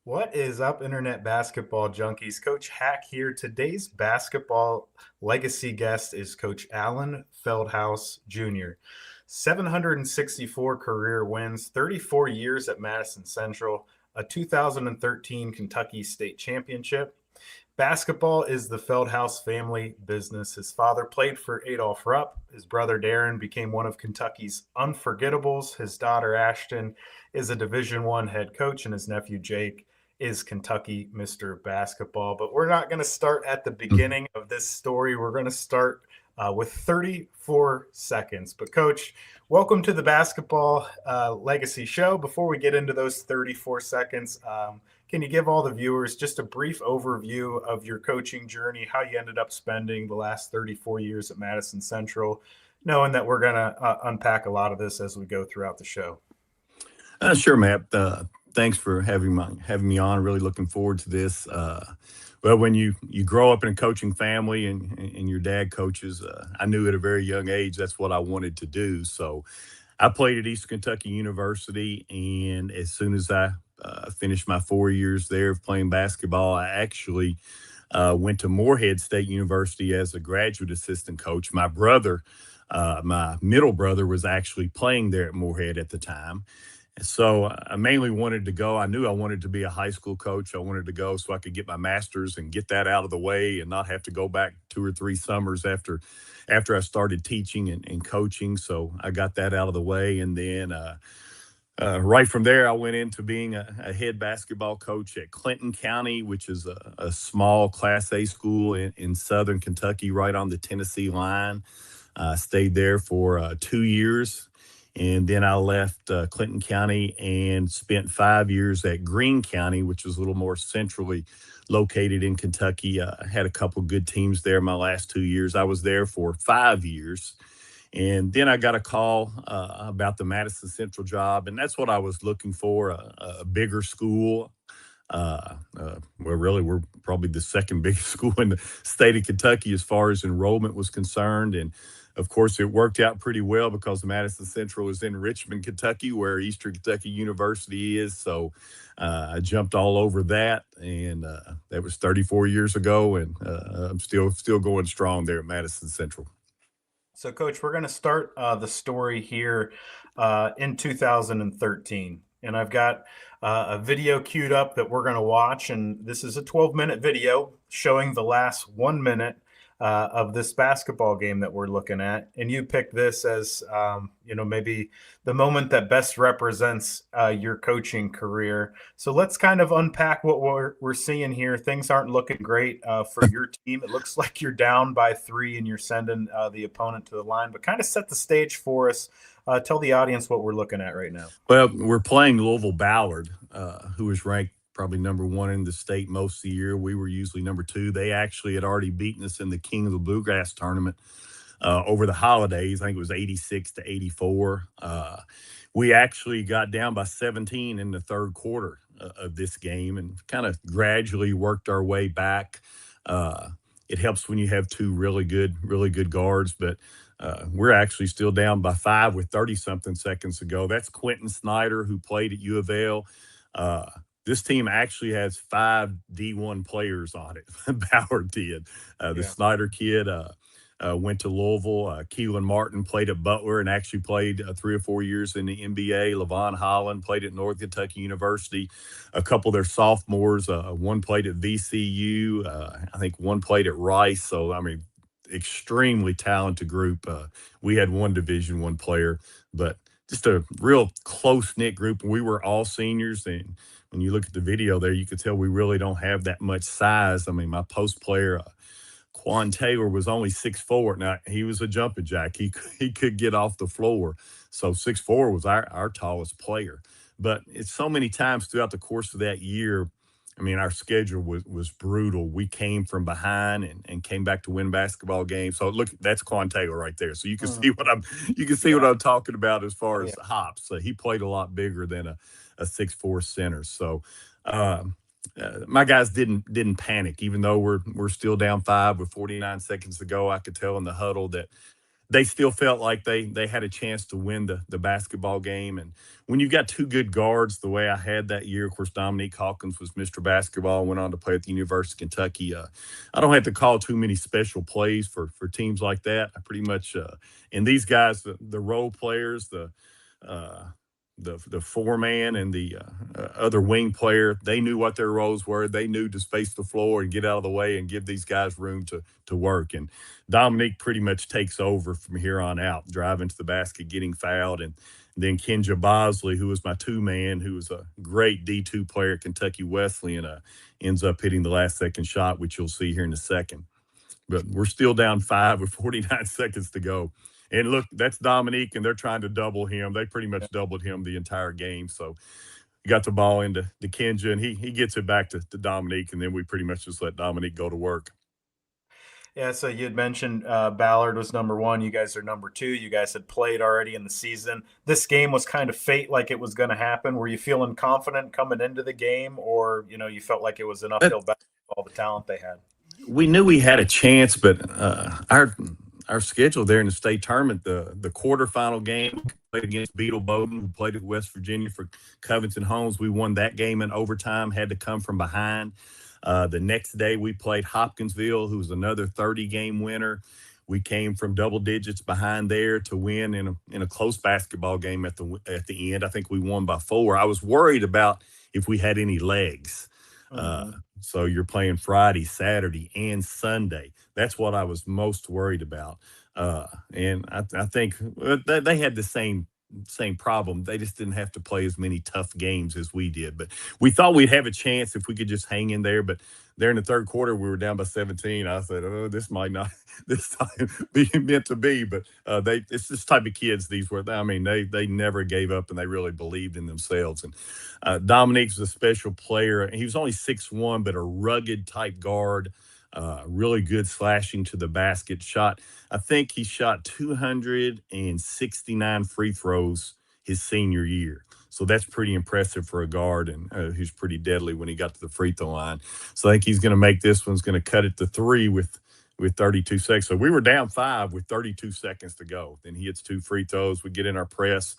What is up, Internet Basketball Junkies? Coach Hack here. Today's basketball legacy guest is Coach Allen Feldhaus Jr. 764 career wins, 34 years at Madison Central, a 2013 Kentucky State Championship. Basketball is the Feldhaus family business. His father played for Adolph Rupp. His brother Darren became one of Kentucky's Unforgettables. His daughter Ashton is a Division I head coach, and his nephew Jake is Kentucky Mr. Basketball. But we're not going to start at the beginning of this story. We're going to start with 34 seconds. But, Coach, welcome to the Basketball Legacy Show. Before we get into those 34 seconds, can you give all the viewers just a brief overview of your coaching journey, how you ended up spending the last 34 years at Madison Central, knowing that we're going to unpack a lot of this as we go throughout the show? Sure, Matt. Thanks for having me on. Really looking forward to this. Well, when you grow up in a coaching family and your dad coaches, I knew at a very young age that's what I wanted to do. So I played at Eastern Kentucky University, and as soon as I finished my 4 years there of playing basketball, I actually went to Morehead State University as a graduate assistant coach. My middle brother, was actually playing there at Morehead at the time. So I mainly wanted to go. I knew I wanted to be a high school coach. I wanted to go so I could get my master's and get that out of the way and not have to go back 2 or 3 summers after I started teaching and coaching. So I got that out of the way. And then right from there, I went into being a head basketball coach at Clinton County, which is a small Class A school in southern Kentucky, right on the Tennessee line. Stayed there for 2 years. And then I left Clinton County and spent 5 years at Greene County, which was a little more centrally located in Kentucky. I had a couple good teams there my last 2 years. I was there for 5 years. And then I got a call about the Madison Central job, and that's what I was looking for, a bigger school. Really, we're probably the second biggest school in the state of Kentucky as far as enrollment was concerned. And of course, it worked out pretty well because Madison Central is in Richmond, Kentucky, where Eastern Kentucky University is. So I jumped all over that, and that was 34 years ago, and I'm still going strong there at Madison Central. So, Coach, we're going to start the story here in 2013. And I've got a video queued up that we're going to watch. And this is a 12-minute video showing the last 1 minute of this basketball game that we're looking at. And you picked this as, maybe the moment that best represents your coaching career. So let's kind of unpack what we're seeing here. Things aren't looking great for your team. It looks like you're down by 3 and you're sending the opponent to the line, but kind of set the stage for us. Tell the audience what we're looking at right now. Well, we're playing Louisville Ballard, who is ranked probably number 1 in the state most of the year. We were usually number 2. They actually had already beaten us in the King of the Bluegrass tournament over the holidays. I think it was 86-84. We actually got down by 17 in the third quarter of this game and kind of gradually worked our way back. It helps when you have 2 really good guards, but we're actually still down by 5 with 30-something seconds to go. That's Quentin Snyder, who played at U of L. This team actually has 5 D1 players on it. Ballard did. The Snyder kid went to Louisville. Keelan Martin played at Butler and actually played 3 or 4 years in the NBA. Levon Holland played at North Kentucky University. A couple of their sophomores, one played at VCU. I think one played at Rice. So, I mean, extremely talented group. We had 1 Division I player, but just a real close-knit group. We were all seniors, and when you look at the video there, you could tell we really don't have that much size. I mean, my post player, Quan Taylor, was only 6'4". Now, he was a jumping jack. He could get off the floor. So 6'4" was our tallest player. But it's so many times throughout the course of that year, I mean, our schedule was brutal. We came from behind and came back to win basketball games. So look, that's Quan Taylor right there. So you can see what I'm talking about as far as hops. He played a lot bigger than a 6'4" center. So my guys didn't panic, even though we're still down 5 with 49 seconds to go. I could tell in the huddle that they still felt like they had a chance to win the basketball game. And when you got two good guards the way I had that year, of course, Dominique Hawkins was Mr. Basketball, went on to play at the University of Kentucky. I don't have to call too many special plays for teams like that. I pretty much and these guys, the role players, uh, the four-man and the other wing player, they knew what their roles were. They knew to space the floor and get out of the way and give these guys room to work. And Dominique pretty much takes over from here on out, driving to the basket, getting fouled. And then Kenja Bosley, who was my two-man, who was a great D2 player at Kentucky Wesleyan, ends up hitting the last-second shot, which you'll see here in a second. But we're still down 5 with 49 seconds to go. And look, that's Dominique, and they're trying to double him. They pretty much doubled him the entire game. So we got the ball into Kenja, and he gets it back to Dominique, and then we pretty much just let Dominique go to work. Yeah, so you had mentioned Ballard was number 1. You guys are number 2. You guys had played already in the season. This game was kind of fate, like it was going to happen. Were you feeling confident coming into the game, or you felt like it was an uphill battle with all the talent they had? We knew we had a chance, but our schedule there in the state tournament, the quarterfinal game, played against Beetle Bowden, who played at West Virginia for Covington Holmes. We won that game in overtime, had to come from behind. The next day we played Hopkinsville, who was another 30-game winner. We came from double digits behind there to win in a close basketball game at the end. I think we won by 4. I was worried about if we had any legs. So you're playing Friday, Saturday, and Sunday. That's what I was most worried about. And I think they had the same problem. They just didn't have to play as many tough games as we did. But we thought we'd have a chance if we could just hang in there. But there in the third quarter, we were down by 17. I said, oh, this might not this time be meant to be. But it's this type of kids, these were. I mean, they never gave up, and they really believed in themselves. And Dominique's a special player. He was only 6'1", but a rugged type guard. Really good slashing to the basket. I think he shot 269 free throws his senior year. So that's pretty impressive for a guard, and who's pretty deadly when he got to the free throw line. So I think he's going to make this one's going to cut it to 3 with 32 seconds. So we were down 5 with 32 seconds to go. Then he hits 2 free throws. We get in our press.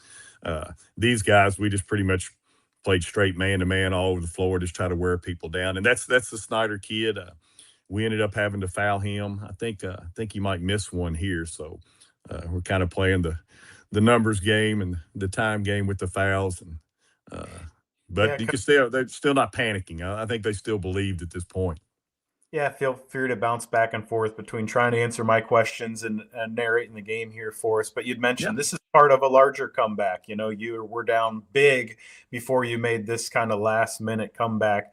These guys, we just pretty much played straight man-to-man all over the floor, just try to wear people down. And that's the Snyder kid. We ended up having to foul him. I think he might miss one here. So we're kind of playing the numbers game and the time game with the fouls. And but you can they're still not panicking. I think they still believed at this point. Yeah, feel free to bounce back and forth between trying to answer my questions and narrating the game here for us. But you'd mentioned This is part of a larger comeback. You were down big before you made this kind of last-minute comeback.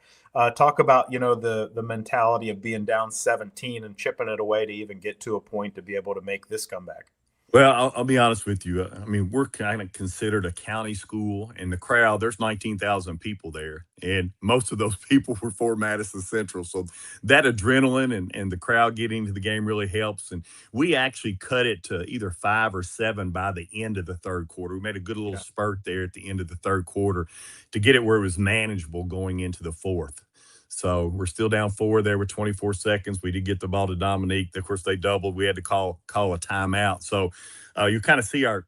Talk about, the mentality of being down 17 and chipping it away to even get to a point to be able to make this comeback. Well, I'll be honest with you. I mean, we're kind of considered a county school, and the crowd, there's 19,000 people there, and most of those people were for Madison Central. So that adrenaline and the crowd getting into the game really helps. And we actually cut it to either 5 or 7 by the end of the third quarter. We made a good little spurt there at the end of the third quarter to get it where it was manageable going into the fourth. So we're still down 4 there with 24 seconds. We did get the ball to Dominique. Of course, they doubled. We had to call a timeout. So you kind of see our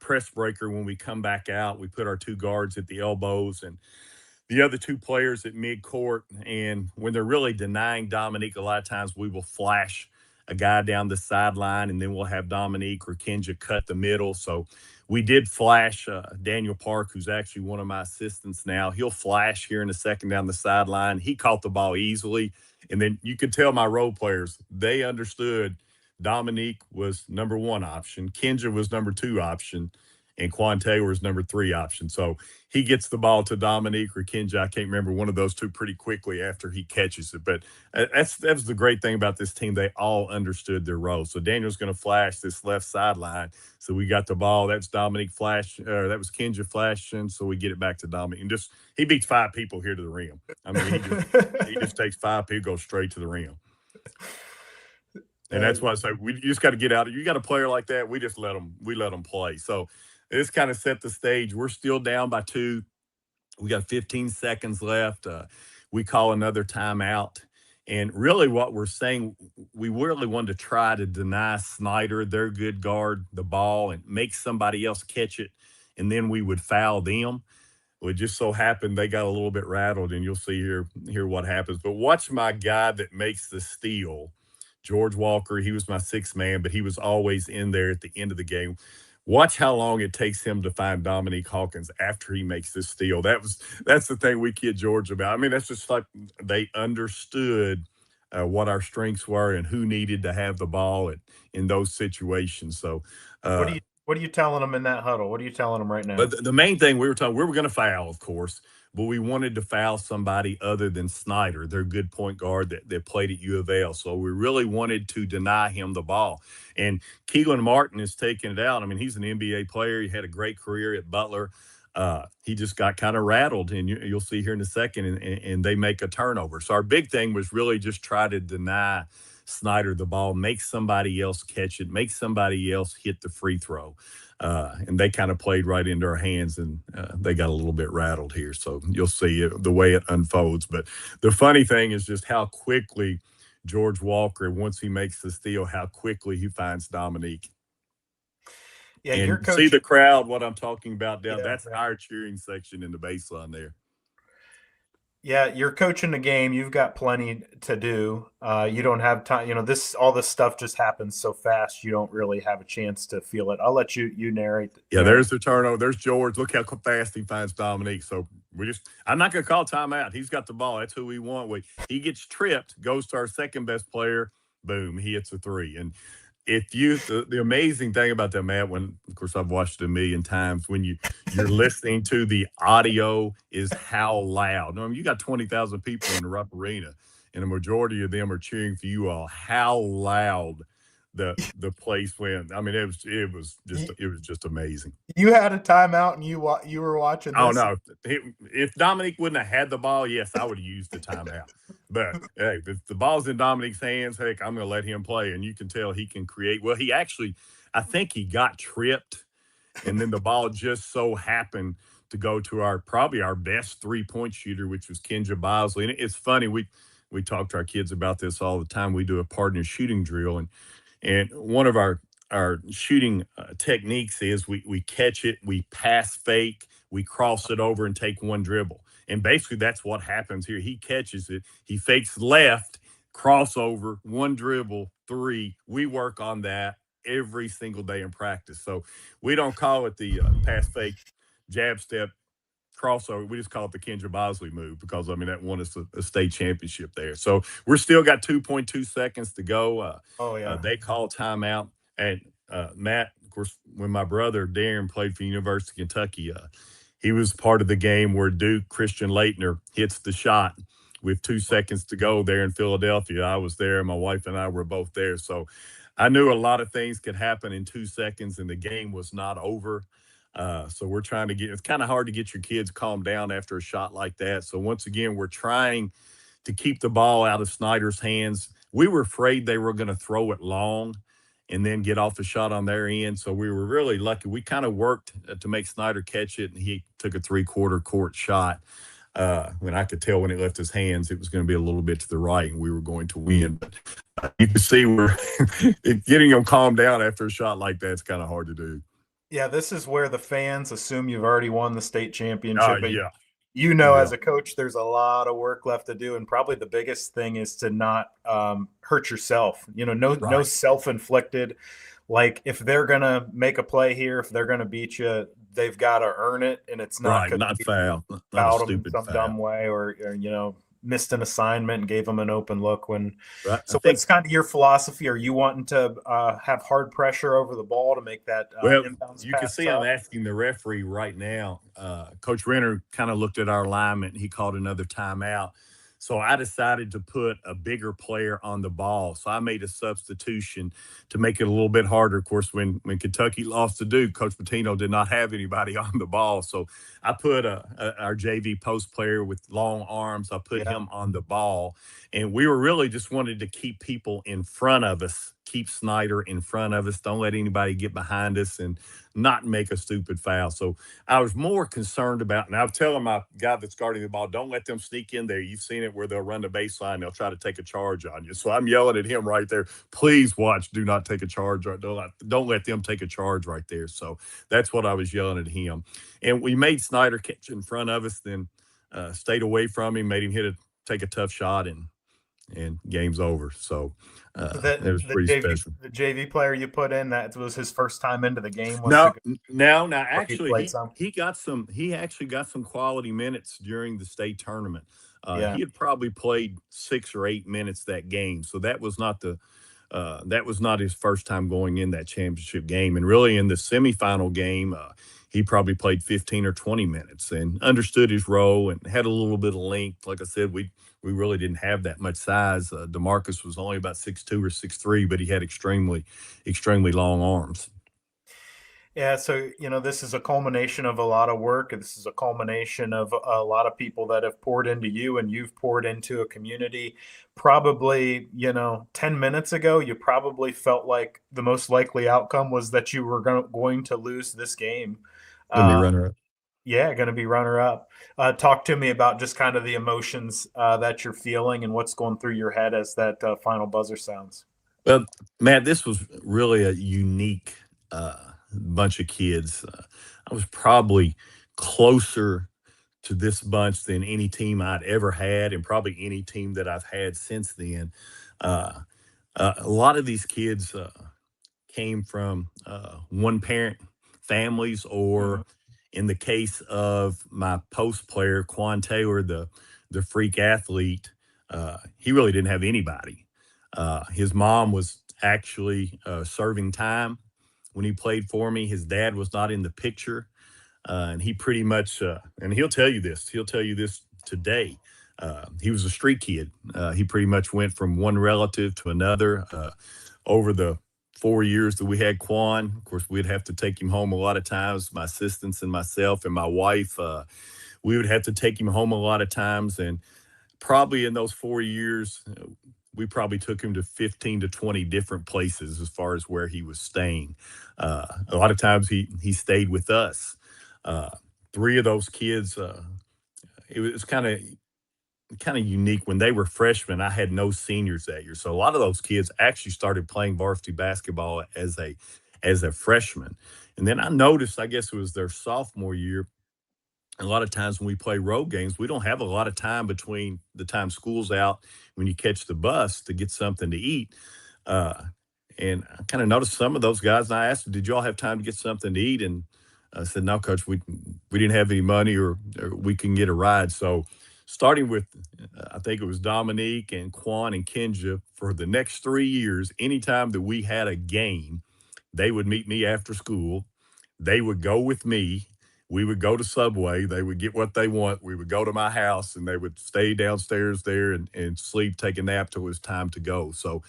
press breaker when we come back out. We put our 2 guards at the elbows and the other 2 players at midcourt. And when they're really denying Dominique, a lot of times we will flash a guy down the sideline, and then we'll have Dominique or Kenja cut the middle. So we did flash Daniel Park, who's actually one of my assistants now. He'll flash here in a second down the sideline. He caught the ball easily. And then you could tell my role players, they understood Dominique was number 1 option. Kenja was number 2 option. And Quan Taylor was number 3 option. So he gets the ball to Dominique or Kenja. I can't remember, one of those 2 pretty quickly after he catches it. But that's the great thing about this team. They all understood their role. So Daniel's going to flash this left sideline. So we got the ball. That's Dominique flash. That was Kenja flashing. So we get it back to Dominique. And he beats 5 people here to the rim. I mean, he just takes 5 people, goes straight to the rim. And that's why I say you just got to get out. You got a player like that, we let them play. So this kind of set the stage. We're still down by 2. We got 15 seconds left. We call another timeout, And really, what we're saying, we really wanted to try to deny Snyder, their good guard, the ball and make somebody else catch it, and then we would foul them. Well, it just so happened they got a little bit rattled, and you'll see here what happens. But watch my guy that makes the steal, George Walker. He was my sixth man, but he was always in there at the end of the game. Watch how long it takes him to find Dominique Hawkins after he makes this steal. That's the thing we kid George about. I mean, that's just like they understood what our strengths were and who needed to have the ball in those situations. So, uh, what are you telling them in that huddle? What are you telling them right now? but the main thing we were talking, we were going to foul, of course, but we wanted to foul somebody other than Snyder, their good point guard that played at U of L. So we really wanted to deny him the ball. And Keelan Martin is taking it out. I mean, he's an NBA player. He had a great career at Butler. He just got kind of rattled, and you'll see here in a second, and they make a turnover. So our big thing was really just try to deny Snyder the ball, make somebody else catch it, make somebody else hit the free throw. And they kind of played right into our hands, and they got a little bit rattled here. So you'll see the way it unfolds. But the funny thing is just how quickly George Walker, once he makes the steal, how quickly he finds Dominique. Yeah, and your coach, see the crowd, what I'm talking about down. Yeah, that's yeah. our cheering section in the baseline there. Yeah, you're coaching the game. You've got plenty to do. You don't have time. All this stuff just happens so fast. You don't really have a chance to feel it. I'll let you narrate. Yeah, there's the turnover. There's George. Look how fast he finds Dominique. So I'm not going to call timeout. He's got the ball. That's who we want. He gets tripped, goes to our second best player. Boom, he hits a three. And the amazing thing about that, Matt, when of course I've watched it a million times, when you're listening to the audio is how loud. I mean, you got 20,000 people in the Rupp Arena, and the majority of them are cheering for you all. How loud the place went. I mean, it was just amazing. You had a timeout, and you were watching this. Oh no! If Dominique wouldn't have had the ball, yes, I would have used the timeout. But hey, if the ball's in Dominique's hands, heck, I'm going to let him play, and you can tell he can create. Well, I think he got tripped, and then the ball just so happened to go to probably our best 3-point shooter, which was Kenja Bosley. And it's funny, we talk to our kids about this all the time. We do a partner shooting drill, and one of our shooting techniques is we catch it, we pass fake, we cross it over and take one dribble. And basically that's what happens here. He catches it, he fakes left, crossover, one dribble, three. We work on that every single day in practice. So we don't call it the pass fake, jab step, crossover. We just call it the Kenja Bosley move because, I mean, that won us a state championship there. So we're still got 2.2 seconds to go. They call timeout. And Matt, of course, when my brother Darren played for University of Kentucky, he was part of the game where Duke Christian Laettner hits the shot with 2 seconds to go there in Philadelphia. I was there. My wife and I were both there. So I knew a lot of things could happen in 2 seconds, and the game was not over. So we're trying to it's kind of hard to get your kids calmed down after a shot like that. So once again, we're trying to keep the ball out of Snyder's hands. We were afraid they were going to throw it long and then get off the shot on their end. So we were really lucky. We kind of worked to make Snyder catch it, and he took a 3/4 court shot. When I could tell when it left his hands, it was going to be a little bit to the right, and we were going to win. But you can see we're getting them calmed down after a shot like that is kind of hard to do. Yeah, this is where the fans assume you've already won the state championship. But Yeah. As a coach, there's a lot of work left to do, and probably the biggest thing is to not hurt yourself. No self-inflicted. Like, if they're gonna make a play here, if they're gonna beat you, they've got to earn it, and it's not not foul, not a stupid some foul. Dumb way, or missed an assignment and gave them an open look when. Right. So what's kind of your philosophy? Are you wanting to have hard pressure over the ball to make that inbounds? You can see I'm asking the referee right now. Coach Renner kind of looked at our alignment, and he called another timeout. So I decided to put a bigger player on the ball. So I made a substitution to make it a little bit harder. Of course, when Kentucky lost to Duke, Coach Pitino did not have anybody on the ball. So I put our JV post player with long arms. I put him on the ball. And we were really just wanted to keep people in front of us keep Snyder in front of us. Don't let anybody get behind us and not make a stupid foul. So I was more concerned about, and I was telling my guy that's guarding the ball, don't let them sneak in there. You've seen it where they'll run the baseline. They'll try to take a charge on you. So I'm yelling at him right there. Please watch. Do not take a charge. Don't let them take a charge right there. So that's what I was yelling at him. And we made Snyder catch in front of us, then stayed away from him, made him take a tough shot, and game's over. So So that it was pretty special. the JV player you put in, that was his first time into the game. Now, Or he actually, played some. he actually got some quality minutes during the state tournament. Yeah. He had probably played 6 or 8 minutes that game, so that was not his first time going in that championship game. And really, in the semifinal game, he probably played 15 or 20 minutes and understood his role and had a little bit of length. Like I said, we really didn't have that much size. DeMarcus was only about 6'2" or 6'3", but he had extremely long arms. Yeah, so this is a culmination of a lot of work. This is a culmination of a lot of people that have poured into you, and you've poured into a community. Probably, 10 minutes ago, you probably felt like the most likely outcome was that you were going to lose this game. Gonna be runner-up. Yeah, going to be runner-up. Talk to me about just kind of the emotions that you're feeling and what's going through your head as that final buzzer sounds. Well, Matt, this was really a unique bunch of kids. I was probably closer to this bunch than any team I'd ever had, and probably any team that I've had since then. A lot of these kids came from one-parent families, or in the case of my post player, Quan Taylor, the freak athlete, he really didn't have anybody. His mom was actually serving time when he played for me. His dad was not in the picture. And he pretty much, and he'll tell you this today. He was a street kid. He pretty much went from one relative to another over the 4 years that we had Quan. Of course, we'd have to take him home a lot of times. My assistants and myself and my wife, we would have to take him home a lot of times. And probably in those 4 years, we probably took him to 15 to 20 different places as far as where he was staying. A lot of times he stayed with us. 3 of those kids, it was kind of unique. When they were freshmen, I had no seniors that year, so a lot of those kids actually started playing varsity basketball as a freshman. And then I noticed, I guess it was their sophomore year, a lot of times when we play road games, we don't have a lot of time between the time school's out when you catch the bus to get something to eat. And I kind of noticed some of those guys, and I asked them, did y'all have time to get something to eat? And I said, no, Coach, we didn't have any money, or we can get a ride. So starting with, I think it was Dominique and Quan and Kenja, for the next 3 years, anytime that we had a game, they would meet me after school. They would go with me. We would go to Subway. They would get what they want. We would go to my house, and they would stay downstairs there and sleep, take a nap till it was time to go. So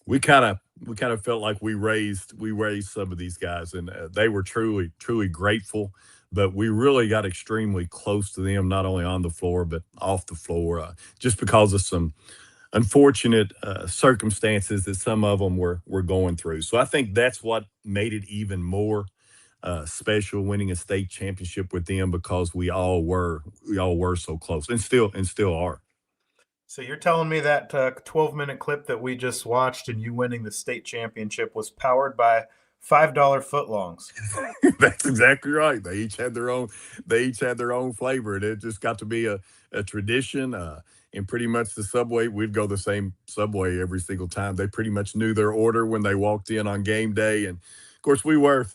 we kind of felt like we raised some of these guys, and they were truly grateful. But we really got extremely close to them, not only on the floor but off the floor, just because of some unfortunate circumstances that some of them were going through. So I think that's what made it even more special, winning a state championship with them, because we all were so close, and still are. So you're telling me that 12-minute clip that we just watched and you winning the state championship was powered by $5 footlongs? That's exactly right. They each had their own flavor, and it just got to be a tradition. And pretty much the Subway, we'd go the same Subway every single time. They pretty much knew their order when they walked in on game day. And of course, we were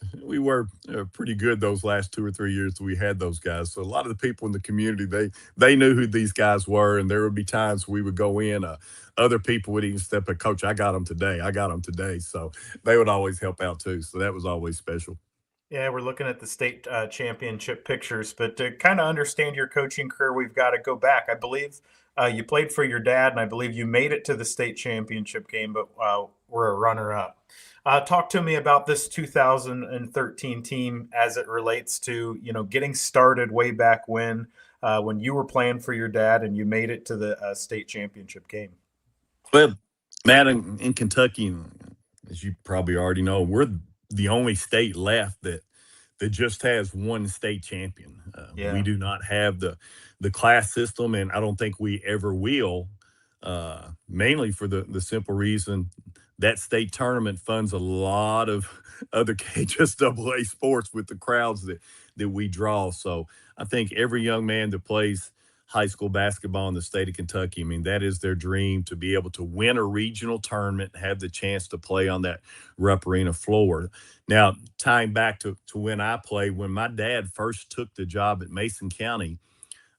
pretty good those last 2 or 3 years that we had those guys. So a lot of the people in the community, they knew who these guys were, and there would be times we would go in. Other people would even step in, Coach, I got them today. So they would always help out too. So that was always special. Yeah, we're looking at the state championship pictures, but to kind of understand your coaching career, we've got to go back. I believe you played for your dad, and I believe you made it to the state championship game, but were a runner-up. Talk to me about this 2013 team as it relates to, getting started way back when you were playing for your dad and you made it to the state championship game. Well, Matt, in Kentucky, as you probably already know, we're the only state left that just has one state champion. We Yeah. do not have the class system, and I don't think we ever will. Mainly for the simple reason that state tournament funds a lot of other KHSAA sports with the crowds that we draw. So I think every young man that plays high school basketball in the state of Kentucky, I mean, that is their dream, to be able to win a regional tournament, have the chance to play on that Rupp Arena floor. Now, tying back to when I played, when my dad first took the job at Mason County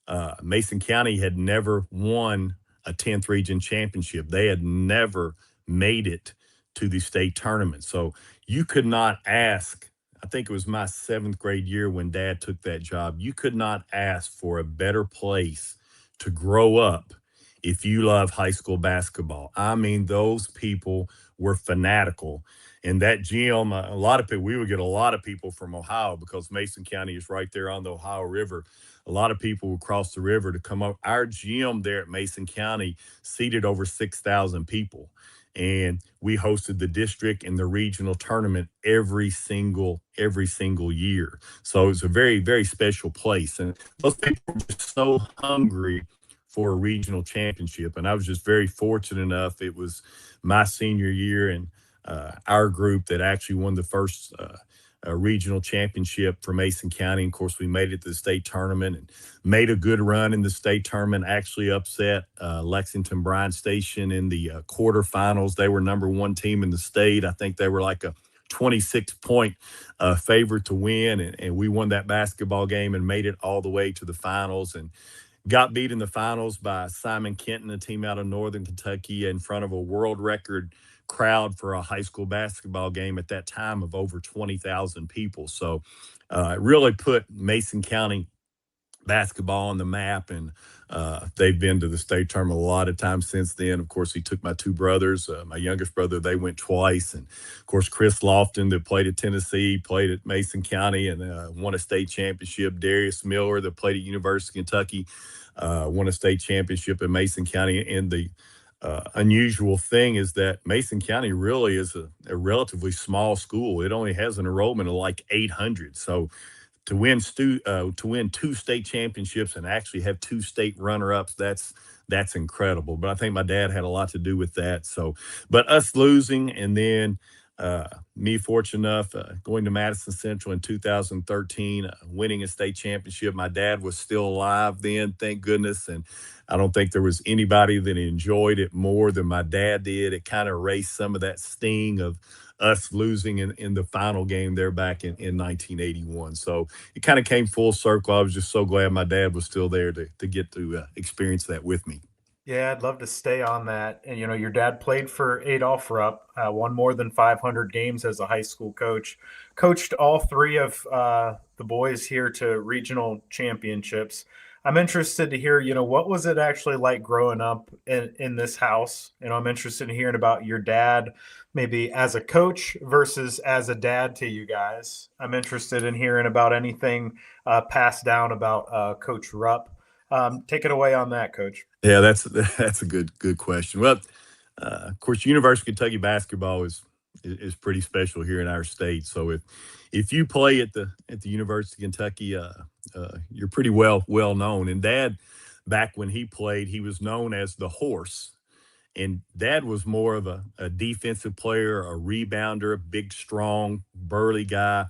had never won a 10th region championship. They had never made it to the state tournament. So you could not ask, I think it was my 7th grade year when dad took that job, you could not ask for a better place to grow up if you love high school basketball. I mean, those people were fanatical. And that gym, a lot of people, we would get a lot of people from Ohio because Mason County is right there on the Ohio River. A lot of people would cross the river to come up. Our gym there at Mason County seated over 6,000 people. And we hosted the district and the regional tournament every single year. So it was a very, very special place. And those people were just so hungry for a regional championship. And I was just very fortunate enough. It was my senior year, and our group that actually won the first regional championship for Mason County. Of course, we made it to the state tournament and made a good run in the state tournament. Actually upset Lexington Bryan Station in the quarterfinals. They were number 1 team in the state. I think they were like a 26-point favorite to win, and we won that basketball game and made it all the way to the finals, and got beat in the finals by Simon Kenton, a team out of Northern Kentucky, in front of a world record crowd for a high school basketball game at that time of over 20,000 people. So it really put Mason County basketball on the map, and they've been to the state tournament a lot of times since then. Of course, he took my 2 brothers, my youngest brother, they went twice, and of course Chris Lofton, that played at Tennessee, played at Mason County and won a state championship. Darius Miller, that played at University of Kentucky, won a state championship at Mason County. And the unusual thing is that Mason County really is a relatively small school. It only has an enrollment of like 800. So to win 2 state championships and actually have 2 state runner-ups, that's incredible. But I think my dad had a lot to do with that. So, but us losing, and then me fortunate enough going to Madison Central in 2013, winning a state championship. My dad was still alive then, thank goodness, and I don't think there was anybody that enjoyed it more than my dad did. It kind of erased some of that sting of us losing in the final game there back in 1981. So it kind of came full circle. I was just so glad my dad was still there to get to experience that with me. Yeah, I'd love to stay on that. And, your dad played for Adolph Rupp, won more than 500 games as a high school coach, coached all 3 of the boys here to regional championships. I'm interested to hear, what was it actually like growing up in this house? I'm interested in hearing about your dad, maybe as a coach versus as a dad to you guys. I'm interested in hearing about anything passed down about Coach Rupp. Take it away on that, Coach. Yeah, that's a good question. Well, of course, University of Kentucky basketball is pretty special here in our state. So if you play at the University of Kentucky, you're pretty well known. And Dad, back when he played, he was known as the Horse. And Dad was more of a defensive player, a rebounder, a big, strong, burly guy.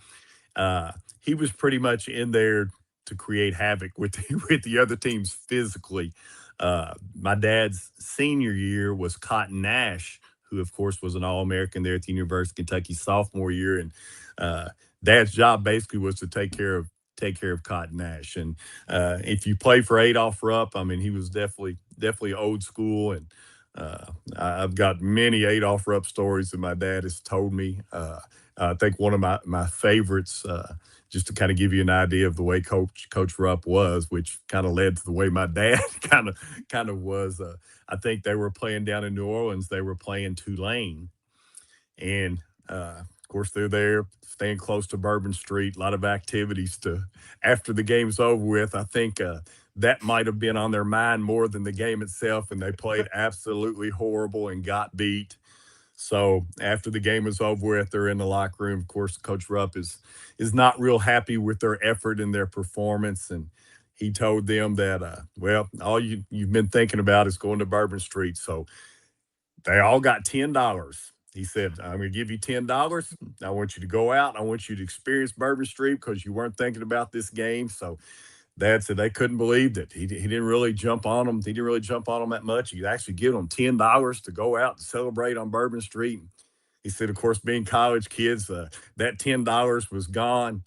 He was pretty much in there to create havoc with with the other teams physically. My dad's senior year was Cotton Nash, who of course was an All-American there at the University of Kentucky sophomore year, and Dad's job basically was to take care of Cotton Nash. And if you play for Adolph Rupp, I mean, he was definitely old school, and I've got many Adolph Rupp stories that my dad has told me. I think one of my favorites, just to kind of give you an idea of the way Coach Rupp was, which kind of led to the way my dad kind of was. I think they were playing down in New Orleans. They were playing Tulane, and of course, they're there, staying close to Bourbon Street. A lot of activities to after the game's over with. I think that might have been on their mind more than the game itself, and they played absolutely horrible and got beat. So after the game was over with, they're in the locker room. Of course, Coach Rupp is not real happy with their effort and their performance, and he told them that, well, all you've been thinking about is going to Bourbon Street. So they all got $10. He said, I'm going to give you $10. I want you to go out. I want you to experience Bourbon Street because you weren't thinking about this game. So Dad said they couldn't believe that he didn't really jump on them. He didn't really jump on them that much. He actually give them $10 to go out and celebrate on Bourbon Street. He said, of course, being college kids, that $10 was gone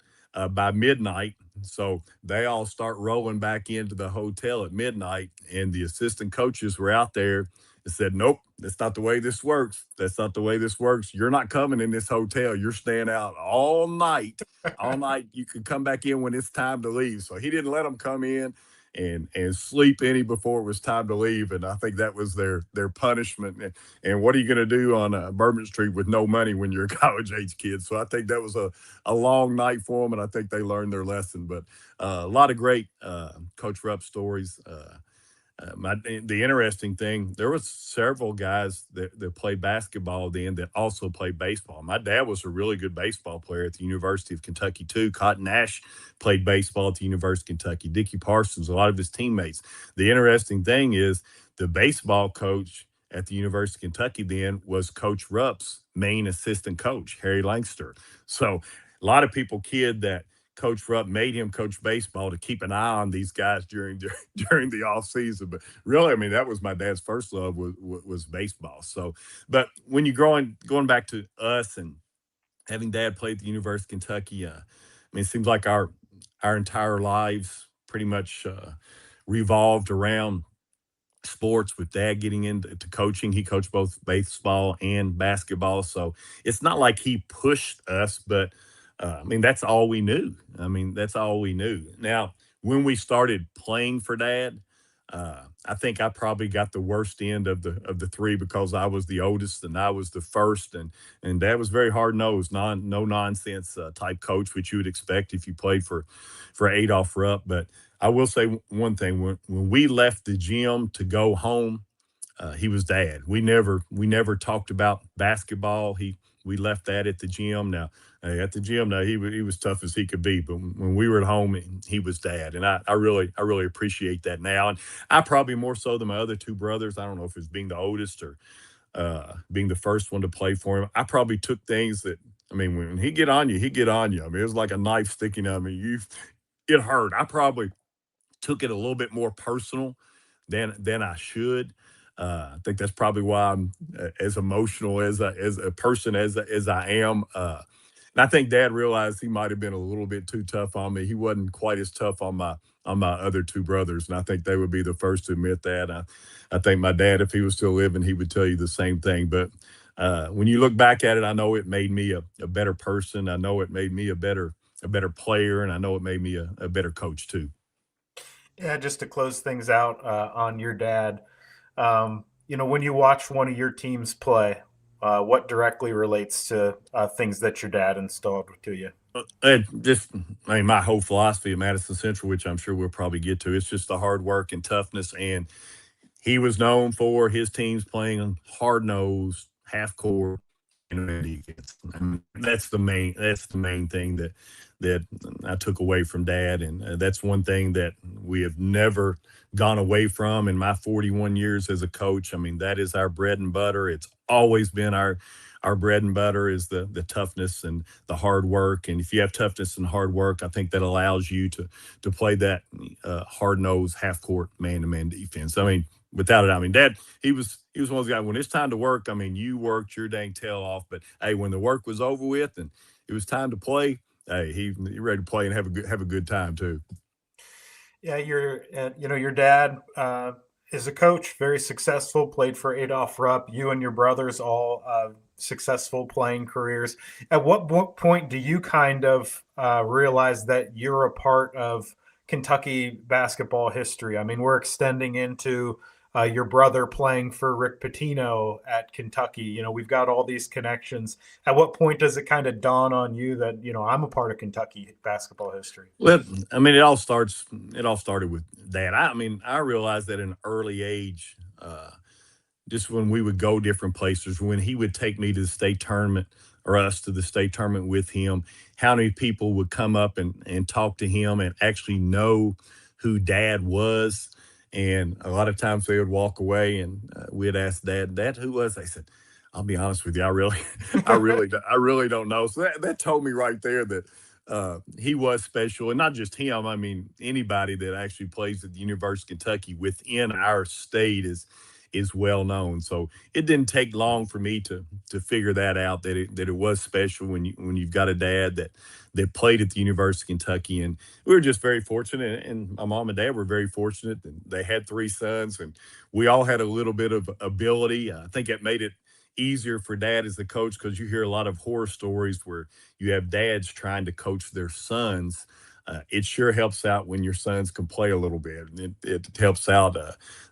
by midnight. So they all start rolling back into the hotel at midnight, and the assistant coaches were out there and said, nope, that's not the way this works. That's not the way this works. You're not coming in this hotel. You're staying out all night. All night. You can come back in when it's time to leave. So he didn't let them come in and sleep any before it was time to leave. And I think that was their punishment. And what are you going to do on Bourbon Street with no money when you're a college age kid? So I think that was a long night for them, and I think they learned their lesson. But a lot of great Coach Rupp stories. The interesting thing, there was several guys that played basketball then that also played baseball. My dad was a really good baseball player at the University of Kentucky too. Cotton Nash played baseball at the University of Kentucky. Dickie Parsons, a lot of his teammates. The interesting thing is the baseball coach at the University of Kentucky then was Coach Rupp's main assistant coach, Harry Langster. So a lot of people kid that Coach Rupp made him coach baseball to keep an eye on these guys during the off season. But really, I mean, that was my dad's first love was baseball. So, but when you're going back to us and having dad play at the University of Kentucky, I mean, it seems like our entire lives pretty much revolved around sports, with dad getting into coaching. He coached both baseball and basketball. So it's not like he pushed us, but I mean, that's all we knew. That's all we knew. Now, when we started playing for dad, I think I probably got the worst end of the three because I was the oldest and I was the first, and dad was very hard nosed, no nonsense type coach, which you would expect if you played for Adolph Rupp. But I will say one thing: when we left the gym to go home, he was dad. We never talked about basketball. We left that at the gym. Now, at the gym, now he was tough as he could be, but when we were at home, he was dad, and I really appreciate that now. And I probably more so than my other two brothers. I don't know if it's being the oldest or being the first one to play for him. I probably took things that, I mean, when he get on you, he get on you. I mean, it was like a knife sticking on me. It hurt. I probably took it a little bit more personal than I should. I think that's probably why I'm as emotional as a person as I am. And I think dad realized he might have been a little bit too tough on me. He wasn't quite as tough on my other two brothers. And I think they would be the first to admit that. I think my dad, if he was still living, he would tell you the same thing. But when you look back at it, I know it made me a better person. I know it made me a better player. And I know it made me a better coach too. Yeah, just to close things out on your dad, when you watch one of your teams play, what directly relates to things that your dad installed to you? My whole philosophy of Madison Central, which I'm sure we'll probably get to, it's just the hard work and toughness. And he was known for his teams playing hard nosed, half court, defense. That's the main thing that I took away from dad, and that's one thing that we have never gone away from in my 41 years as a coach. I mean, that is our bread and butter. It's always been our bread and butter is the toughness and the hard work. And if you have toughness and hard work, I think that allows you to play that hard nosed half court man to man defense. I mean, without it, I mean, dad, he was one of those guys. When it's time to work, I mean, you worked your dang tail off. But hey, when the work was over with and it was time to play, hey, he ready to play and have a good time too. Yeah, your dad is a coach, very successful, played for Adolph Rupp. You and your brothers all successful playing careers. At what point do you kind of realize that you're a part of Kentucky basketball history? I mean, we're extending into your brother playing for Rick Pitino at Kentucky. We've got all these connections. At what point does it kind of dawn on you that, I'm a part of Kentucky basketball history? Well, I mean, it all started with that. I mean, I realized at an early age, just when we would go different places, when he would take me to the state tournament or us to the state tournament with him, how many people would come up and talk to him and actually know who dad was. And a lot of times they would walk away and we'd ask dad, who was? They said, I'll be honest with you. I really, I really don't know. So that told me right there that he was special, and not just him. I mean, anybody that actually plays at the University of Kentucky within our state is well known. So it didn't take long for me to figure that out, that it was special when you've got a dad that played at the University of Kentucky. And we were just very fortunate, and my mom and dad were very fortunate. And they had three sons, and we all had a little bit of ability. I think it made it easier for dad as the coach, because you hear a lot of horror stories where you have dads trying to coach their sons. It sure helps out when your sons can play a little bit. It helps out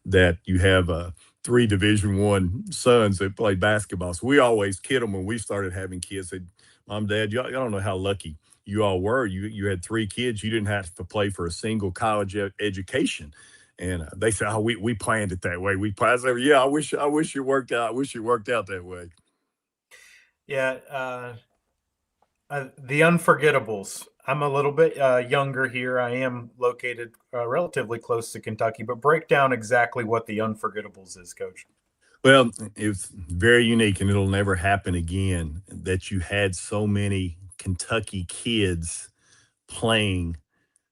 that you have three Division I sons that play basketball. So we always kid them when we started having kids. Said, Mom, Dad, y'all don't know how lucky you all were. You had three kids. You didn't have to play for a single college education. And they said, "Oh, we planned it that way." I said, "Yeah, I wish it worked out. I wish it worked out that way." Yeah, the Unforgettables. I'm a little bit younger here. I am located relatively close to Kentucky, but break down exactly what the Unforgettables is, Coach. Well, it's very unique, and it'll never happen again. That you had so many Kentucky kids playing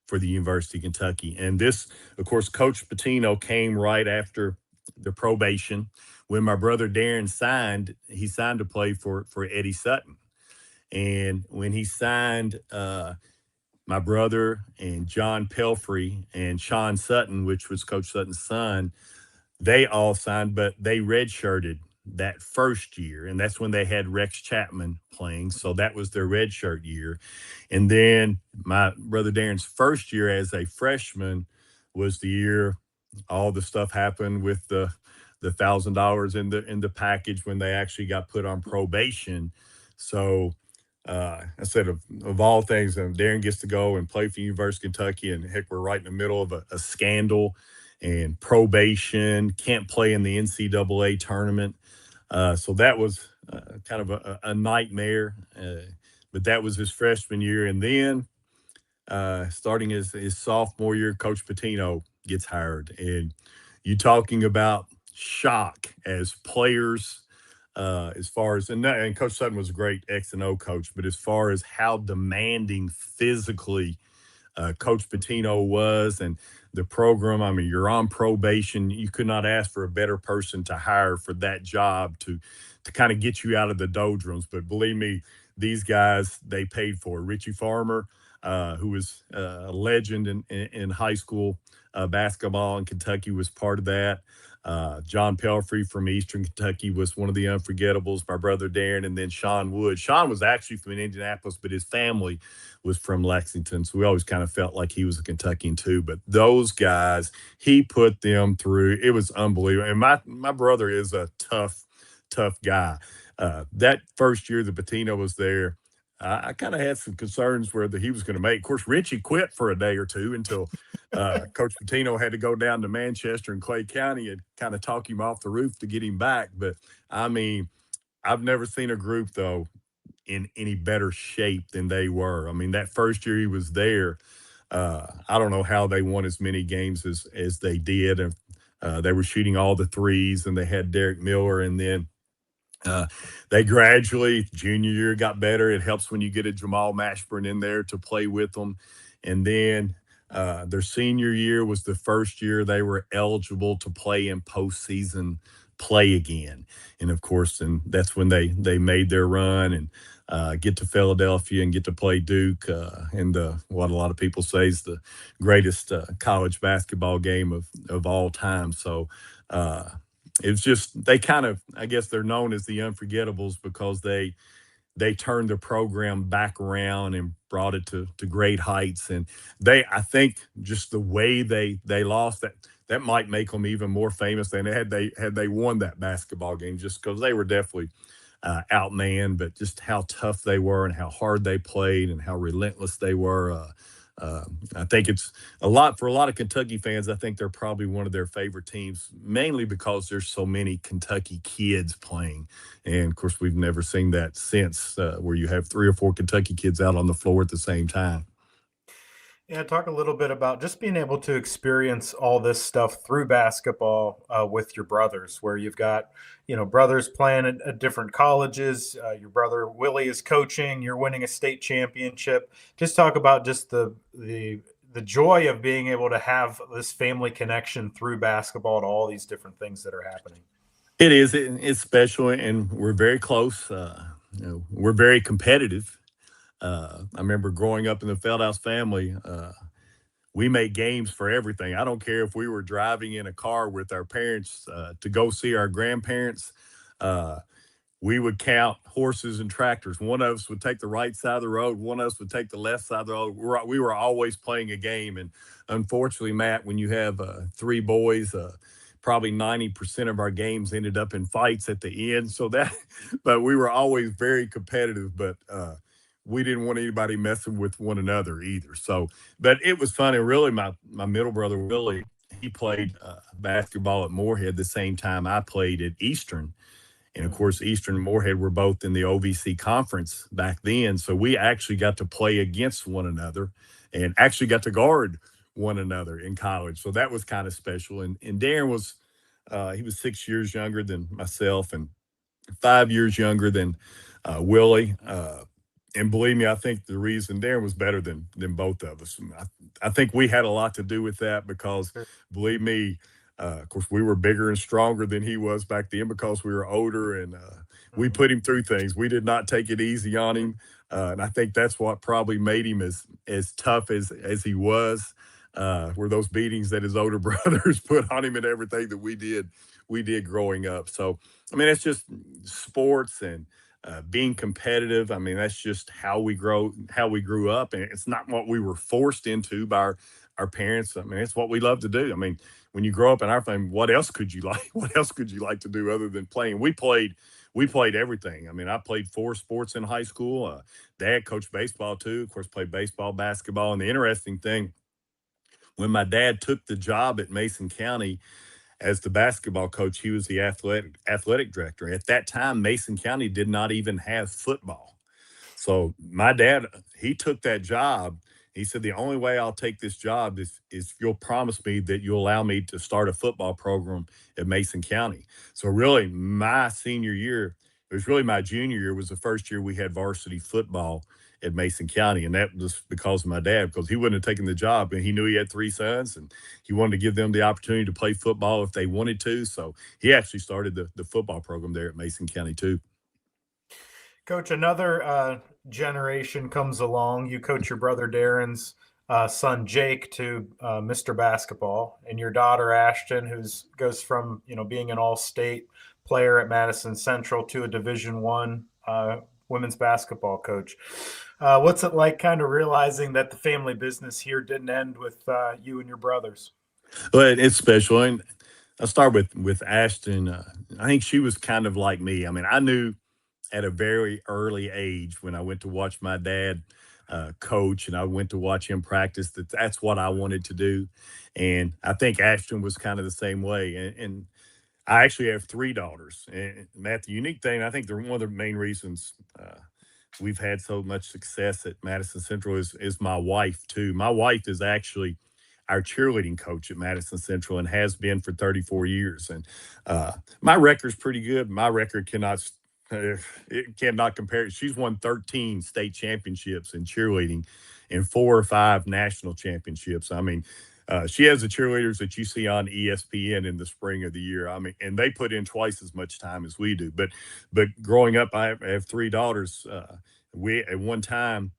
for the University of Kentucky. And this, of course, Coach Pitino came right after the probation. When my brother Darren signed, he signed to play for Eddie Sutton. And when he signed, my brother and John Pelfrey and Sean Sutton, which was Coach Sutton's son, they all signed, but they redshirted that first year. And that's when they had Rex Chapman playing. So that was their redshirt year. And then my brother Darren's first year as a freshman was the year all the stuff happened with the $1,000 in the package when they actually got put on probation. So I said, of all things, Darren gets to go and play for the University of Kentucky, and heck, we're right in the middle of a scandal and probation, can't play in the NCAA tournament. So that was kind of a nightmare. But that was his freshman year. And then starting his sophomore year, Coach Pitino gets hired. And you talking about shock as players, as far as, and Coach Sutton was a great X and O coach, but as far as how demanding physically Coach Pitino was, and the program, I mean, you're on probation. You could not ask for a better person to hire for that job to kind of get you out of the doldrums. But believe me, these guys, they paid for it. Richie Farmer, who was a legend in high school basketball in Kentucky, was part of that. John Pelfrey from Eastern Kentucky was one of the Unforgettables, my brother Darren, and then Sean Wood. Sean was actually from Indianapolis, but his family was from Lexington. So we always kind of felt like he was a Kentuckian too. But those guys, he put them through. It was unbelievable. And my brother is a tough guy. That first year that Pitino was there, I kind of had some concerns whether he was going to make. Of course, Richie quit for a day or two until Coach Pitino had to go down to Manchester and Clay County and kind of talk him off the roof to get him back. But I mean, I've never seen a group though in any better shape than they were. I mean, that first year he was there, I don't know how they won as many games as they did. And they were shooting all the threes, and they had Derek Miller, and then they gradually, junior year, got better. It helps when you get a Jamal Mashburn in there to play with them. And then their senior year was the first year they were eligible to play in postseason play again. And of course, and that's when they made their run and get to Philadelphia and get to play Duke in what a lot of people say is the greatest college basketball game of all time. So it's just, they kind of, I guess they're known as the Unforgettables because they they turned the program back around and brought it to great heights. And I think just the way they lost that might make them even more famous than had they won that basketball game, just because they were definitely outmanned, but just how tough they were and how hard they played and how relentless they were. I think it's a lot for a lot of Kentucky fans. I think they're probably one of their favorite teams, mainly because there's so many Kentucky kids playing. And of course, we've never seen that since, where you have 3 or 4 Kentucky kids out on the floor at the same time. Yeah, talk a little bit about just being able to experience all this stuff through basketball with your brothers, where you've got, brothers playing at different colleges. Your brother Willie is coaching. You're winning a state championship. Just talk about just the joy of being able to have this family connection through basketball to all these different things that are happening. It is. It's special, and we're very close. We're very competitive. I remember growing up in the Feldhaus family. We make games for everything. I don't care if we were driving in a car with our parents to go see our grandparents. Uh, we would count horses and tractors. One of us would take the right side of the road. One of us would take the left side of the road. We were always playing a game. And unfortunately, Matt, when you have 3 boys, probably 90% of our games ended up in fights at the end. But we were always very competitive. But we didn't want anybody messing with one another either. So, but it was funny. Really, my middle brother Willie, he played basketball at Moorhead the same time I played at Eastern. And of course, Eastern and Moorhead were both in the OVC conference back then. So we actually got to play against one another and actually got to guard one another in college. So that was kind of special. And Darren he was 6 years younger than myself and 5 years younger than Willie. And believe me, I think the reason Darren was better than both of us. I think we had a lot to do with that because, believe me, of course, we were bigger and stronger than he was back then because we were older, and we put him through things. We did not take it easy on him, and I think that's what probably made him as tough as he was. Were those beatings that his older brothers put on him and everything that we did growing up. So, I mean, it's just sports and being competitive. I mean, that's just how we grew up, and it's not what we were forced into by our parents. I mean, it's what we love to do. I mean, when you grow up in our family, what else could you like? What else could you like to do other than playing? We played everything. I mean, I played 4 sports in high school. Dad coached baseball too. Of course, played baseball, basketball. And the interesting thing, when my dad took the job at Mason County as the basketball coach, he was the athletic director. At that time, Mason County did not even have football. So my dad, he took that job. He said, the only way I'll take this job is if you'll promise me that you'll allow me to start a football program at Mason County. So really, my senior year, it was really my junior year, was the first year we had varsity football at Mason County. And that was because of my dad, because he wouldn't have taken the job. And he knew he had 3 sons, and he wanted to give them the opportunity to play football if they wanted to. So he actually started the football program there at Mason County too. Coach, another generation comes along. You coach your brother Darren's son Jake to Mr. Basketball, and your daughter Ashton, who's goes from being an all-state player at Madison Central to a Division I women's basketball coach. What's it like, kind of realizing that the family business here didn't end with you and your brothers? Well, it's special, and I'll start with Ashton. I think she was kind of like me. I mean, I knew at a very early age when I went to watch my dad coach and I went to watch him practice that's what I wanted to do. And I think Ashton was kind of the same way. And I actually have 3 daughters. And Matt, the unique thing, I think one of the main reasons we've had so much success at Madison Central is my wife too. My wife is actually our cheerleading coach at Madison Central and has been for 34 years. And my record's pretty good. My record it cannot compare. She's won 13 state championships in cheerleading and 4 or 5 national championships. I mean, she has the cheerleaders that you see on ESPN in the spring of the year. I mean, and they put in twice as much time as we do. But growing up, I have 3 daughters. We at one time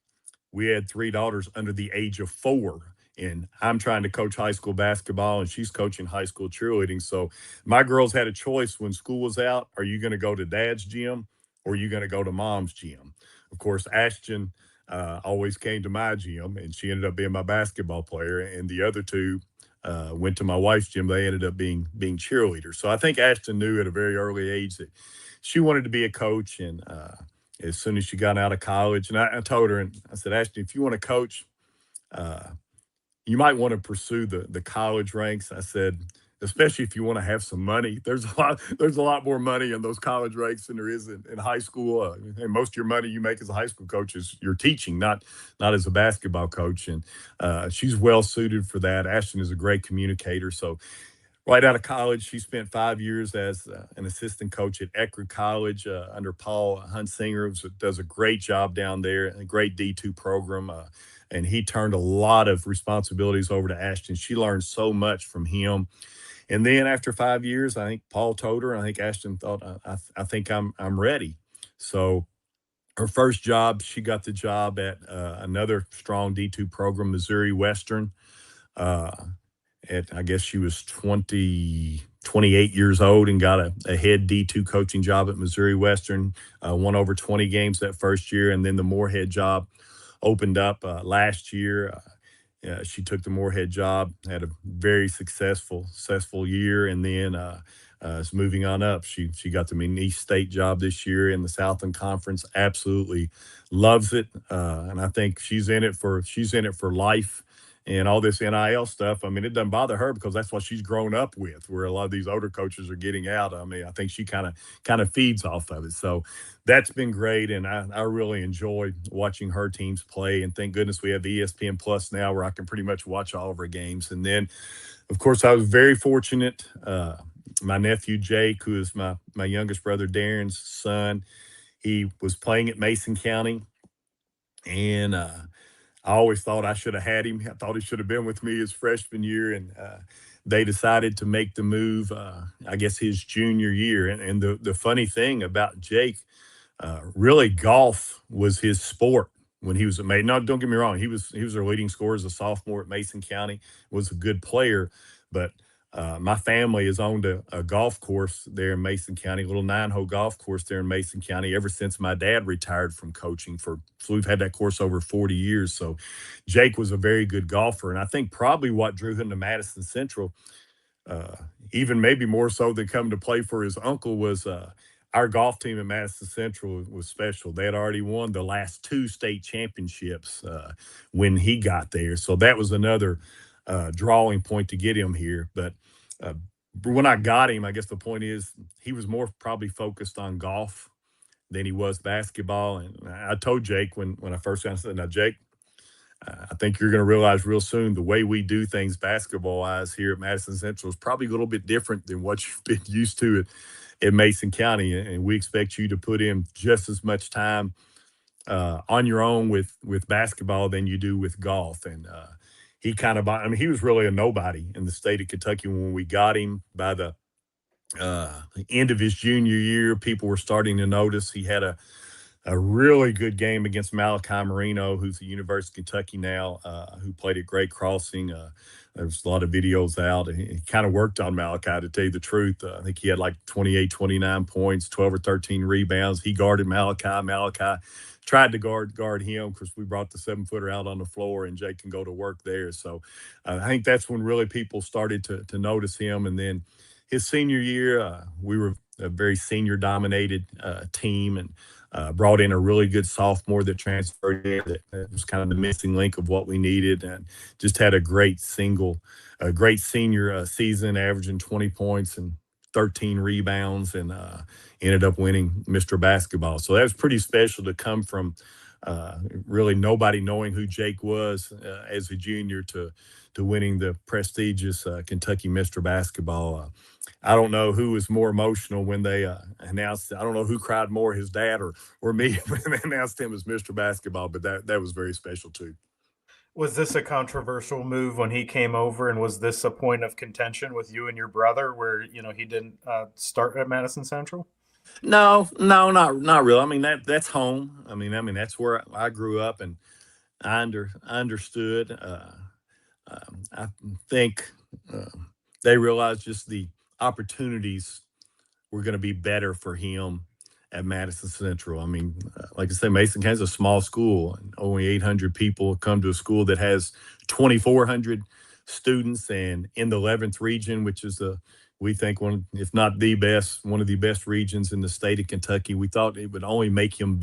we had 3 daughters under the age of 4. And I'm trying to coach high school basketball, and she's coaching high school cheerleading. So my girls had a choice when school was out. Are you going to go to dad's gym, or are you going to go to mom's gym? Of course, Ashton always came to my gym, and she ended up being my basketball player. And the other two went to my wife's gym. They ended up being cheerleaders. So I think Ashton knew at a very early age that she wanted to be a coach. And as soon as she got out of college, and I told her, and I said, Ashton, if you want to coach, uh, you might want to pursue the college ranks. I said, especially if you want to have some money. There's a lot more money in those college ranks than there is in high school. And most of your money you make as a high school coach is you're teaching, not as a basketball coach. And she's well suited for that. Ashton is a great communicator. So right out of college, she spent 5 years as an assistant coach at Eckerd College under Paul Hunsinger, who does a great job down there, a great D2 program. And he turned a lot of responsibilities over to Ashton. She learned so much from him. And then after 5 years, I think Paul told her, I think Ashton thought, I think I'm ready. So her first job, she got the job at another strong D2 program, Missouri Western. Uh, I guess she was 28 years old and got a head D2 coaching job at Missouri Western, won over 20 games that first year. And then the Moorhead job opened up last year. She took the Moorhead job, had a very successful year, and then is moving on up. She got the McNeese State job this year in the Southland Conference. Absolutely loves it, and I think she's in it for life. And all this NIL stuff, I mean, it doesn't bother her because that's what she's grown up with. Where a lot of these older coaches are getting out. I mean, I think she kind of feeds off of it. So that's been great, and I really enjoy watching her teams play. And thank goodness we have ESPN Plus now, where I can pretty much watch all of her games. And then, of course, I was very fortunate. My nephew Jake, who is my youngest brother Darren's son, he was playing at Mason County, and I always thought I should have had him. I thought he should have been with me his freshman year, and they decided to make the move. I guess his junior year. And the funny thing about Jake, really, golf was his sport when he was at Mason. No, don't get me wrong. He was their leading scorer as a sophomore at Mason County. Was a good player, but my family has owned a golf course there in Mason County, a little 9-hole golf course there in Mason County, ever since my dad retired from coaching. So we've had that course over 40 years. So Jake was a very good golfer, and I think probably what drew him to Madison Central, uh, even maybe more so than coming to play for his uncle, was our golf team at Madison Central was special. They had already won the last two state championships when he got there. So that was another drawing point to get him here. But uh, when I got him, I guess the point is he was more probably focused on golf than he was basketball. And I told Jake when I first got him, I said, now, Jake, I think you're going to realize real soon the way we do things basketball wise here at Madison Central is probably a little bit different than what you've been used to at Mason County. And we expect you to put in just as much time on your own with basketball than you do with golf. And he kind of, I mean, he was really a nobody in the state of Kentucky when we got him. By the end of his junior year, people were starting to notice. He had a really good game against Malachi Marino, who's at University of Kentucky now, who played at Great Crossing. There's a lot of videos out. He kind of worked on Malachi, to tell you the truth. I think he had like 28, 29 points, 12 or 13 rebounds. He guarded Malachi. Malachi tried to guard him because we brought the 7-footer out on the floor, and Jake can go to work there. So I think that's when really people started to notice him. And then his senior year, we were a very senior dominated team, and brought in a really good sophomore that transferred in. That was kind of the missing link of what we needed, and just had a great senior season, averaging 20 points and 13 rebounds, and ended up winning Mr. Basketball. So that was pretty special to come from really nobody knowing who Jake was as a junior to winning the prestigious Kentucky Mr. Basketball. I don't know who was more emotional when they announced. I don't know who cried more, his dad or me, when they announced him as Mr. Basketball. But that was very special too. Was this a controversial move when he came over, and was this a point of contention with you and your brother, where he didn't start at Madison Central? No, no, not really. I mean that's home. I mean that's where I grew up, and I understood. I think uh, they realized just the opportunities were going to be better for him at Madison Central. I mean, like I said, Mason County is a small school, and only 800 people come to a school that has 2,400 students, and in the 11th region, which is we think one, if not the best, one of the best regions in the state of Kentucky. We thought it would only make him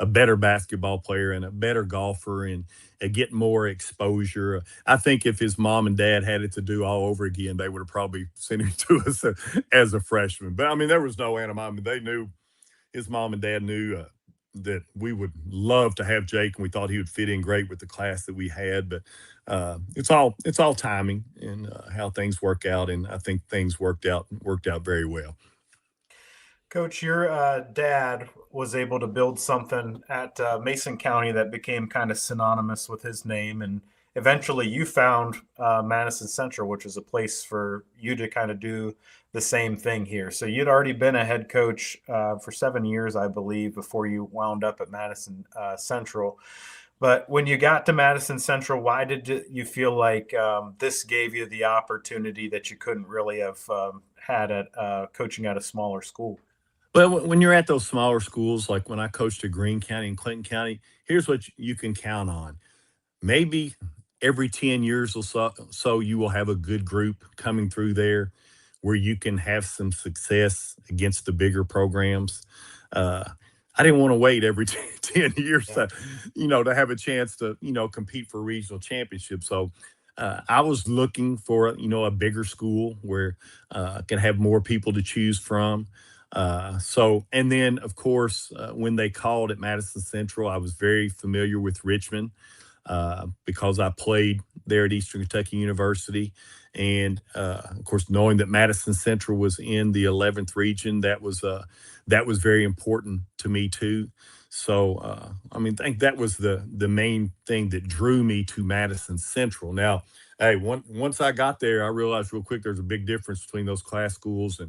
a better basketball player and a better golfer, and get more exposure. I think if his mom and dad had it to do all over again, they would have probably sent him to us as a freshman. But I mean, there was no animosity. They knew, his mom and dad knew that we would love to have Jake, and we thought he would fit in great with the class that we had. But it's all timing and how things work out, and I think things worked out very well. Coach, your dad was able to build something at Mason County that became kind of synonymous with his name, and eventually you found Madison Central, which is a place for you to kind of do the same thing here. So you'd already been a head coach for 7 years, I believe, before you wound up at Madison Central. But when you got to Madison Central, why did you feel like this gave you the opportunity that you couldn't really have had at coaching at a smaller school? Well, when you're at those smaller schools, like when I coached at Greene County and Clinton County, here's what you can count on. Maybe every 10 years or so you will have a good group coming through there where you can have some success against the bigger programs. I didn't want to wait every 10 years to have a chance to, compete for a regional championship. So I was looking for, a bigger school where I could have more people to choose from. And then, of course, when they called at Madison Central, I was very familiar with Richmond because I played there at Eastern Kentucky University. And, of course, knowing that Madison Central was in the 11th region, that was very important to me, too. So, I think that was the main thing that drew me to Madison Central. Now, hey, once I got there, I realized real quick there's a big difference between those class schools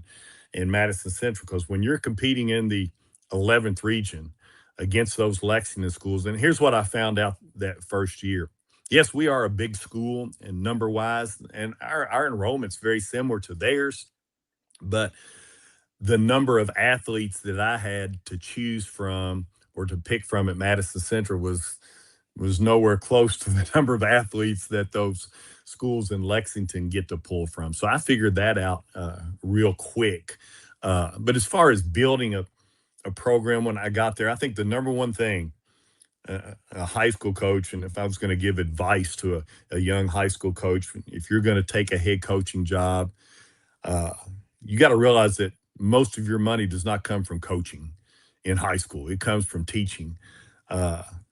and Madison Central, because when you're competing in the 11th region against those Lexington schools, and here's what I found out that first year. Yes, we are a big school and number wise, and our enrollment's very similar to theirs, but the number of athletes that I had to choose from or to pick from at Madison Central was nowhere close to the number of athletes that those schools in Lexington get to pull from. So I figured that out real quick. But as far as building a program when I got there, I think the number one thing a high school coach, and if I was going to give advice to a young high school coach, if you're going to take a head coaching job, you got to realize that most of your money does not come from coaching in high school. It comes from teaching.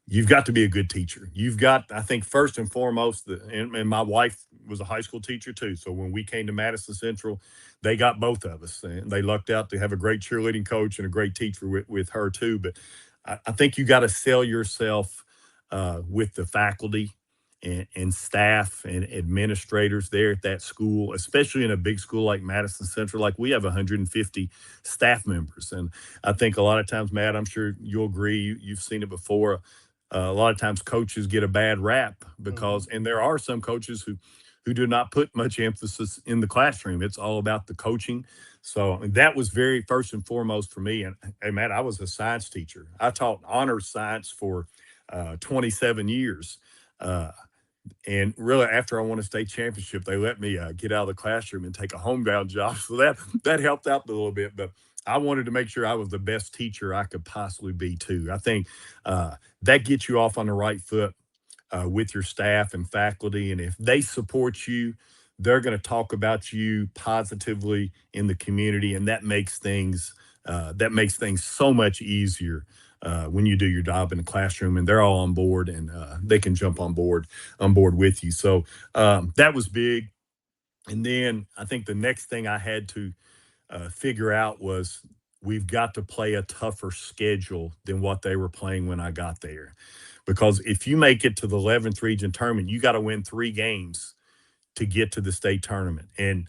You've got to be a good teacher. You've got, I think, first and foremost, and my wife was a high school teacher too. So when we came to Madison Central, they got both of us, and they lucked out to have a great cheerleading coach and a great teacher with her too. But I think you got to sell yourself with the faculty and staff and administrators there at that school, especially in a big school like Madison Central. Like, we have 150 staff members. And I think a lot of times, Matt, I'm sure you'll agree, you've seen it before, a lot of times coaches get a bad rap because, and there are some coaches who do not put much emphasis in the classroom. It's all about the coaching. So that was very first and foremost for me. And hey, Matt, I was a science teacher. I taught honors science for 27 years. And really, after I won a state championship, they let me get out of the classroom and take a homebound job. So that helped out a little bit. But I wanted to make sure I was the best teacher I could possibly be, too. I think that gets you off on the right foot with your staff and faculty. And if they support you, they're going to talk about you positively in the community. And that makes things so much easier when you do your job in the classroom and they're all on board and they can jump on board with you. So that was big. And then I think the next thing I had to figure out was we've got to play a tougher schedule than what they were playing when I got there. Because if you make it to the 11th region tournament, you got to win 3 games to get to the state tournament. And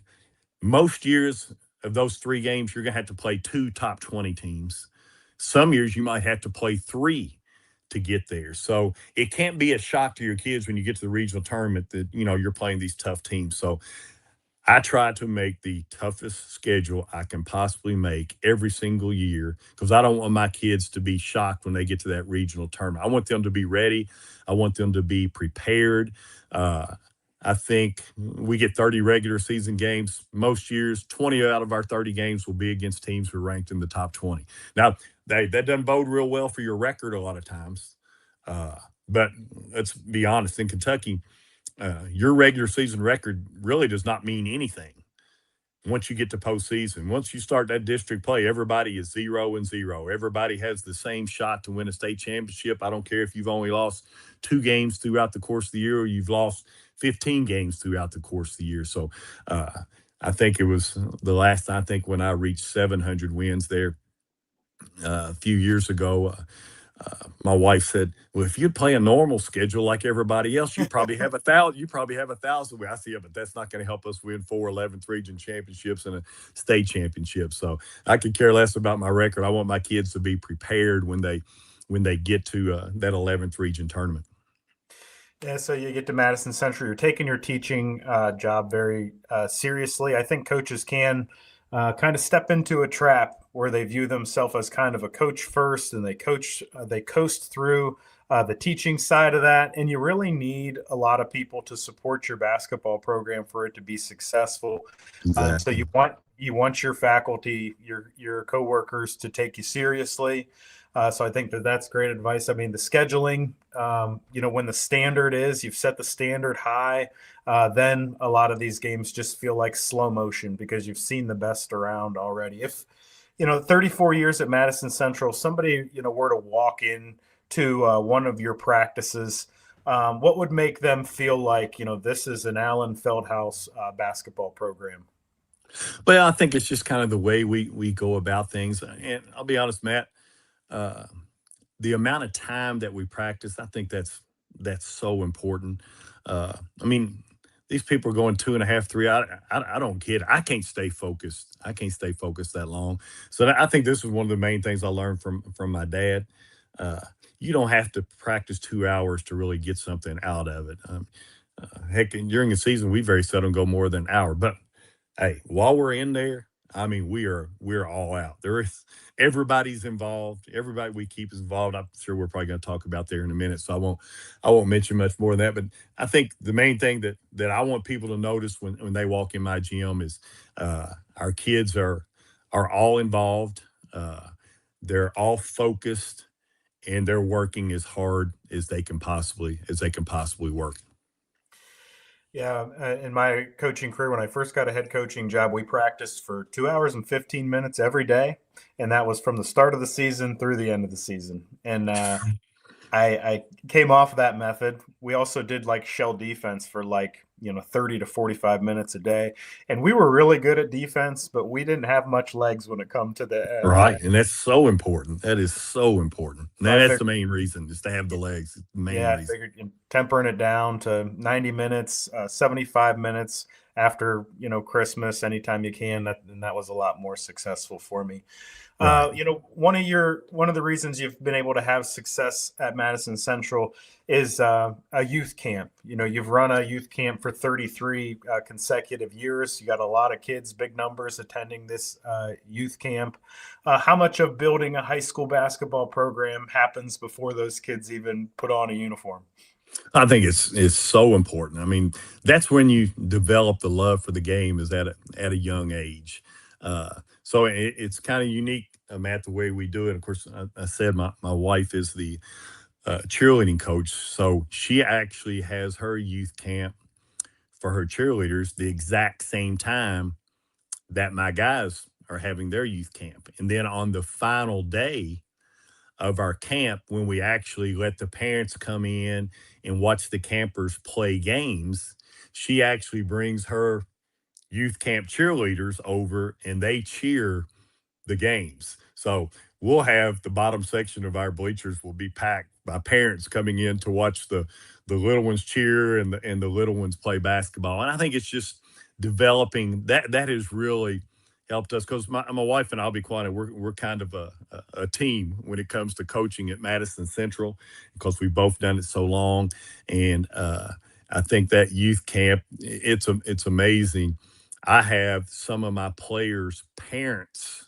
most years of those 3 games, you're going to have to play 2 top 20 teams. Some years you might have to play 3 to get there. So it can't be a shock to your kids when you get to the regional tournament that, you're playing these tough teams. So I try to make the toughest schedule I can possibly make every single year because I don't want my kids to be shocked when they get to that regional tournament. I want them to be ready. I want them to be prepared. Uh, I think we get 30 regular season games most years. 20 out of our 30 games will be against teams who are ranked in the top 20. Now, that doesn't bode real well for your record a lot of times. But let's be honest, in Kentucky, your regular season record really does not mean anything once you get to postseason. Once you start that district play, everybody is 0-0. Everybody has the same shot to win a state championship. I don't care if you've only lost 2 games throughout the course of the year or you've lost 15 games throughout the course of the year. So I think it was the last, I think, when I reached 700 wins there a few years ago. My wife said, "Well, if you'd play a normal schedule like everybody else, you probably have 1,000. You probably have 1,000." I said, "Yeah, but that's not going to help us win 4 11th region championships and a state championship." So I could care less about my record. I want my kids to be prepared when they get to that 11th region tournament. Yeah, so you get to Madison Central. You're taking your teaching job very seriously. I think coaches can kind of step into a trap where they view themselves as kind of a coach first, and they coast through the teaching side of that. And you really need a lot of people to support your basketball program for it to be successful. So Exactly. you want your faculty, your coworkers to take you seriously. So I think that's great advice. I mean, the scheduling, when the standard is you've set the standard high, then a lot of these games just feel like slow motion because you've seen the best around already. If 34 years at Madison Central, somebody were to walk in to one of your practices, what would make them feel like this is an Allen Feldhaus basketball program? Well, I think it's just kind of the way we go about things. And I'll be honest, Matt, uh, the amount of time that we practice, I think that's so important. I mean, these people are going 2.5, 3. I don't get it. I can't stay focused. I can't stay focused that long. So I think this is one of the main things I learned from my dad. Uh, you don't have to practice 2 hours to really get something out of it. Heck, during the season, we very seldom go more than an hour. But hey, while we're in there, I mean, we're all out. There is everybody's involved. Everybody we keep is involved. I'm sure we're probably going to talk about there in a minute, so I won't mention much more than that. But I think the main thing that I want people to notice when they walk in my gym is our kids are all involved. They're all focused, and they're working as hard as they can possibly work. Yeah, in my coaching career, when I first got a head coaching job, we practiced for 2 hours and 15 minutes every day, and that was from the start of the season through the end of the season. And I came off of that method. We also did like shell defense for 30 to 45 minutes a day. And we were really good at defense, but we didn't have much legs when it come to the Right, and that's so important. That is so important. so I That's figured the main reason, is to have the legs, the main yeah, I reason. figured tempering it down to 90 minutes, 75 minutes after, Christmas, anytime you can, and that was a lot more successful for me. Right. One of the reasons you've been able to have success at Madison Central is a youth camp. You've run a youth camp for 33 consecutive years. You got a lot of kids, big numbers attending this youth camp. How much of building a high school basketball program happens before those kids even put on a uniform? I think it's so important. I mean, that's when you develop the love for the game is at a young age. So it's kind of unique, Matt, the way we do it. Of course, I said my wife is the cheerleading coach, so she actually has her youth camp for her cheerleaders the exact same time that my guys are having their youth camp. And then on the final day of our camp, when we actually let the parents come in and watch the campers play games, she actually brings her youth camp cheerleaders over and they cheer the games. So we'll have the bottom section of our bleachers will be packed by parents coming in to watch the little ones cheer and the little ones play basketball. And I think it's just developing that has really helped us because my wife and I'll be quiet. We're kind of a team when it comes to coaching at Madison Central because we've both done it so long. And I think that youth camp it's amazing. I have some of my players' parents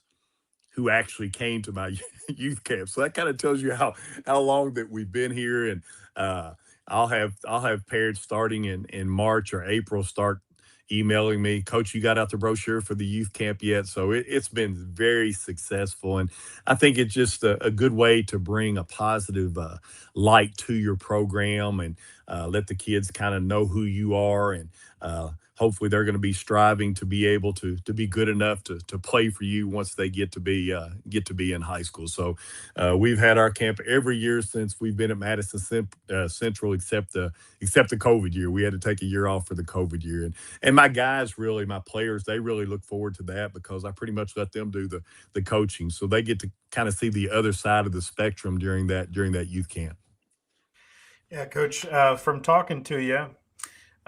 who actually came to my youth camp. So that kind of tells you how long that we've been here. And uh, I'll have parents starting in March or April start emailing me, Coach, you got out the brochure for the youth camp yet? So it's been very successful, and I think it's just a good way to bring a positive light to your program and let the kids kind of know who you are and. Hopefully they're going to be striving to be able to be good enough to play for you once they get to be in high school. So we've had our camp every year since we've been at Madison Central, except the COVID year. We had to take a year off for the COVID year, and my guys really, my players, they really look forward to that because I pretty much let them do the coaching, so they get to kind of see the other side of the spectrum during that youth camp. Yeah, Coach, from talking to you,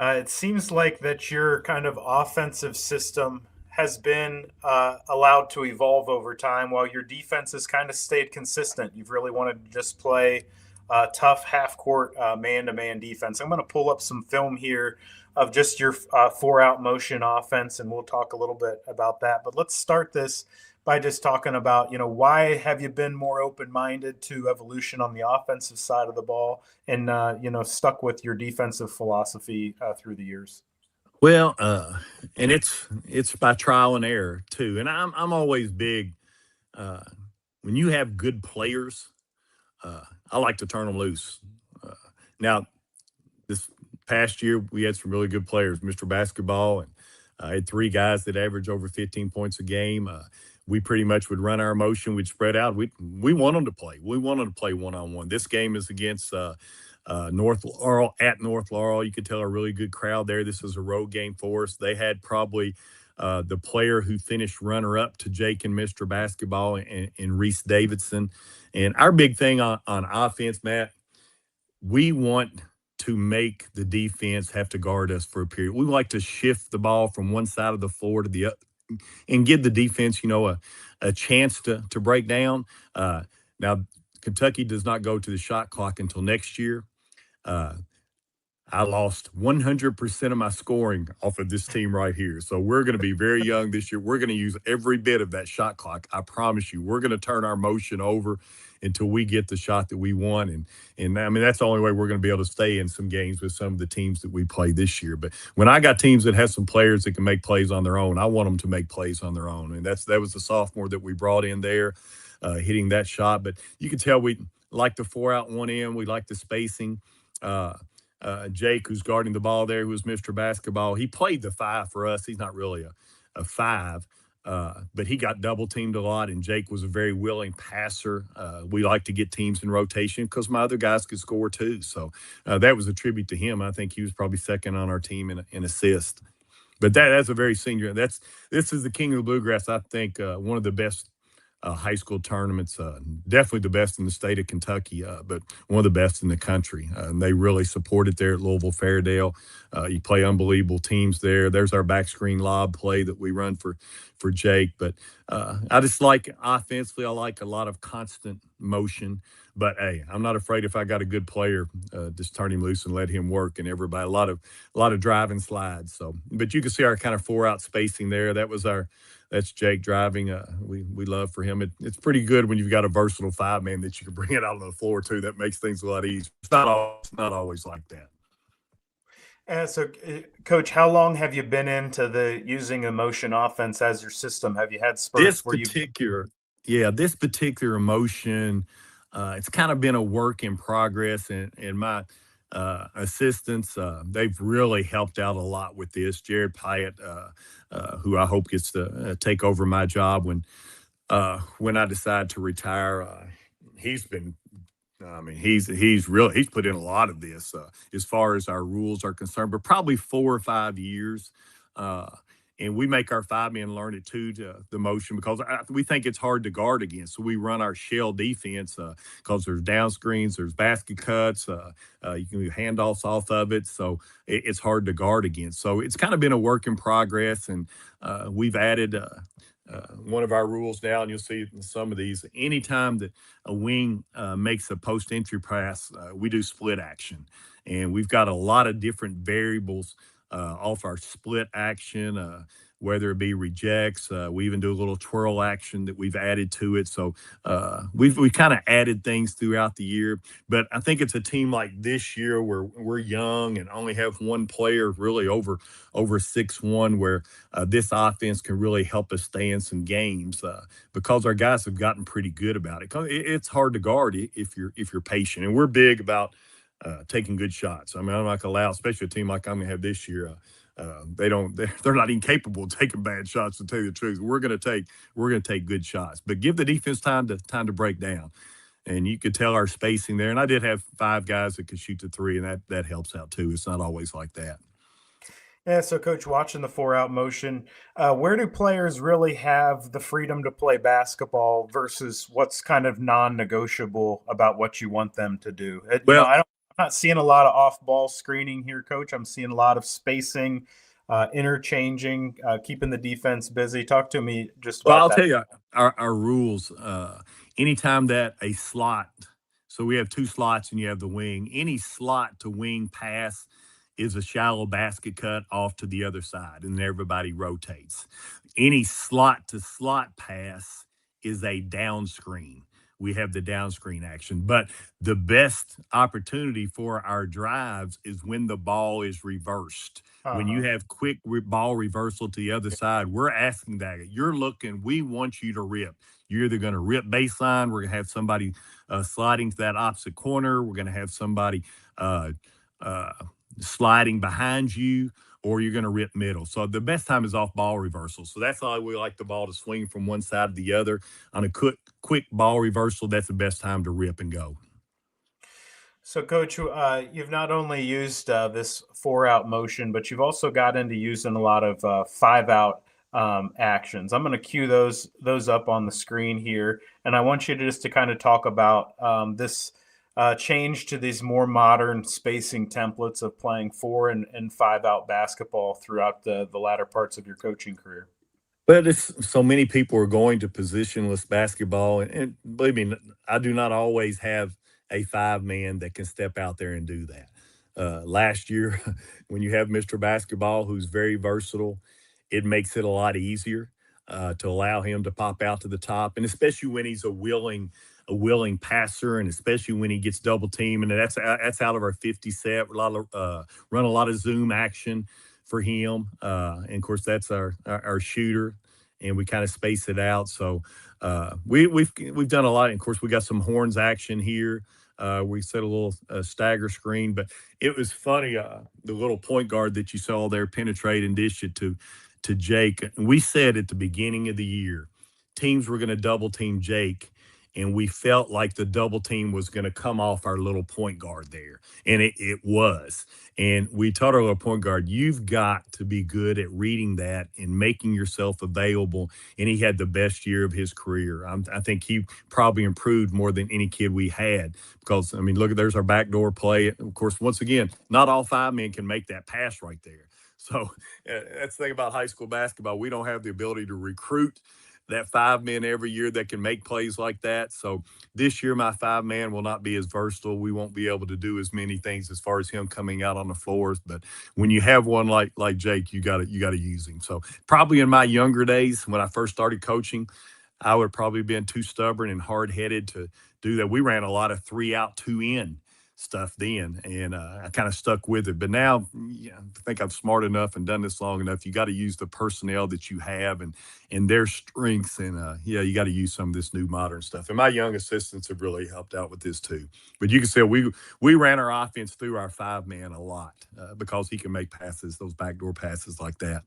it seems like that your kind of offensive system has been allowed to evolve over time while your defense has kind of stayed consistent. You've really wanted to just play tough half court man to man defense. I'm going to pull up some film here of just your four out motion offense, and we'll talk a little bit about that. But let's start this by just talking about, why have you been more open-minded to evolution on the offensive side of the ball and, stuck with your defensive philosophy through the years? Well, and it's by trial and error too. And I'm always big uh, when you have good players. I like to turn them loose. Uh, Now, this past year we had some really good players, Mr. Basketball, and I had three guys that averaged over 15 points a game. We pretty much would run our motion. We'd spread out. We want them to play. We want them to play one on one. This game is against North Laurel at North Laurel. You could tell a really good crowd there. This is a road game for us. They had probably the player who finished runner up to Jake and Mr. Basketball and Reese Davidson. And our big thing on offense, Matt, we want to make the defense have to guard us for a period. We like to shift the ball from one side of the floor to the other and give the defense, a chance to break down. Now, Kentucky does not go to the shot clock until next year. Uh, I lost 100% of my scoring off of this team right here. So we're going to be very young this year. We're going to use every bit of that shot clock. I promise you, we're going to turn our motion over until we get the shot that we want. And I mean, that's the only way we're going to be able to stay in some games with some of the teams that we play this year. But when I got teams that have some players that can make plays on their own, I want them to make plays on their own. And that was the sophomore that we brought in there, hitting that shot. But you can tell we like the 4 out 1 in. We like the spacing. Jake, who's guarding the ball there, who was Mr. Basketball, he played the 5 for us. He's not really a 5, but he got double teamed a lot, and Jake was a very willing passer. We like to get teams in rotation because my other guys could score too. So that was a tribute to him. I think he was probably second on our team in assist. But that's a very senior. This is the King of the Bluegrass. I think one of the best high school tournaments, definitely the best in the state of Kentucky, but one of the best in the country. And they really support it there at Louisville Fairdale. You play unbelievable teams there. There's our back screen lob play that we run for Jake. But I just like offensively, I like a lot of constant motion. But hey, I'm not afraid if I got a good player, just turn him loose and let him work. And everybody, a lot of drive and slides. So, but you can see our kind of 4 out spacing there. That's Jake driving. We love for him. It's pretty good when you've got a versatile 5-man that you can bring it out on the floor too. That makes things a lot easier. It's not always like that. Coach, how long have you been into the using a motion offense as your system? Have you had This spurts where you? particular, yeah, this particular emotion, it's kind of been a work in progress, and my assistants, they've really helped out a lot with this. Jared Pyatt, who I hope gets to take over my job when I decide to retire. He's been, I mean, he's put in a lot of this as far as our rules are concerned, but probably 4 or 5 years. Uh, and we make our 5-men learn it too, the motion, because we think it's hard to guard against. So we run our shell defense because there's down screens, there's basket cuts, you can do handoffs off of it. So it's hard to guard against. So it's kind of been a work in progress, and we've added one of our rules now, and you'll see in some of these. Anytime that a wing makes a post entry pass, we do split action, and we've got a lot of different variables off our split action. whether it be rejects. We even do a little twirl action that we've added to it. So we've kind of added things throughout the year. But I think it's a team like this year where we're young and only have one player really over 6'1", where this offense can really help us stay in some games because our guys have gotten pretty good about it. It's hard to guard if you're patient, and we're big about taking good shots. I mean, I'm not going to allow, especially a team like I'm going to have this year. They're not incapable of taking bad shots, to tell you the truth. We're going to take good shots, but give the defense time to break down. And you could tell our spacing there. And I did have 5 guys that could shoot the 3, and that helps out too. It's not always like that. Yeah, so Coach, watching the 4-out motion, where do players really have the freedom to play basketball versus what's kind of non-negotiable about what you want them to do? I'm not seeing a lot of off-ball screening here, Coach. I'm seeing a lot of spacing, interchanging, keeping the defense busy. Talk to me just about that. Well, I'll tell you, our rules, anytime that a slot, so we have 2 slots and you have the wing, any slot to wing pass is a shallow basket cut off to the other side, and everybody rotates. Any slot to slot pass is a down screen. We have the down screen action. But the best opportunity for our drives is when the ball is reversed. When you have quick ball reversal to the other side, we're asking that. We want you to rip. You're either going to rip baseline, we're going to have somebody sliding to that opposite corner, we're going to have somebody sliding behind you, or you're going to rip middle. So the best time is off ball reversal. So that's how we like the ball to swing from one side to the other. On a quick ball reversal, that's the best time to rip and go. So, Coach, you've not only used this 4-out motion, but you've also got into using a lot of 5-out actions. I'm going to cue those up on the screen here, and I want you to just to kind of talk about this change to these more modern spacing templates of playing 4 and 5-out basketball throughout the latter parts of your coaching career. But so many people are going to positionless basketball, and believe me, I do not always have a 5-man that can step out there and do that. Last year, when you have Mr. Basketball, who's very versatile, it makes it a lot easier to allow him to pop out to the top, and especially when he's a willing passer, and especially when he gets double teamed, and that's out of our 50 set. Run a lot of zoom action for him, and of course that's our shooter, and we kind of space it out. So we've done a lot. And of course, we got some horns action here. We set a little stagger screen, but it was funny. The little point guard that you saw there penetrate and dish it to Jake. We said at the beginning of the year, teams were going to double team Jake, and we felt like the double team was going to come off our little point guard there, and it was. And we told our little point guard, you've got to be good at reading that and making yourself available. And he had the best year of his career. I think he probably improved more than any kid we had because, I mean, look, there's our backdoor play. Of course, once again, not all 5 men can make that pass right there. So that's the thing about high school basketball. We don't have the ability to recruit that 5 men every year that can make plays like that. So this year, my 5-man will not be as versatile. We won't be able to do as many things as far as him coming out on the floors. But when you have one like Jake, you got to use him. So probably in my younger days, when I first started coaching, I would probably been too stubborn and hard-headed to do that. We ran a lot of 3-out, 2-in stuff then, and I kind of stuck with it. But now, I think I'm smart enough and done this long enough. You got to use the personnel that you have and their strengths, and you got to use some of this new modern stuff. And my young assistants have really helped out with this too. But you can say we ran our offense through our 5-man a lot because he can make passes, those backdoor passes like that.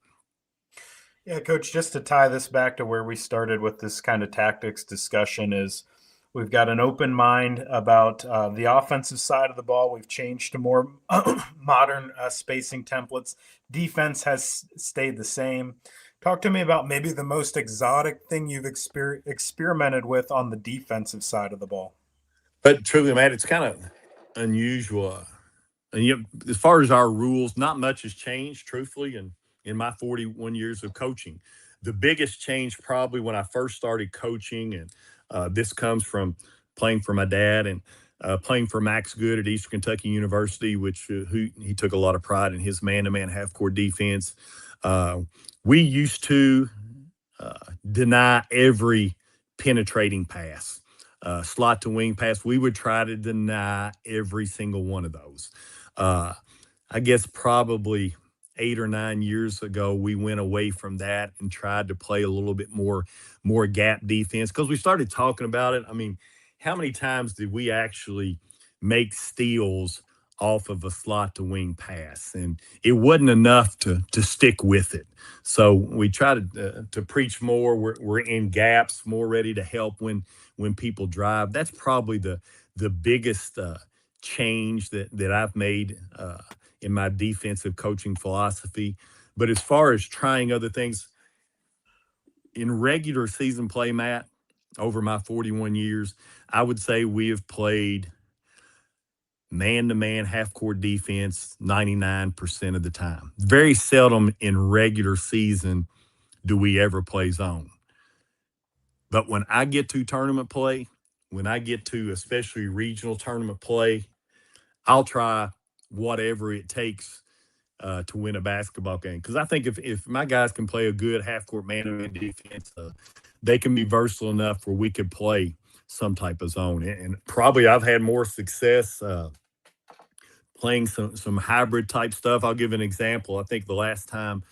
Yeah, Coach, just to tie this back to where we started with this kind of tactics discussion is we've got an open mind about the offensive side of the ball. We've changed to more modern spacing templates. Defense has stayed the same. Talk to me about maybe the most exotic thing you've experimented with on the defensive side of the ball. But truly, Matt, it's kind of unusual. And as far as our rules, not much has changed, truthfully, in my 41 years of coaching. The biggest change probably when I first started coaching, and this comes from playing for my dad, and playing for Max Good at Eastern Kentucky University, which who he took a lot of pride in his man-to-man half-court defense. We used to deny every penetrating pass, slot to wing pass. We would try to deny every single one of those. I guess probably 8 or 9 years ago, we went away from that and tried to play a little bit more gap defense because we started talking about it. I mean, how many times did we actually make steals off of a slot to wing pass? And it wasn't enough to stick with it. So we try to preach more. We're in gaps, more ready to help when people drive. That's probably the biggest change that I've made in my defensive coaching philosophy. But as far as trying other things in regular season play, Matt, over my 41 years, I would say we have played man-to-man half-court defense 99% of the time. Very seldom in regular season do we ever play zone. But when I get to tournament play, when I get to especially regional tournament play, I'll try whatever it takes to win a basketball game. Because I think if my guys can play a good half-court man-to-man defense, they can be versatile enough where we could play some type of zone. And probably I've had more success playing some hybrid type stuff. I'll give an example. I think the last time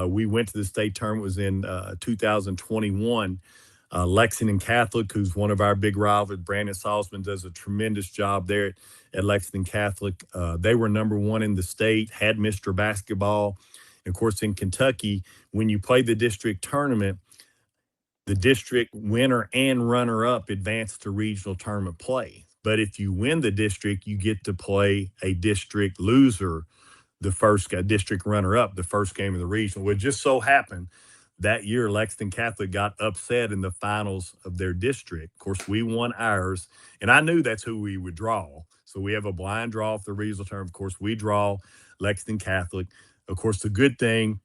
we went to the state tournament was in 2021. Lexington Catholic, who's one of our big rivals, Brandon Salzman does a tremendous job there at Lexington Catholic. They were number one in the state, had Mr. Basketball. And of course, in Kentucky, when you play the district tournament, the district winner and runner-up advance to regional tournament play. But if you win the district, you get to play a district loser, the first district runner-up, the first game of the regional. Well, it just so happened that year, Lexington Catholic got upset in the finals of their district. Of course, we won ours, and I knew that's who we would draw. So we have a blind draw for the regional tournament. Of course, we draw Lexington Catholic. Of course, the good thing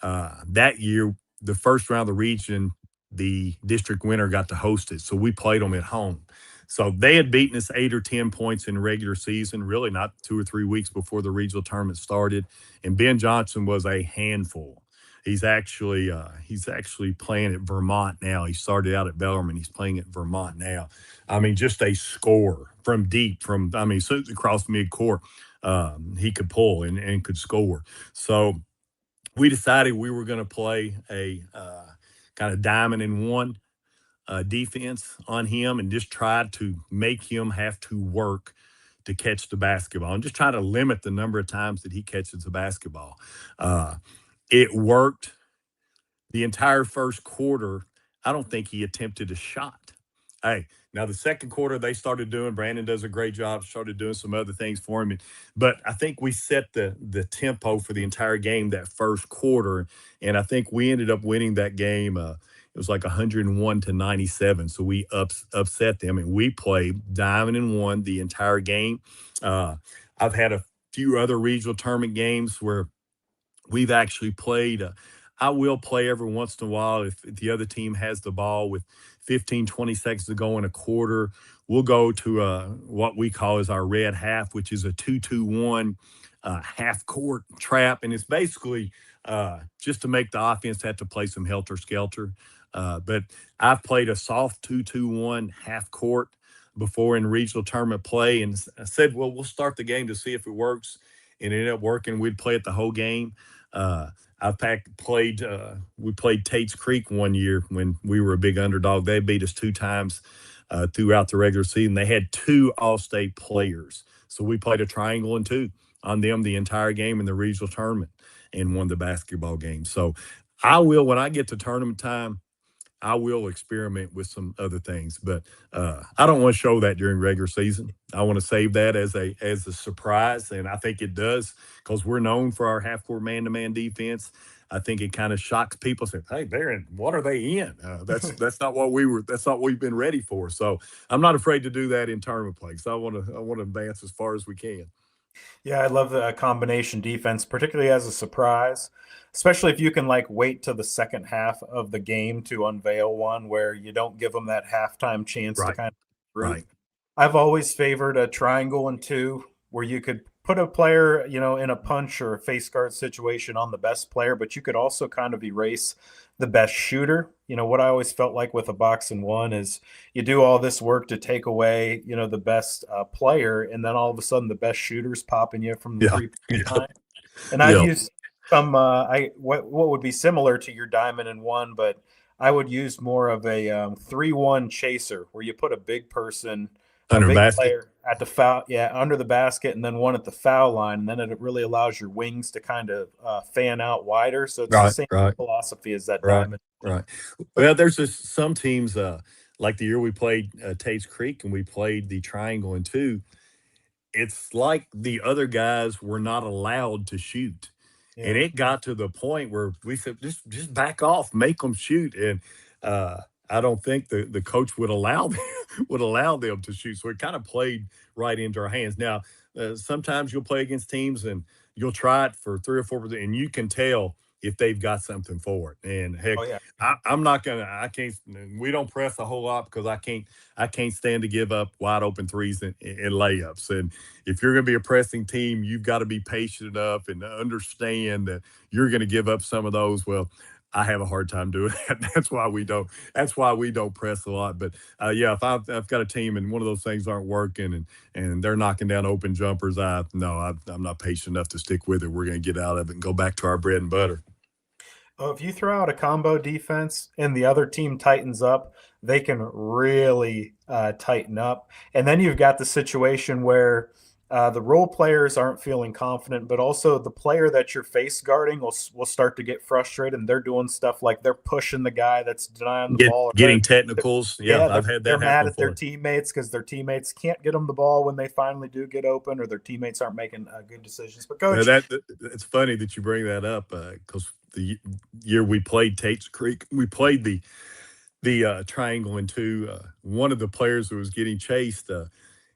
that year, the first round of the region, the district winner got to host it. So we played them at home. So they had beaten us 8 or 10 points in regular season, really not 2 or 3 weeks before the regional tournament started. And Ben Johnson was a handful. He's actually playing at Vermont now. He started out at Bellarmine. He's playing at Vermont now. I mean, just a scorer from deep, across midcourt. He could pull and could score. So we decided we were going to play a kind of diamond in one defense on him and just tried to make him have to work to catch the basketball and just try to limit the number of times that he catches the basketball. It worked the entire first quarter. I don't think he attempted a shot. Hey, now the second quarter they started doing, Brandon does a great job, started doing some other things for him. But I think we set the tempo for the entire game that first quarter. And I think we ended up winning that game. It was like 101-97. So we upset them, and we played diamond and one the entire game. I've had a few other regional tournament games where we've actually played. I will play every once in a while if the other team has the ball with 15, 20 seconds to go in a quarter. We'll go to what we call is our red half, which is a 2-2-1 half-court trap. And it's basically just to make the offense have to play some helter-skelter. But I've played a soft 2-2-1 half-court before in regional tournament play. And I said, well, we'll start the game to see if it works. And it ended up working. We'd play it the whole game. We played Tate's Creek one year when we were a big underdog. They beat us 2 times throughout the regular season. They had 2 all-state players. So we played a triangle and 2 on them the entire game in the regional tournament and won the basketball game. So I will, when I get to tournament time, I will experiment with some other things, but I don't want to show that during regular season. I want to save that as a surprise, and I think it does because we're known for our half-court man-to-man defense. I think it kind of shocks people. Say, "Hey, Darren, what are they in?" That's not what we were. That's not what we've been ready for. So I'm not afraid to do that in tournament play. So I want to advance as far as we can. Yeah, I love the combination defense, particularly as a surprise, especially if you can wait till the second half of the game to unveil one where you don't give them that halftime chance to Right. kind of Right. I've always favored a triangle and two where you could put a player, in a punch or a face guard situation on the best player, but you could also kind of erase the best shooter. What I always felt like with a box and one is you do all this work to take away, the best player, and then all of a sudden the best shooter's popping you from the Yeah. 3-point Yeah. line. And I've Yeah. used some what would be similar to your diamond and one, but I would use more of a 3-1 chaser where you put a big person, a Under the big basket. player at the foul, under the basket, and then one at the foul line, and then it really allows your wings to kind of fan out wider. So it's the Right. same Right. philosophy as that Right. diamond. Right. But Well, there's just some teams, like the year we played Tate's Creek and we played the triangle and two. It's like the other guys were not allowed to shoot. And yeah, it got to the point where we said, just back off, make them shoot. And uh, I don't think the coach would allow them, would allow them to shoot. So it kind of played right into our hands. Now, sometimes you'll play against teams and you'll try it for 3 or 4%, and you can tell if they've got something for it. And heck, oh yeah, I'm not gonna. I can't. We don't press a whole lot because I can't stand to give up wide open threes and layups. And if you're going to be a pressing team, you've got to be patient enough and understand that you're going to give up some of those. Well, I have a hard time doing that. That's why we don't. That's why we don't press a lot. But yeah, if I've got a team and one of those things aren't working and they're knocking down open jumpers, I'm not patient enough to stick with it. We're going to get out of it and go back to our bread and butter. oh, if you throw out a combo defense and the other team tightens up, they can really tighten up. And then you've got the situation where the role players aren't feeling confident, but also the player that you're face guarding will start to get frustrated, and they're doing stuff like they're pushing the guy that's denying the ball. Getting technicals. Yeah, Yeah, I've had they're that mad happen at their before. teammates because their teammates can't get them the ball when they finally do get open, or their teammates aren't making good decisions. But Well, coach, it's funny that you bring that up because the year we played Tate's Creek, we played the triangle and two. One of the players who was getting chased,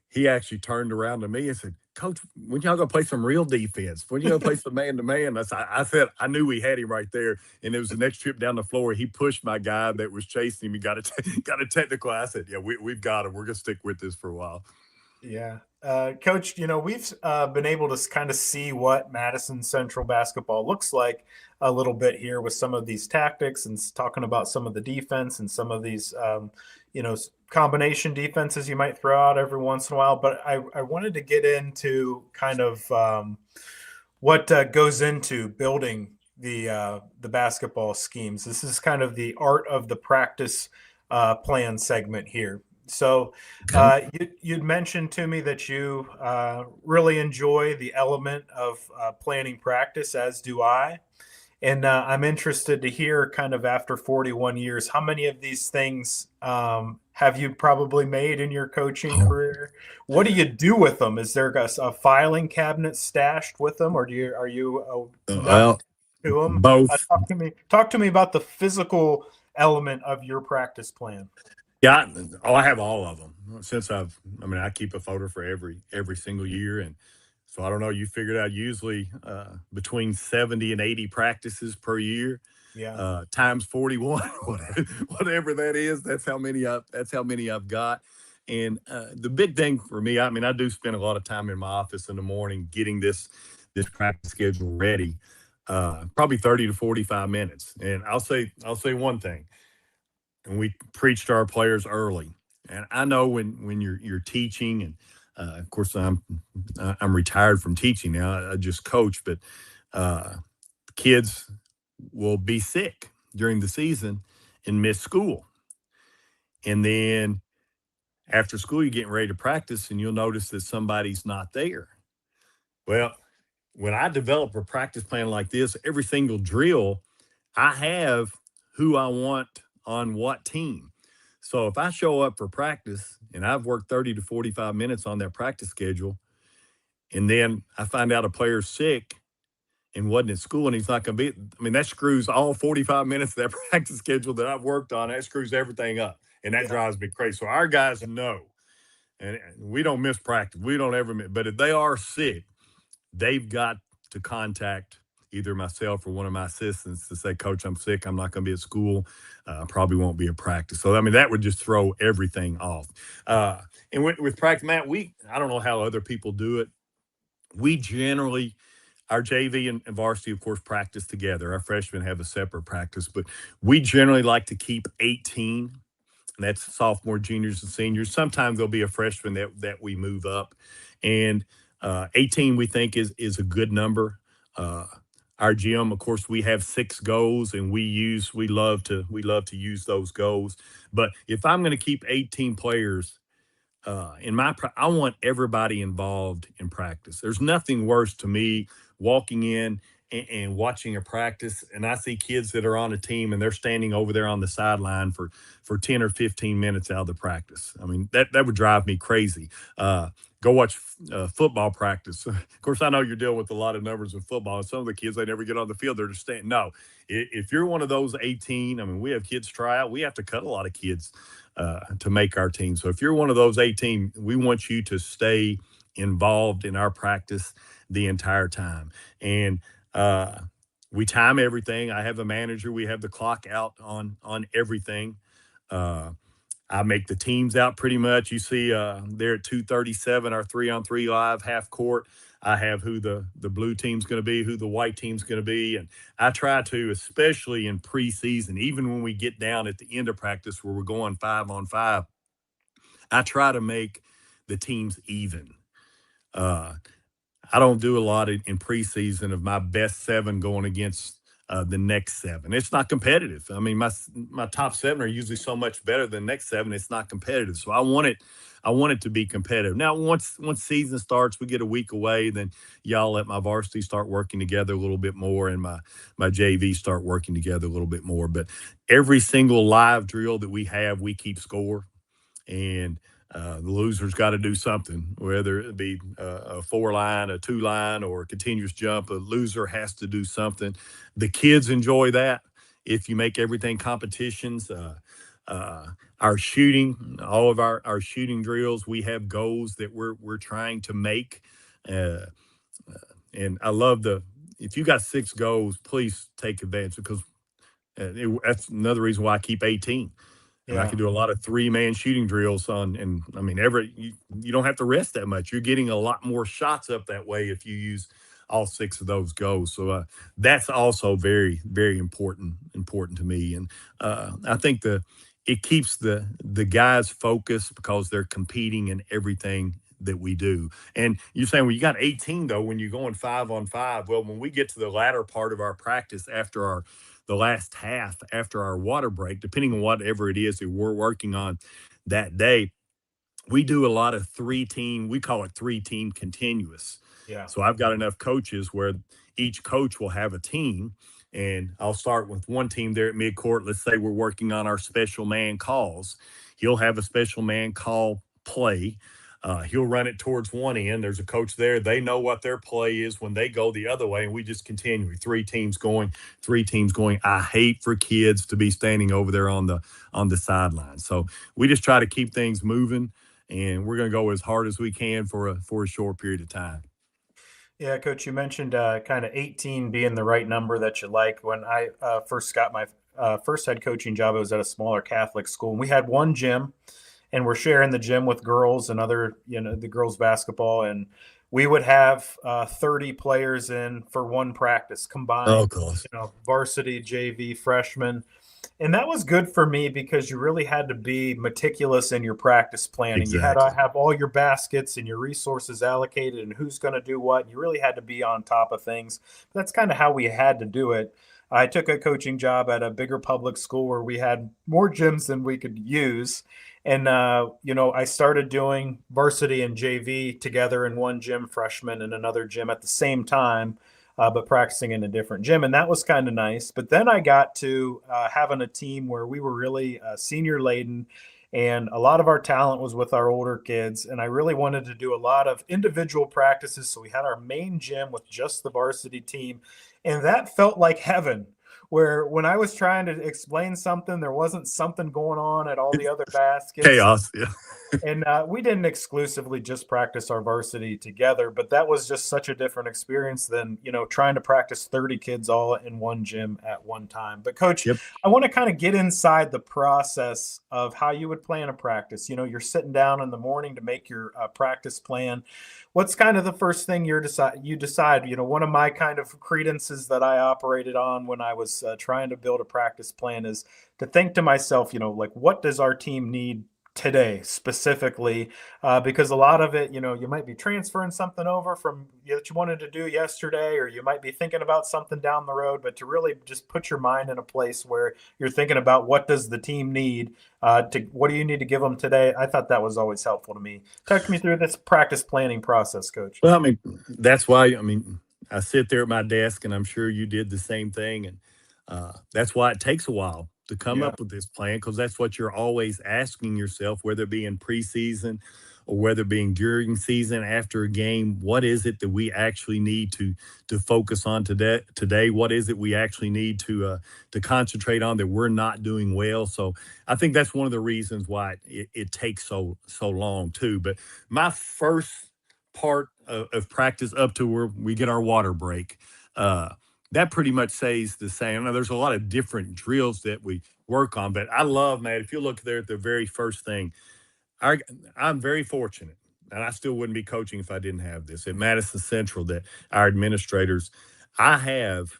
he actually turned around to me and said, "Coach, when y'all gonna play some real defense? When you gonna play some man to man?" I said I knew we had him right there, and it was the next trip down the floor. He pushed my guy that was chasing him. He got got a technical. I said, "Yeah, we've got him. We're gonna stick with this for a while." yeah. Coach, we've been able to kind of see what Madison Central basketball looks like a little bit here with some of these tactics and talking about some of the defense and some of these, combination defenses you might throw out every once in a while. But I wanted to get into kind of what goes into building the basketball schemes. This is kind of the art of the practice plan segment here. So Okay. you'd mentioned to me that you really enjoy the element of planning practice, as do I. And I'm interested to hear, kind of after 41 years, how many of these things have you probably made in your coaching Oh, career? What do you do with them? Is there a filing cabinet stashed with them, or are you not well, to them? both. Talk to me about the physical element of your practice plan. Yeah, I have all of them since I keep a photo for every single year, and so I don't know. You figured out usually between 70 and 80 practices per year, Yeah, times 41, whatever that is. That's how many I've got. And the big thing for me, I do spend a lot of time in my office in the morning getting this practice schedule ready. Probably 30 to 45 minutes. And I'll say one thing, and we preach to our players early. And I know when you're teaching, and of course I'm retired from teaching now. I just coach, but uh, kids will be sick during the season and miss school, and then after school you're getting ready to practice, and you'll notice that somebody's not there. Well, when I develop a practice plan like this, every single drill, I have who I want on what team. So if I show up for practice and I've worked 30 to 45 minutes on that practice schedule, and then I find out a player's sick and wasn't at school and he's not going to be, that screws all 45 minutes of that practice schedule that I've worked on. That screws everything up. And that yeah, drives me crazy. So our guys know, and we don't miss practice. We don't ever miss, but if they are sick, they've got to contact either myself or one of my assistants to say, Coach, I'm sick. I'm not going to be at school. Probably won't be at practice. So, I mean, that would just throw everything off. And with practice, Matt, I don't know how other people do it. We generally, our JV and varsity, of course, practice together. Our freshmen have a separate practice, but we generally like to keep 18. And that's sophomore, juniors, and seniors. Sometimes there'll be a freshman that we move up, and 18 we think is a good number. Our gym, of course, we have 6 goals, and we love to use those goals. But if I'm going to keep 18 players, I want everybody involved in practice. There's nothing worse to me walking in and watching a practice, and I see kids that are on a team and they're standing over there on the sideline for 10 or 15 minutes out of the practice. I mean, that would drive me crazy. Go watch football practice. Of course, I know you're dealing with a lot of numbers in football, and some of the kids, they never get on the field. They're just standing. No, if you're one of those 18, I mean, we have kids try out. We have to cut a lot of kids to make our team. So if you're one of those 18, we want you to stay involved in our practice the entire time. And we time everything. I have a manager. We have the clock out on everything. I make the teams out pretty much. You see there at 2:37, our 3-on-3 live half court. I have who the blue team's going to be, who the white team's going to be. And I try to, especially in preseason, even when we get down at the end of practice where we're going 5-on-5, I try to make the teams even. I don't do a lot in preseason of my best 7 going against the next 7. It's not competitive. I mean, my top 7 are usually so much better than the next 7. It's not competitive. So I want it to be competitive. Now, once season starts, we get a week away, then y'all let my varsity start working together a little bit more, and my JV start working together a little bit more. But every single live drill that we have, we keep score, and the loser's got to do something, whether it be a 4-line, a 2-line, or a continuous jump. A loser has to do something. The kids enjoy that. If you make everything competitions, our shooting, all of our shooting drills, we have goals that we're trying to make. And I love if you got 6 goals, please take advantage, because that's another reason why I keep 18. And I can do a lot of 3-man shooting drills and I mean, you don't have to rest that much. You're getting a lot more shots up that way if you use all 6 of those goals. So that's also very, very important to me. And I think it keeps the guys focused because they're competing in everything that we do. And you're saying, well, you got 18 though when you're going 5-on-5. Well, when we get to the latter part of our practice after the last half, after our water break, depending on whatever it is that we're working on that day, we do a lot of 3-team, we call it 3-team continuous. Yeah. So I've got enough coaches where each coach will have a team, and I'll start with one team there at midcourt. Let's say we're working on our special man calls. He'll have a special man call play. He'll run it towards one end. There's a coach there. They know what their play is when they go the other way, and we just continue. 3 teams going, 3 teams going. I hate for kids to be standing over there on the sideline. So we just try to keep things moving, and we're going to go as hard as we can for a short period of time. Yeah, Coach, you mentioned kind of 18 being the right number that you like. When I first got my first head coaching job, it was at a smaller Catholic school, and we had one gym, and we're sharing the gym with girls and other, the girls basketball. And we would have 30 players in for one practice combined, Oh, gosh. Varsity, JV, freshmen. And that was good for me because you really had to be meticulous in your practice planning. Exactly. You had to have all your baskets and your resources allocated and who's going to do what. You really had to be on top of things. That's kind of how we had to do it. I took a coaching job at a bigger public school where we had more gyms than we could use. And, I started doing varsity and JV together in one gym, freshman in another gym at the same time, but practicing in a different gym. And that was kind of nice. But then I got to having a team where we were really senior laden, and a lot of our talent was with our older kids. And I really wanted to do a lot of individual practices. So we had our main gym with just the varsity team. And that felt like heaven. where when I was trying to explain something, there wasn't something going on at all the other baskets. Chaos. Yeah. And we didn't exclusively just practice our varsity together, but that was just such a different experience than, trying to practice 30 kids all in one gym at one time. But Coach, Yep. I want to kind of get inside the process of how you would plan a practice. You're sitting down in the morning to make your practice plan. What's kind of the first thing you decide? One of my kind of credences that I operated on when I was trying to build a practice plan is to think to myself, like, what does our team need today specifically, because a lot of it, you might be transferring something over from that you wanted to do yesterday, or you might be thinking about something down the road, but to really just put your mind in a place where you're thinking about what does the team need, what do you need to give them today. I thought that was always helpful to me. Talk me through this practice planning process, Coach. Well, that's why, I sit there at my desk, and I'm sure you did the same thing. And that's why it takes a while to come Yeah, up with this plan, because that's what you're always asking yourself, whether it be in preseason or whether it being during season after a game. What is it that we actually need to focus on today? What is it we actually need to concentrate on that we're not doing well? So I think that's one of the reasons why it takes so long too. But my first part of practice up to where we get our water break, that pretty much stays the same. Now, there's a lot of different drills that we work on, but I love, man, if you look there at the very first thing, I'm very fortunate, and I still wouldn't be coaching if I didn't have this at Madison Central, that our administrators, I have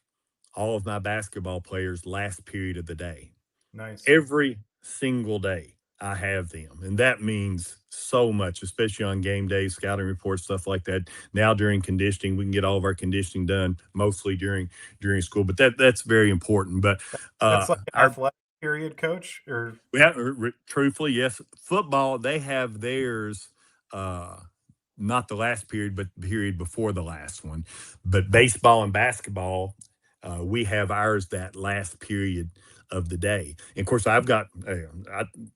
all of my basketball players last period of the day. nice. Every single day I have them. And that means so much, especially on game days, scouting reports, stuff like that. Now during conditioning, we can get all of our conditioning done mostly during school, but that's very important. But That's like an our athletic period, Coach, or yeah, truthfully, yes, football, they have theirs, not the last period, but the period before the last one. But baseball and basketball, we have ours that last period of the day. And of course, I've got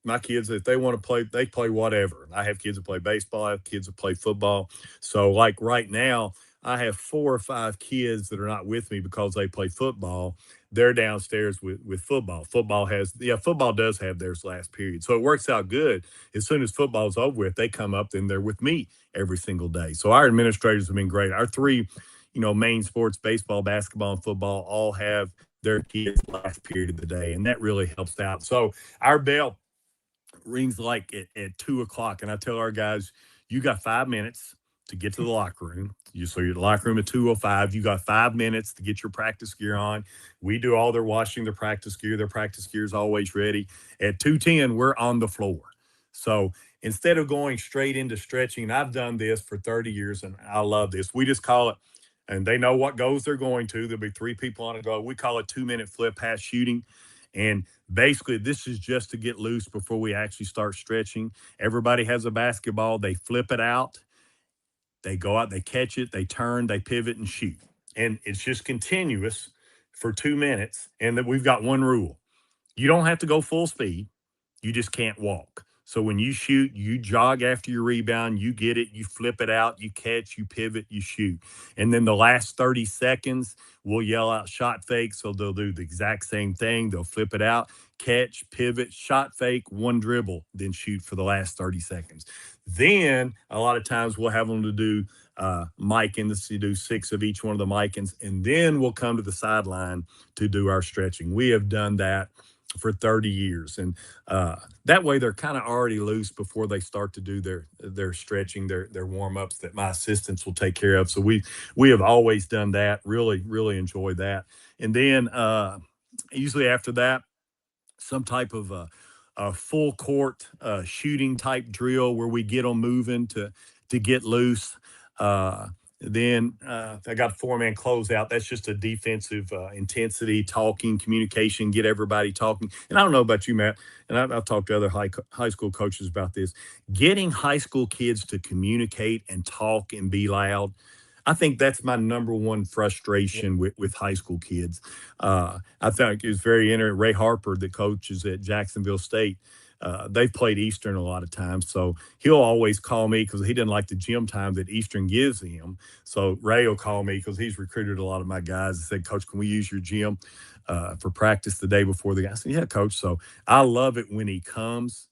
my kids, if they want to play, they play whatever. I have kids that play baseball, I have kids that play football. So, like right now, I have 4 or 5 kids that are not with me because they play football. They're downstairs with football. Football does have theirs last period. So it works out good. As soon as football's over with, they come up and they're with me every single day. So our administrators have been great. Our 3, main sports, baseball, basketball, and football, all have their kids last period of the day. And that really helps out. So our bell rings like at 2 o'clock. And I tell our guys, you got 5 minutes to get to the locker room. So you're at the locker room at 2:05. You got 5 minutes to get your practice gear on. We do all their washing, their practice gear. Their practice gear is always ready. At 2:10, we're on the floor. So instead of going straight into stretching, and I've done this for 30 years, and I love this. We just call it, and they know what goes they're going to. There'll be 3 people on a go. We call it 2-minute flip pass shooting. And basically, this is just to get loose before we actually start stretching. Everybody has a basketball. They flip it out. They go out, they catch it, they turn, they pivot and shoot. And it's just continuous for 2 minutes. And then we've got one rule. You don't have to go full speed. You just can't walk. So when you shoot, you jog after your rebound, you get it, you flip it out, you catch, you pivot, you shoot. And then the last 30 seconds, we'll yell out shot fake. So they'll do the exact same thing. They'll flip it out, catch, pivot, shot fake, one dribble, then shoot for the last 30 seconds. Then a lot of times we'll have them to do mic-ins, to do 6 of each one of the mic-ins, and then we'll come to the sideline to do our stretching. We have done that for 30 years. And that way they're kind of already loose before they start to do their stretching, their warm-ups that my assistants will take care of. So we have always done that. Really, really enjoy that. And then usually after that, some type of a full court shooting type drill where we get them moving to get loose. Then I got a 4-man closeout. That's just a defensive intensity, talking, communication, get everybody talking. And I don't know about you, Matt, and I've talked to other high school coaches about this. Getting high school kids to communicate and talk and be loud, I think that's my number one frustration with high school kids. I think it was very interesting. Ray Harper, that coaches at Jacksonville State, they've played Eastern a lot of times. So he'll always call me because he doesn't like the gym time that Eastern gives him. So Ray will call me because he's recruited a lot of my guys and said, Coach, can we use your gym for practice the day before the game? I said, yeah, Coach. So I love it when he comes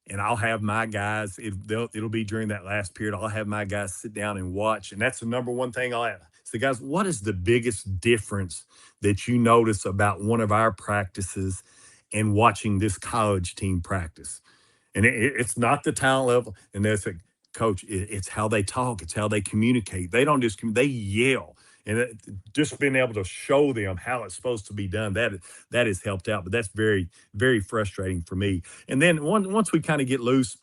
and I'll have my guys. It'll be during that last period. I'll have my guys sit down and watch, and that's the number one thing I'll ask. So, guys, what is the biggest difference that you notice about one of our practices and watching this college team practice? And it's not the talent level. And that's like, Coach, it's how they talk. It's how they communicate. They don't just they yell. And just being able to show them how it's supposed to be done, that has helped out. But that's very, very frustrating for me. And then once we kind of get loose,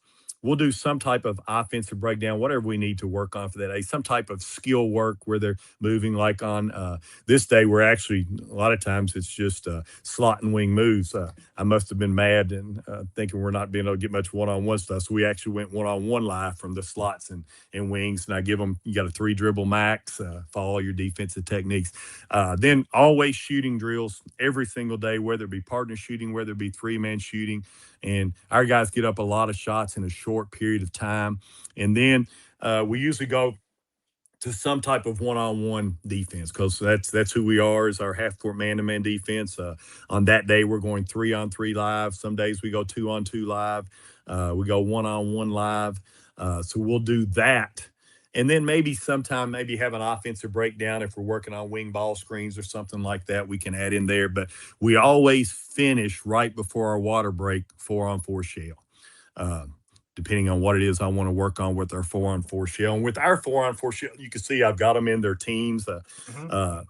we'll do some type of offensive breakdown, whatever we need to work on for that day, some type of skill work where they're moving. Like on this day, we're actually, a lot of times it's just slot and wing moves. I must have been mad and thinking we're not being able to get much one-on-one stuff. So we actually went one-on-one live from the slots and wings. And I give them, you got a 3 dribble max, follow all your defensive techniques. Then always shooting drills every single day, whether it be partner shooting, whether it be 3-man shooting. And our guys get up a lot of shots in a short period of time. And then we usually go to some type of one-on-one defense because that's who we are, is our half-court man-to-man defense. On that day, we're going 3-on-3 live. Some days we go 2-on-2 live. We go 1-on-1 live. So we'll do that. And then maybe sometime have an offensive breakdown if we're working on wing ball screens or something like that, we can add in there. But we always finish right before our water break 4-on-4 shell. Depending on what it is I want to work on with our 4-on-4 shell. And with our 4-on-4 shell, you can see I've got them in their teams. I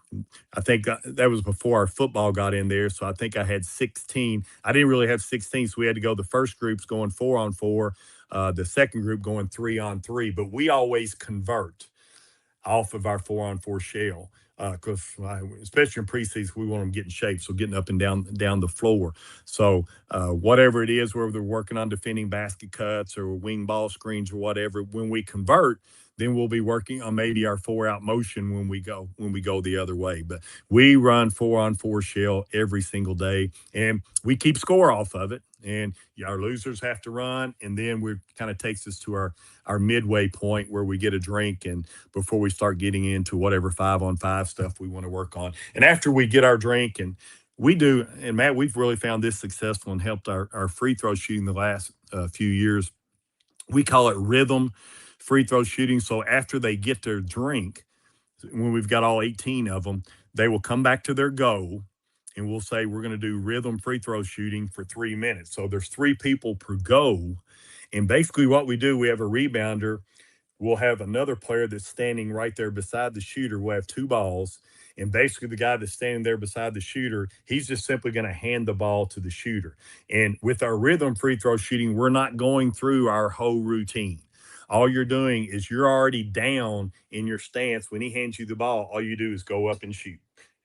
think that was before our football got in there. So I think I had 16. I didn't really have 16, so we had to go. The first group's going 4-on-4. The second group going 3-on-3. But we always convert off of our 4-on-4 shell. Because especially in preseason, we want them to get in shape, so getting up and down the floor. So whatever it is, whether they're working on defending basket cuts or wing ball screens or whatever, when we convert, then we'll be working on maybe our 4-out motion when we go the other way. But we run 4-on-4 shell every single day, and we keep score off of it. And our losers have to run, and then we kind of takes us to our midway point where we get a drink and before we start getting into whatever 5-on-5 stuff we want to work on. And after we get our drink, and we do, and Matt, we've really found this successful and helped our free throw shooting the last few years. We call it rhythm free throw shooting. So after they get their drink, when we've got all 18 of them, they will come back to their goal, and we'll say we're going to do rhythm free throw shooting for 3 minutes. So there's 3 people per goal. And basically what we do, we have a rebounder. We'll have another player that's standing right there beside the shooter. We'll have 2 balls. And basically the guy that's standing there beside the shooter, he's just simply going to hand the ball to the shooter. And with our rhythm free throw shooting, we're not going through our whole routine. All you're doing is you're already down in your stance. When he hands you the ball, all you do is go up and shoot.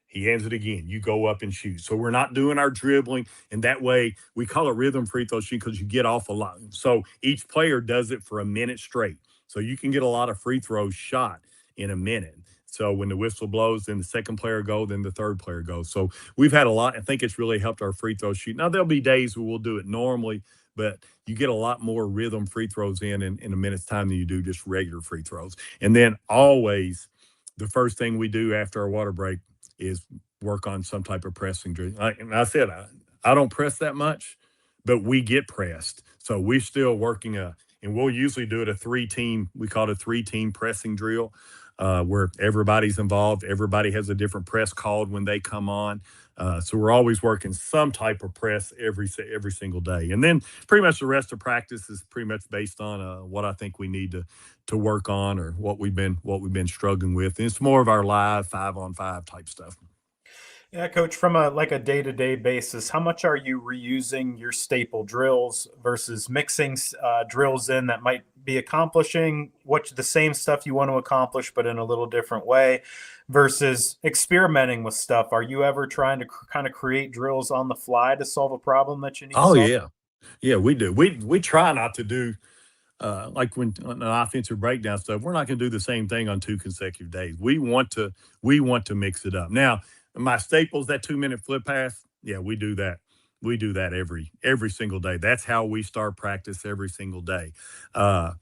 He hands it again. You go up and shoot. So we're not doing our dribbling. And that way we call it rhythm free throw shooting because you get off a lot. So each player does it for a minute straight. So you can get a lot of free throws shot in a minute. So when the whistle blows, then the second player goes, then the third player goes. So we've had a lot. I think it's really helped our free throw shoot. Now, there'll be days where we'll do it normally, but you get a lot more rhythm free throws in a minute's time than you do just regular free throws. And then always the first thing we do after our water break is work on some type of pressing drill. And I said, I don't press that much, but we get pressed. So we're still working and we'll usually do it a 3-team, we call it a 3-team pressing drill, where everybody's involved. Everybody has a different press called when they come on. So we're always working some type of press every single day. And then pretty much the rest of practice is pretty much based on what I think we need to work on or what we've been struggling with. And it's more of our live 5-on-5 type stuff. Yeah, Coach, from a day-to-day basis, how much are you reusing your staple drills versus mixing drills in that might be accomplishing the same stuff you want to accomplish, but in a little different way, versus experimenting with stuff? Are you ever trying to kind of create drills on the fly to solve a problem that you need to solve? Yeah, we do. We try not to do like when on an offensive breakdown stuff. We're not going to do the same thing on 2 consecutive days. We want to mix it up. Now, my staples, that 2-minute flip pass, yeah, we do that. we do that every single day. That's how we start practice every single day. Uh,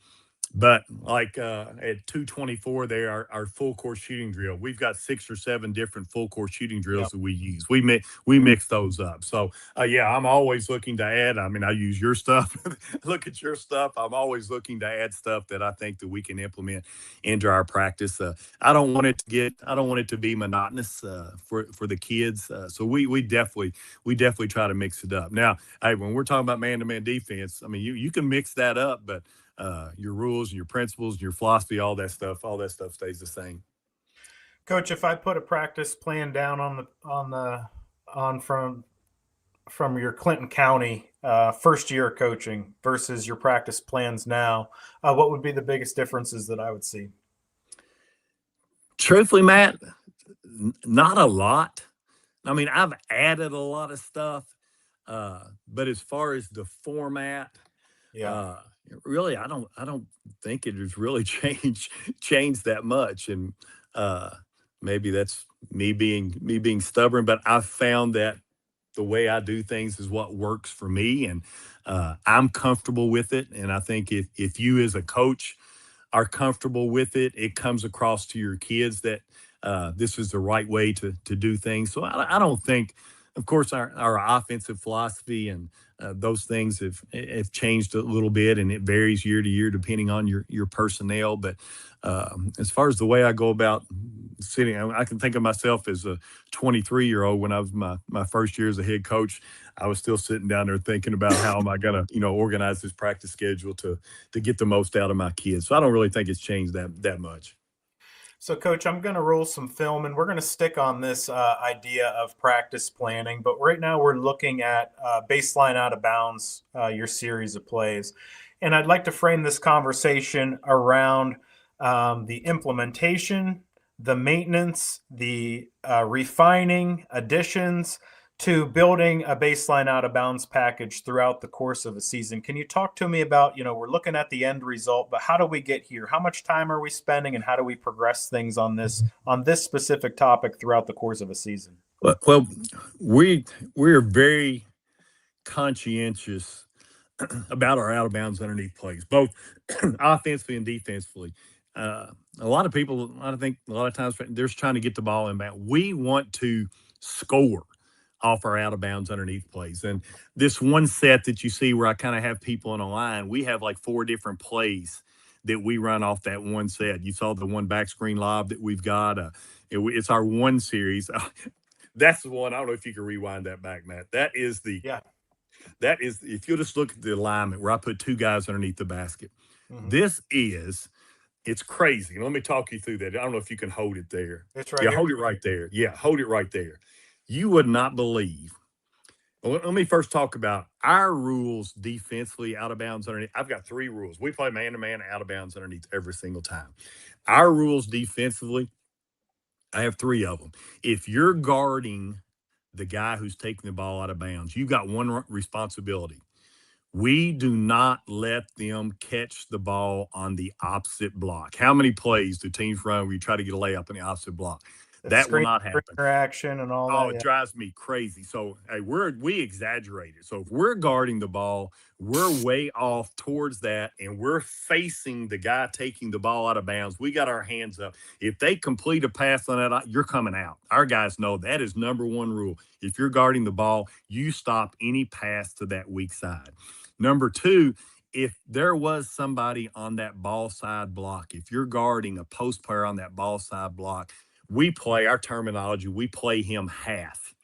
but like at 224, they are our full course shooting drill. We've got 6 or 7 different full course shooting drills Yep. that we use. We mix those up. So yeah, I'm always looking to add. I mean, I use your stuff, look at your stuff. I'm always looking to add stuff that I think that we can implement into our practice. I don't want it to be monotonous for the kids. So we definitely try to mix it up. Now, hey, when we're talking about man to man defense, I mean, you can mix that up, but your rules and your principles and your philosophy, all that stuff stays the same. Coach, if I put a practice plan down on from your Clinton County first year of coaching versus your practice plans now, what would be the biggest differences that I would see? Truthfully, Matt, not a lot. I mean, I've added a lot of stuff, but as far as the format, Yeah. uh, really, I don't think it has really changed that much. And uh, maybe that's me being stubborn, but I've found that the way I do things is what works for me, and I'm comfortable with it. And I think if you as a coach are comfortable with it, it comes across to your kids that this is the right way to do things. So I don't think, of course, our offensive philosophy and those things have changed a little bit, and it varies year to year depending on your personnel. But as far as the way I go about sitting, I can think of myself as a 23-year-old. When I was my first year as a head coach, I was still sitting down there thinking about how am I going to organize this practice schedule to get the most out of my kids. So I don't really think it's changed that much. So, Coach, I'm going to roll some film, and we're going to stick on this idea of practice planning. But right now, we're looking at baseline out of bounds, your series of plays. And I'd like to frame this conversation around the implementation, the maintenance, the refining, additions to building a baseline out of bounds package throughout the course of a season. Can you talk to me about, we're looking at the end result, but how do we get here? How much time are we spending, and how do we progress things on this specific topic throughout the course of a season? Well, we're very conscientious about our out of bounds underneath plays, both offensively and defensively. Uh, a lot of people, I think, a lot of times they're just trying to get the ball in bounds. We want to score off our out of bounds underneath plays. And this one set that you see where I kind of have people in a line, we have like 4 different plays that we run off that one set. You saw the one back screen lob that we've got. It's our one series. That's the one. I don't know if you can rewind that back, Matt. Yeah. That is, if you'll just look at the alignment where I put 2 guys underneath the basket. Mm-hmm. It's crazy. Let me talk you through that. I don't know if you can hold it there. It's right Yeah, here. hold it right there. Yeah, hold it right there. You would not believe. Well, let me first talk about our rules defensively out of bounds underneath. I've got 3 rules. We play man to man out of bounds underneath every single time. Our rules defensively, I have 3 of them. If you're guarding the guy who's taking the ball out of bounds, you've got one responsibility. We do not let them catch the ball on the opposite block. How many plays do teams run where you try to get a layup in the opposite block? The That will screen not happen. interaction and all Oh, that. it Yeah. drives me crazy. So hey, we exaggerate it. So if we're guarding the ball, we're way off towards that, and we're facing the guy taking the ball out of bounds. We got our hands up. If they complete a pass on that, you're coming out. Our guys know that is number 1 rule. If you're guarding the ball, you stop any pass to that weak side. Number 2, if there was somebody on that ball side block, if you're guarding a post player on that ball side block, our terminology, we play him half.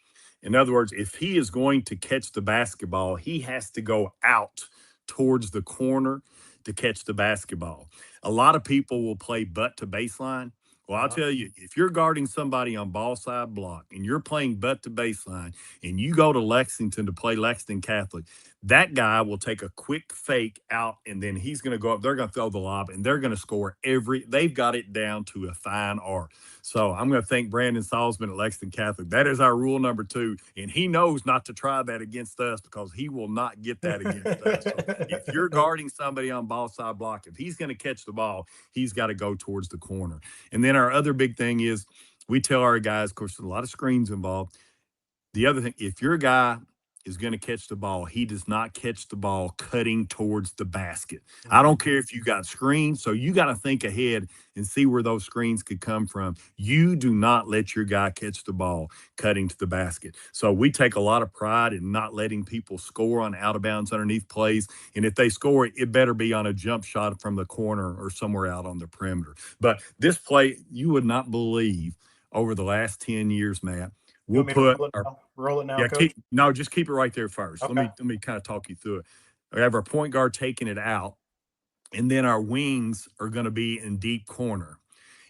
In other words, if he is going to catch the basketball, he has to go out towards the corner to catch the basketball. A lot of people will play butt to baseline. Well, I'll tell you, if you're guarding somebody on ball side block and you're playing butt to baseline and you go to Lexington to play Lexington Catholic, that guy will take a quick fake out, and then he's going to go up. They're going to throw the lob, and they're going to score they've got it down to a fine art. So I'm going to thank Brandon Salzman at Lexington Catholic. That is our rule number 2, and he knows not to try that against us because he will not get that against us. So if you're guarding somebody on ball side block, if he's going to catch the ball, he's got to go towards the corner. And then our other big thing is we tell our guys, of course, there's a lot of screens involved. The other thing, if your guy is going to catch the ball. He does not catch the ball cutting towards the basket. I don't care if you got screens. So you got to think ahead and see where those screens could come from. You do not let your guy catch the ball cutting to the basket. So we take a lot of pride in not letting people score on out of bounds underneath plays. And if they score, it better be on a jump shot from the corner or somewhere out on the perimeter. But this play, you would not believe over the last 10 years, Matt, we'll put roll it now, Coach? Just keep it right there first. Okay. Let me kind of talk you through it. We have our point guard taking it out, and then our wings are going to be in deep corner.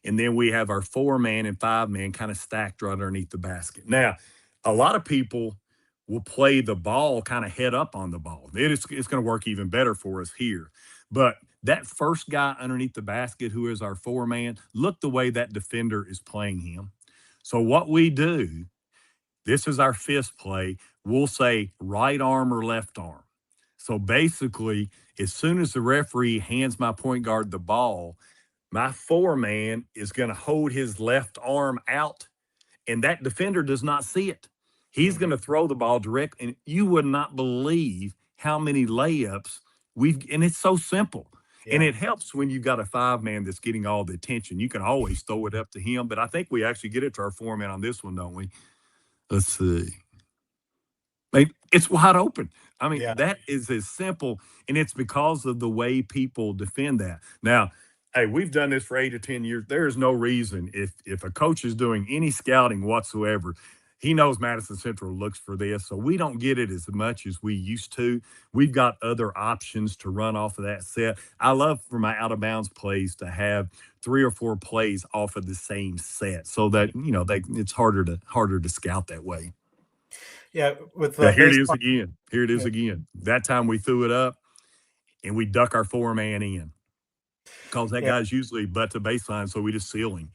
And then we have our 4-man and 5-man kind of stacked right underneath the basket. Now, a lot of people will play the ball kind of head up on the ball. It's going to work even better for us here. But that first guy underneath the basket, who is our 4-man, look the way that defender is playing him. So what we do, this is our fist play. We'll say right arm or left arm. So basically, as soon as the referee hands my point guard the ball, my 4-man is going to hold his left arm out, and that defender does not see it. He's going to throw the ball direct, and you would not believe how many layups and it's so simple. Yeah. And it helps when you've got a 5-man that's getting all the attention. You can always throw it up to him, but I think we actually get it to our 4-man on this one, don't we? Let's see. It's wide open. That is as simple, and it's because of the way people defend that. Now, hey, we've done this for 8 to 10 years. There is no reason if a coach is doing any scouting whatsoever, he knows Madison Central looks for this, so we don't get it as much as we used to. We've got other options to run off of that set. I love for my out-of-bounds plays to have 3 or 4 plays off of the same set, so that it's harder to scout that way. Yeah, here it is again. Here it is again. That time we threw it up, and we duck our 4-man in because that guy's usually butt to baseline, so we just seal him.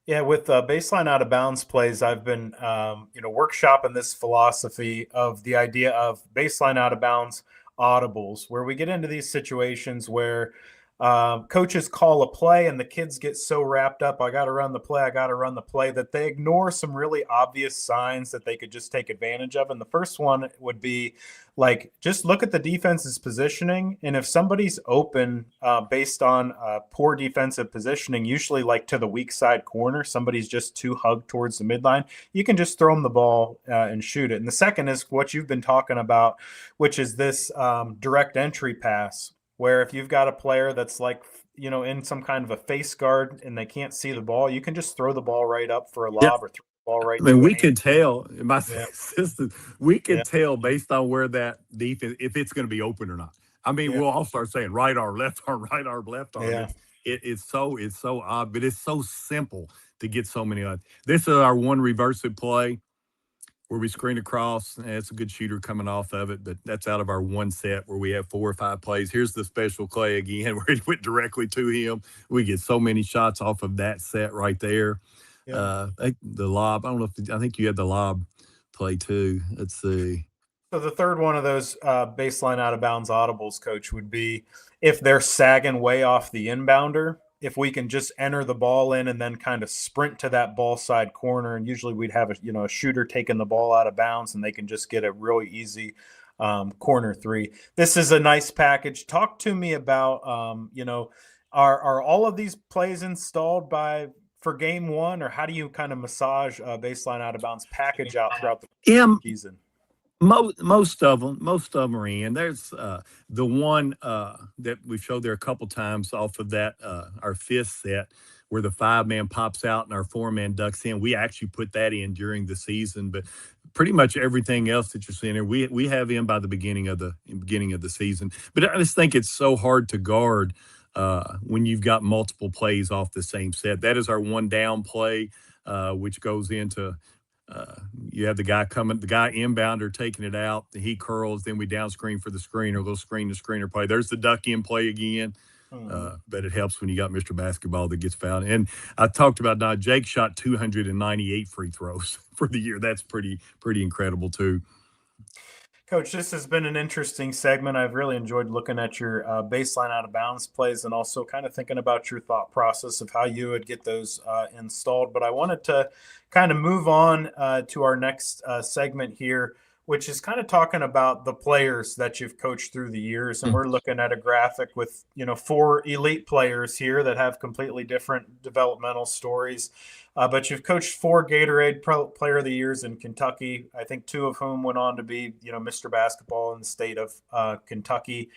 Yeah, with baseline out of bounds plays, I've been workshopping this philosophy of the idea of baseline out of bounds audibles, where we get into these situations where coaches call a play and the kids get so wrapped up, I got to run the play, that they ignore some really obvious signs that they could just take advantage of. And the first one would be just look at the defense's positioning. And if somebody's open based on poor defensive positioning, usually to the weak side corner, somebody's just too hugged towards the midline, you can just throw them the ball and shoot it. And the second is what you've been talking about, which is this direct entry pass, where if you've got a player that's in some kind of a face guard and they can't see the ball, you can just throw the ball right up for a lob or throw the ball right. We can tell, my assistant, we can tell based on where that defense, if it's going to be open or not. We'll all start saying right arm, left arm, right arm, left arm. Yeah. It's so odd, but it's so simple to get so many. This is our one reverse it play, where we screen across. It's a good shooter coming off of it, but that's out of our one set where we have 4 or 5 plays. Here's the special play again, where it went directly to him. We get so many shots off of that set right there. Yeah. The lob, I think you had the lob play too. Let's see. So the third one of those baseline out of bounds audibles, Coach, would be if they're sagging way off the inbounder, if we can just enter the ball in and then kind of sprint to that ball side corner, and usually we'd have a shooter taking the ball out of bounds, and they can just get a really easy corner 3. This is a nice package. Talk to me about are all of these plays installed for game 1, or how do you kind of massage a baseline out of bounds package out throughout the season? Most of them are in. There's the one that we showed there a couple times off of that our 5th set, where the 5-man pops out and our 4-man ducks in. We actually put that in during the season, but pretty much everything else that you're seeing here, we have in by the beginning of the season. But I just think it's so hard to guard when you've got multiple plays off the same set. That is our one down play, which goes into. You have the guy inbounder taking it out. He curls, then we down screen for the screener, little screen to screener play. There's the duck in play again. But it helps when you got Mr. Basketball that gets fouled. And I talked about Jake shot 298 free throws for the year. That's pretty incredible too. Coach, this has been an interesting segment. I've really enjoyed looking at your baseline out of bounds plays, and also kind of thinking about your thought process of how you would get those installed. But I wanted to kind of move on to our next segment here, which is kind of talking about the players that you've coached through the years. And we're looking at a graphic with, 4 elite players here that have completely different developmental stories. But you've coached 4 Gatorade Player of the Years in Kentucky, I think 2 of whom went on to be, Mr. Basketball in the state of Kentucky.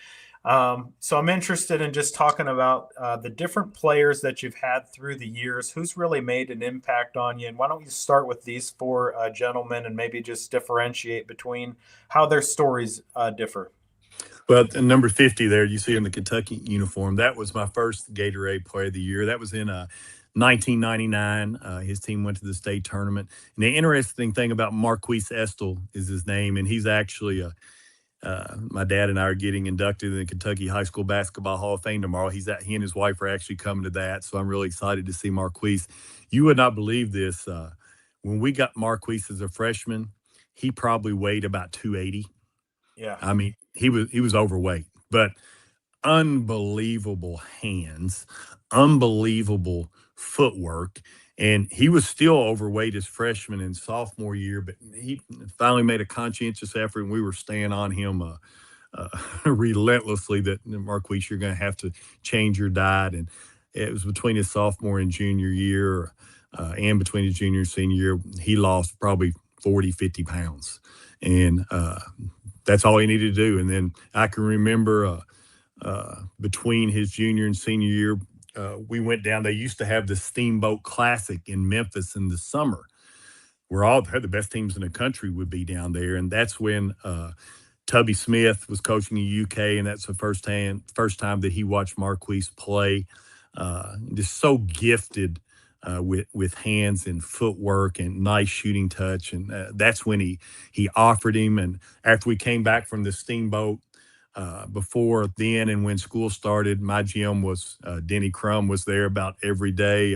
So I'm interested in just talking about the different players that you've had through the years. Who's really made an impact on you? And why don't you start with these 4 gentlemen and maybe just differentiate between how their stories differ? Well, number 50 there, you see in the Kentucky uniform, that was my first Gatorade Player of the Year. That was in 1999. His team went to the state tournament. And the interesting thing about Marquise Estel is his name, and he's actually my dad and I are getting inducted in the Kentucky High School Basketball Hall of Fame tomorrow. He and his wife are actually coming to that, so I'm really excited to see Marquise. You would not believe this. When we got Marquise as a freshman, he probably weighed about 280. Yeah. I mean, he was overweight, but unbelievable hands, unbelievable footwork. And he was still overweight his freshman and sophomore year, but he finally made a conscientious effort, and we were staying on him relentlessly that, Marquise, you're going to have to change your diet. And it was between his sophomore and junior year, and between his junior and senior year, he lost probably 40, 50 pounds. And that's all he needed to do. And then I can remember between his junior and senior year, we went down. They used to have the Steamboat Classic in Memphis in the summer, where all the best teams in the country would be down there. And that's when Tubby Smith was coaching the UK, and that's the first time that he watched Marquise play. Just so gifted with hands and footwork and nice shooting touch. And that's when he offered him. And after we came back from the Steamboat, before then and when school started, my gym was Denny Crum was there about every day.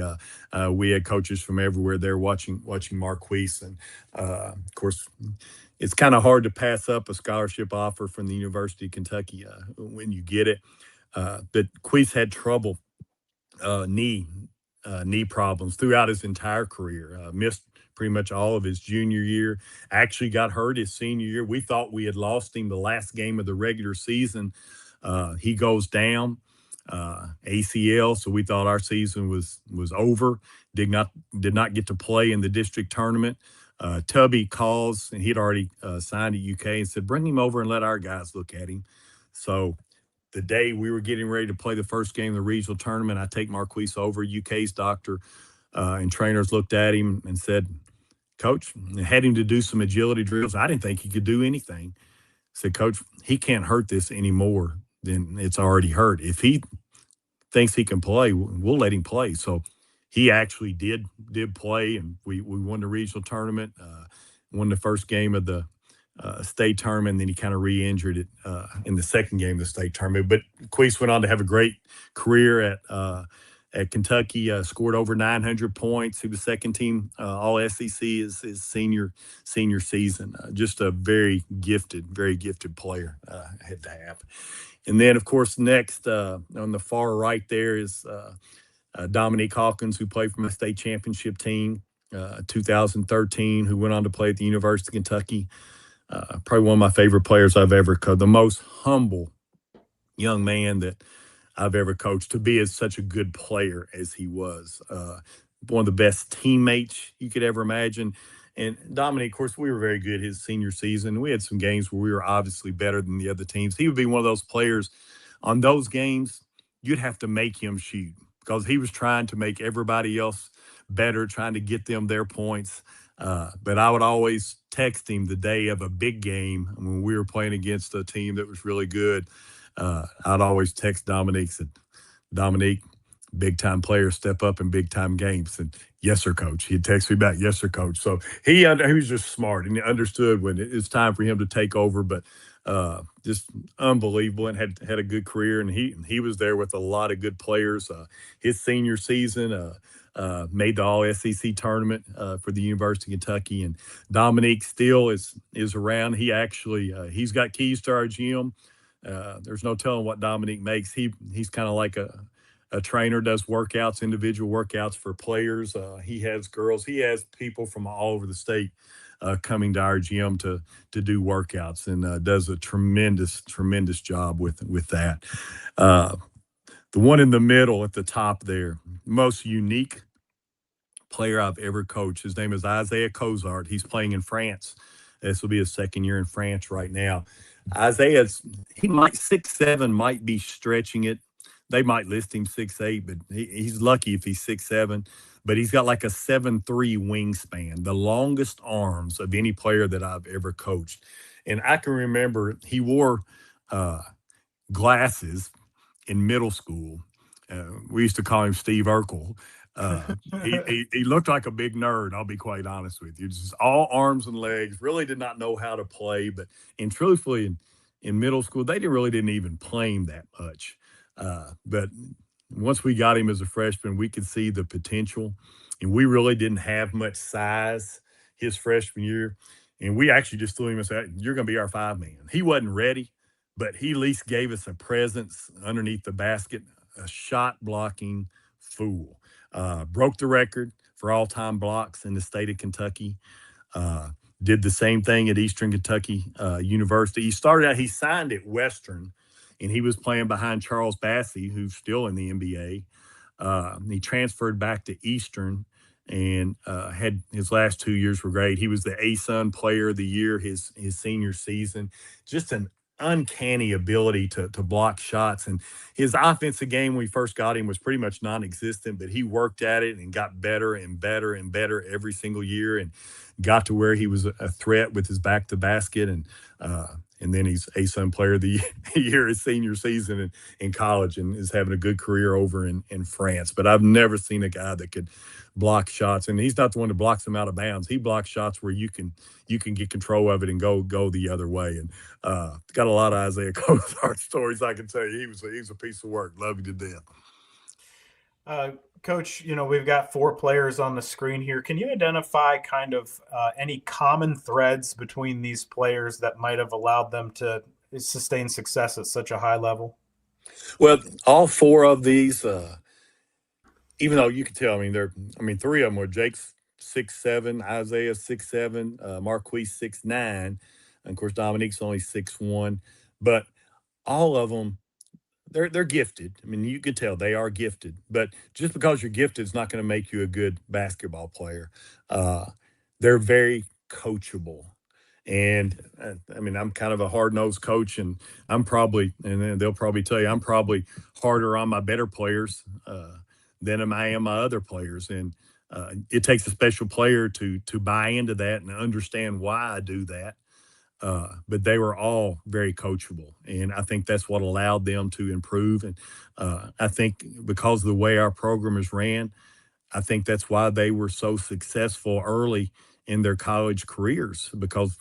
We had coaches from everywhere there watching Marquise. And of course, it's kind of hard to pass up a scholarship offer from the University of Kentucky when you get it. But Queese had trouble knee problems throughout his entire career. Missed pretty much all of his junior year. Actually got hurt his senior year. We thought we had lost him the last game of the regular season. He goes down ACL, so we thought our season was over. Did not get to play in the district tournament. Tubby calls, and he'd already signed at UK, and said, "Bring him over and let our guys look at him." So the day we were getting ready to play the first game of the regional tournament, I take Marquise over. UK's doctor and trainers looked at him and said, "Coach," and had him to do some agility drills. I didn't think he could do anything. I said, "Coach, he can't hurt this anymore than it's already hurt. If he thinks he can play, we'll let him play." So he actually did play, and we won the regional tournament, won the first game of the state tournament, and then he kind of re-injured it in the second game of the state tournament. But Queese went on to have a great career at Kentucky, scored over 900 points. He was second team all SEC his senior season. Just a very gifted player had to have. And then, of course, next on the far right there is Dominique Hawkins, who played for my state championship team, 2013, who went on to play at the University of Kentucky. Probably one of my favorite players I've ever coached. The most humble young man that I've ever coached, to be as such a good player as he was. One of the best teammates you could ever imagine. And Dominique, of course, we were very good his senior season. We had some games where we were obviously better than the other teams. He would be one of those players on those games, you'd have to make him shoot because he was trying to make everybody else better, trying to get them their points. But I would always text him the day of a big game when we were playing against a team that was really good. I'd always text Dominique, said, "Dominique, big-time players step up in big-time games." And, "Yes, sir, coach." He'd text me back, "Yes, sir, coach." So he was just smart, and he understood when it's time for him to take over. But just unbelievable, and had a good career. And he was there with a lot of good players. His senior season, made the All SEC tournament for the University of Kentucky. And Dominique still is around. He actually he's got keys to our gym. There's no telling what Dominique makes. He's kind of like a trainer, does workouts, individual workouts for players. He has girls, he has people from all over the state coming to our gym to do workouts, and does a tremendous job with that. Uh, the one in the middle at the top there, most unique player I've ever coached. His name is Isaiah Cozart. He's playing in France. This will be his second year in France right now. Isaiah's, he might 6'7", might be stretching it. They might list him 6'8", but he's lucky if he's 6'7". But he's got like a 7'3" wingspan, the longest arms of any player that I've ever coached. And I can remember he wore glasses in middle school. We used to call him Steve Urkel. He looked like a big nerd. I'll be quite honest with you. Just all arms and legs. Really did not know how to play. But and truthfully, in middle school, they didn't even play him that much. But once we got him as a freshman, we could see the potential, and we really didn't have much size his freshman year. And we actually just threw him and said, "You're going to be our 5-man." He wasn't ready, but he at least gave us a presence underneath the basket, a shot blocking fool. Broke the record for all-time blocks in the state of Kentucky. Did the same thing at Eastern Kentucky University. He signed at Western, and he was playing behind Charles Bassey, who's still in the NBA. He transferred back to Eastern and had his last 2 years were great. He was the ASUN Player of the Year his senior season. Just an uncanny ability to block shots. And his offensive game when we first got him was pretty much non-existent, but he worked at it and got better and better and better every single year, and got to where he was a threat with his back to basket. And then he's ASUN Player of the Year his senior season in college, and is having a good career over in France. But I've never seen a guy that could block shots, and he's not the one that blocks them out of bounds. He blocks shots where you can get control of it and go the other way. And got a lot of Isaiah Cozart stories I can tell you. He was a piece of work. Love you to death. Coach, we've got 4 players on the screen here. Can you identify kind of any common threads between these players that might have allowed them to sustain success at such a high level? Well, all 4 of these, even though you can tell, 3 of them were Jake's 6'7", Isaiah 6'7", Marquise 6'9", and of course Dominique's only 6'1", but all of them, they're gifted. You can tell they are gifted, but just because you're gifted is not going to make you a good basketball player. They're very coachable. And I'm kind of a hard-nosed coach, and they'll probably tell you, I'm probably harder on my better players than I am my other players. And it takes a special player to buy into that and understand why I do that. But they were all very coachable, and I think that's what allowed them to improve. And I think because of the way our program is ran, I think that's why they were so successful early in their college careers, because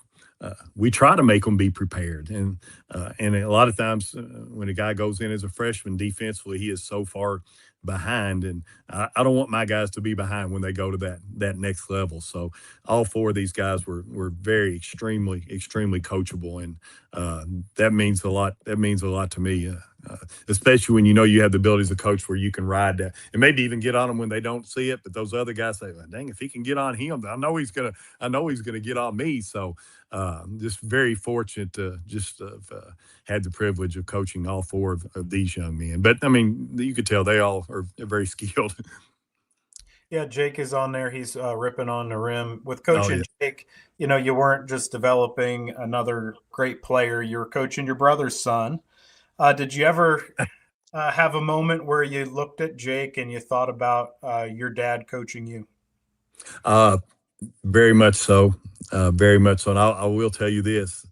we try to make them be prepared. And a lot of times when a guy goes in as a freshman defensively, he is so far behind, and I don't want my guys to be behind when they go to that next level. So all 4 of these guys were very extremely coachable, and that means a lot. That means a lot to me, especially when you have the ability as a coach where you can ride that and maybe even get on them when they don't see it. But those other guys say, well, "Dang, if he can get on him, I know he's gonna get on me." So just very fortunate to just had the privilege of coaching all 4 of these young men. But you could tell they all are very skilled. Yeah, Jake is on there. He's ripping on the rim. With Oh, coaching yeah. Jake, you weren't just developing another great player. You were coaching your brother's son. Did you ever have a moment where you looked at Jake and you thought about your dad coaching you? Very much so. Very much so. And I will tell you this.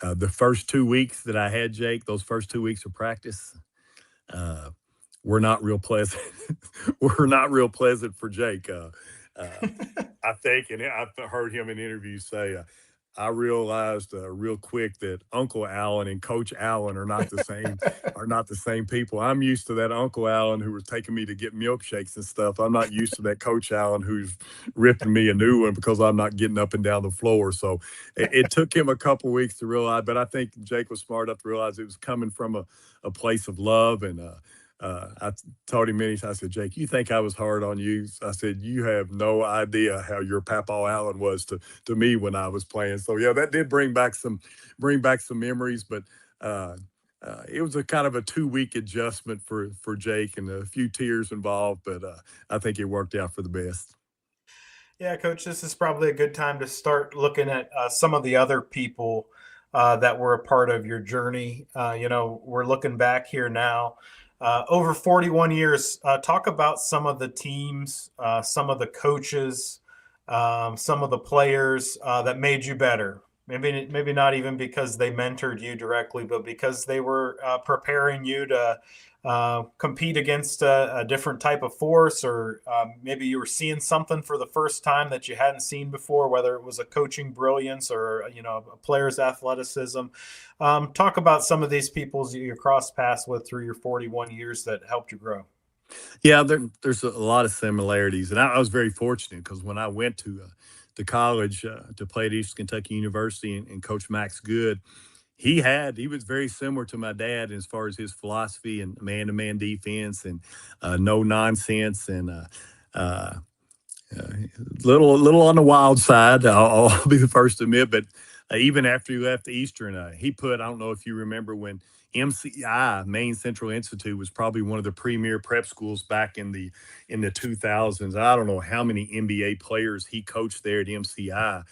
The first 2 weeks that I had Jake, those first 2 weeks of practice, were not real pleasant. Were not real pleasant for Jake. I think, and I've heard him in interviews say, I realized real quick that Uncle Allen and Coach Allen are not the same people. I'm used to that Uncle Allen who was taking me to get milkshakes and stuff. I'm not used to that Coach Allen who's ripping me a new one because I'm not getting up and down the floor. So it took him a couple weeks to realize, but I think Jake was smart enough to realize it was coming from a place of love, and I told him many times, I said, Jake, you think I was hard on you? I said, you have no idea how your Papa Allen was to me when I was playing. So yeah, that did bring back some memories, but it was a kind of a 2-week adjustment for Jake and a few tears involved, but I think it worked out for the best. Yeah, Coach, this is probably a good time to start looking at some of the other people that were a part of your journey. We're looking back here now. Over 41 years, talk about some of the teams, some of the coaches, some of the players that made you better. Maybe not even because they mentored you directly, but because they were preparing you to compete against a different type of force, or maybe you were seeing something for the first time that you hadn't seen before, whether it was a coaching brilliance or a player's athleticism. Talk about some of these people you crossed paths with through your 41 years that helped you grow. Yeah, there's a lot of similarities, and I was very fortunate because when I went to college to play at Eastern Kentucky University, and Coach Max Good, he was very similar to my dad as far as his philosophy and man-to-man defense and no nonsense and uh, little on the wild side. I'll be the first to admit, but even after he left Eastern, he put, I don't know if you remember when MCI, Maine Central Institute, was probably one of the premier prep schools back in the 2000s. I don't know how many NBA players he coached there at MCI.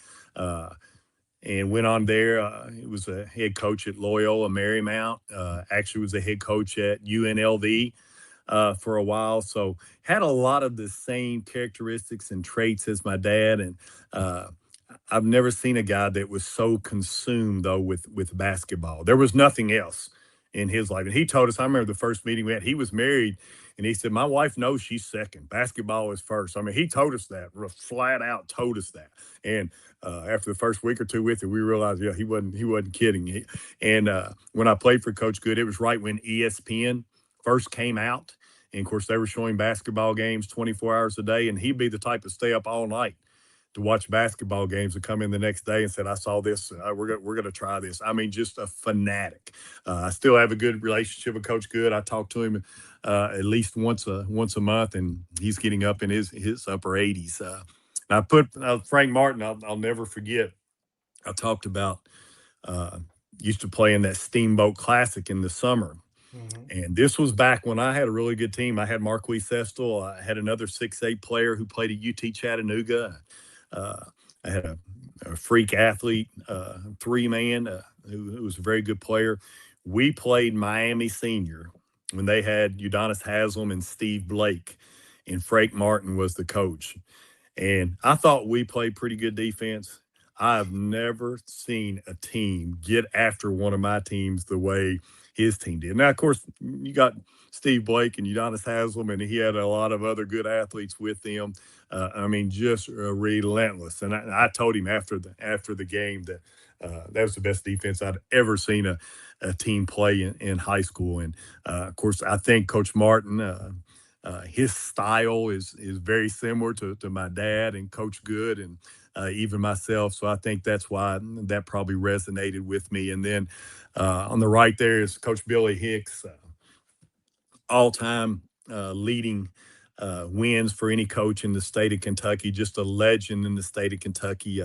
And went on there. He was a head coach at Loyola Marymount. Actually, was a head coach at UNLV for a while. So had a lot of the same characteristics and traits as my dad. And I've never seen a guy that was so consumed though with basketball. There was nothing else in his life. And he told us, I remember the first meeting we had, he was married and he said, my wife knows she's second. Basketball is first. I mean, he told us that, flat out told us that. And after the first week or two with it, we realized, yeah, he wasn't kidding. And when I played for Coach Good, it was right when ESPN first came out. And of course, they were showing basketball games 24 hours a day. And he'd be the type to stay up all night to watch basketball games and come in the next day and said, I saw this. We're going to try this. I mean, just a fanatic. I still have a good relationship with Coach Good. I talk to him at least once a month, and he's getting up in his upper 80s. I put Frank Martin, I'll never forget. I talked about used to play in that Steamboat Classic in the summer. Mm-hmm. And this was back when I had a really good team. I had Marquis Estel. I had another 6'8" player who played at UT Chattanooga. I had a freak athlete, 3-man, who was a very good player. We played Miami Senior when they had Udonis Haslam and Steve Blake, and Frank Martin was the coach. And I thought we played pretty good defense. I've never seen a team get after one of my teams the way his team did. Now, of course, you got Steve Blake and Udonis Haslam, and he had a lot of other good athletes with him. I mean, just relentless. And I told him after the game that that was the best defense I'd ever seen a team play in high school. And of course, I think Coach Martin, his style is very similar to my dad and Coach Good and even myself. So I think that's why that probably resonated with me. And then on the right there is Coach Billy Hicks, all-time leading wins for any coach in the state of Kentucky, just a legend in the state of Kentucky.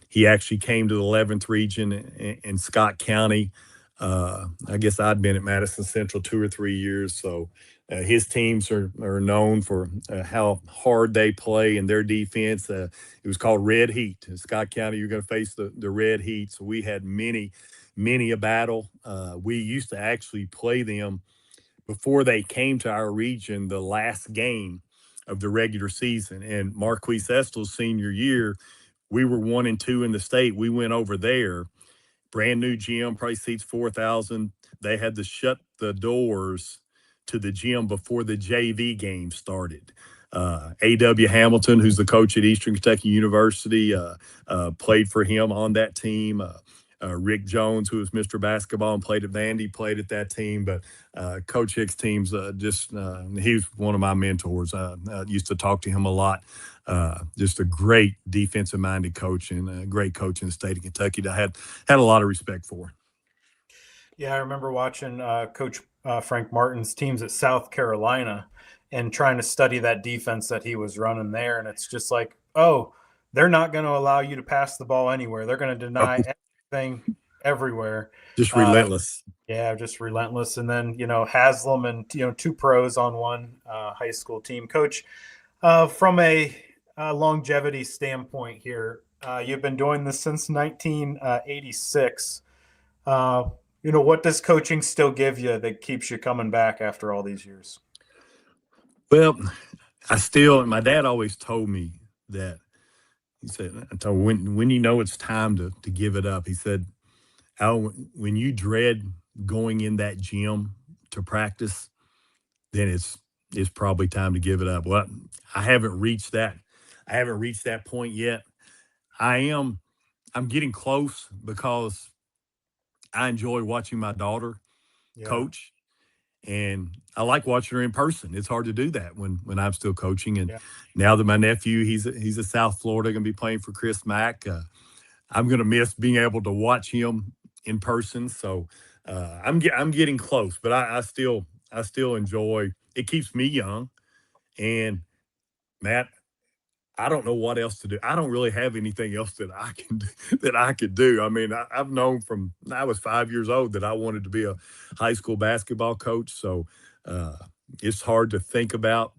He actually came to the 11th region in Scott County. I guess I'd been at Madison Central 2 or 3 years. So his teams are known for how hard they play in their defense. It was called Red Heat. In Scott County, you're going to face the Red Heat. So we had many a battle. We used to actually play them before they came to our region, the last game of the regular season. And Marquis Estel's senior year, we were 1-2 in the state. We went over there, brand new gym, probably seats 4,000. They had to shut the doors to the gym before the JV game started. A.W. Hamilton, who's the coach at Eastern Kentucky University, played for him on that team. Rick Jones, who was Mr. Basketball and played at Vandy, played at that team. But Coach Hicks' teams, he was one of my mentors. I used to talk to him a lot. Just a great defensive-minded coach and a great coach in the state of Kentucky that I had a lot of respect for. Yeah, I remember watching Coach Frank Martin's teams at South Carolina and trying to study that defense that he was running there. And it's just like, oh, they're not going to allow you to pass the ball anywhere. They're going to deny everything everywhere. Just relentless. Yeah, just relentless. And then, Haslam and, two pros on one high school team. Coach, from a longevity standpoint here, you've been doing this since 1986. What does coaching still give you that keeps you coming back after all these years? Well, my dad always told me that. He said, I told when it's time to give it up, he said, Al, when you dread going in that gym to practice, then it's probably time to give it up. Well, I haven't reached that. I haven't reached that point yet. I'm getting close because I enjoy watching my daughter coach, and I like watching her in person. It's hard to do that when I'm still coaching. And now that my nephew, he's a South Florida, going to be playing for Chris Mack. I'm going to miss being able to watch him in person. So I'm getting close, but I still enjoy. It keeps me young, and Matt, I don't know what else to do. I don't really have anything else that I could do. I mean, I've known from I was 5 years old that I wanted to be a high school basketball coach. So it's hard to think about,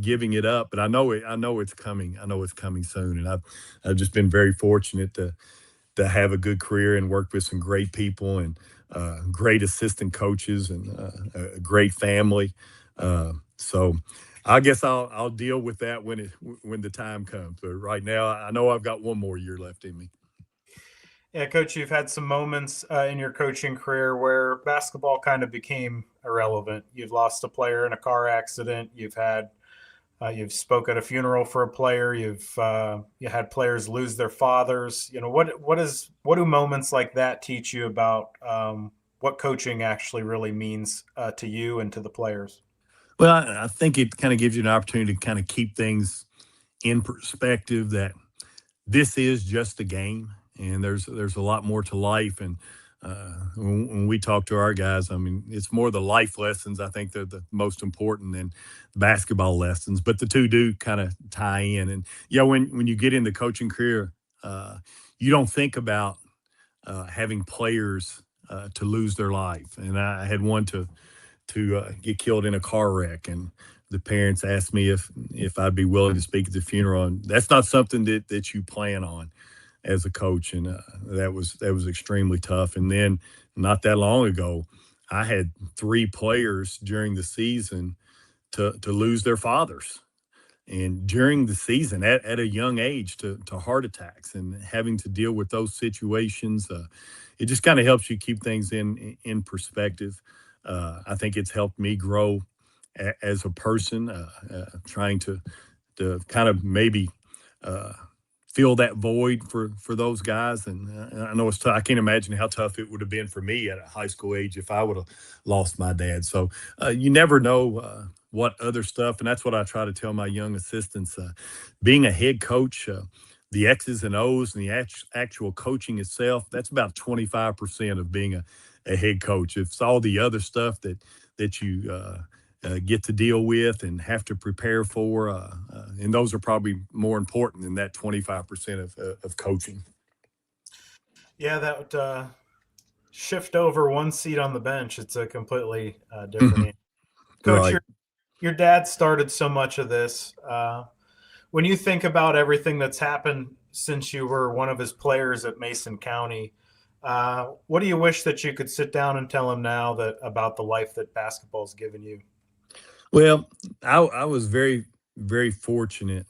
giving it up. But I know it's coming. I know it's coming soon. And I've just been very fortunate to have a good career and work with some great people and great assistant coaches and a great family. So I guess I'll deal with that when the time comes. But right now, I know I've got one more year left in me. Yeah, Coach, you've had some moments in your coaching career where basketball kind of became irrelevant. You've lost a player in a car accident. You've spoke at a funeral for a player. You had players lose their fathers. What do moments like that teach you about what coaching actually really means to you and to the players? Well, I think it kind of gives you an opportunity to kind of keep things in perspective that this is just a game and there's a lot more to life. And when we talk to our guys, I mean, it's more the life lessons. I think they're the most important than basketball lessons, but the two do kind of tie in. And when you get in the coaching career, you don't think about having players to lose their life. And I had one to get killed in a car wreck, and the parents asked me if I'd be willing to speak at the funeral. And that's not something that you plan on as a coach, and that was extremely tough. And then not that long ago, I had 3 players during the season to lose their fathers, and during the season at a young age to heart attacks, and having to deal with those situations. It just kind of helps you keep things in perspective. I think it's helped me grow as a person, trying to kind of maybe fill that void for those guys. And I know it's tough. I can't imagine how tough it would have been for me at a high school age if I would have lost my dad. So you never know what other stuff. And that's what I try to tell my young assistants. Being a head coach, the X's and O's and the actual coaching itself, that's about 25% of being a head coach. It's all the other stuff that you get to deal with and have to prepare for. And those are probably more important than that 25% of coaching. Yeah, that would shift over one seat on the bench. It's a completely different. Coach, Right. Your dad started so much of this. When you think about everything that's happened since you were one of his players at Mason County, what do you wish that you could sit down and tell him now about the life that basketball's given you? Well, I was very, very fortunate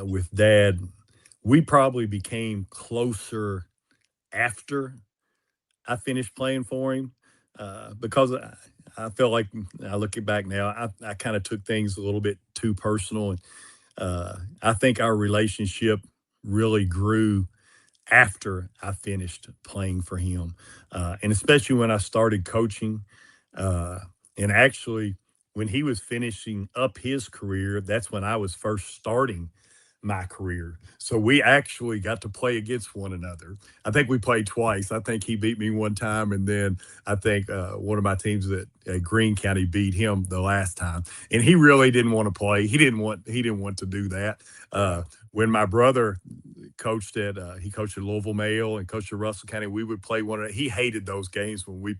with Dad. We probably became closer after I finished playing for him because I felt like, I look back now, I kind of took things a little bit too personal. And I think our relationship really grew after I finished playing for him. And especially when I started coaching. And actually, when he was finishing up his career, that's when I was first starting my career. So we actually got to play against one another. I think we played twice. I think he beat me one time, and then I think one of my teams at Greene County beat him the last time. And he really didn't want to play. He didn't want to do that. When my brother he coached at Louisville Male and coached at Russell County, we would play one. He hated those games when we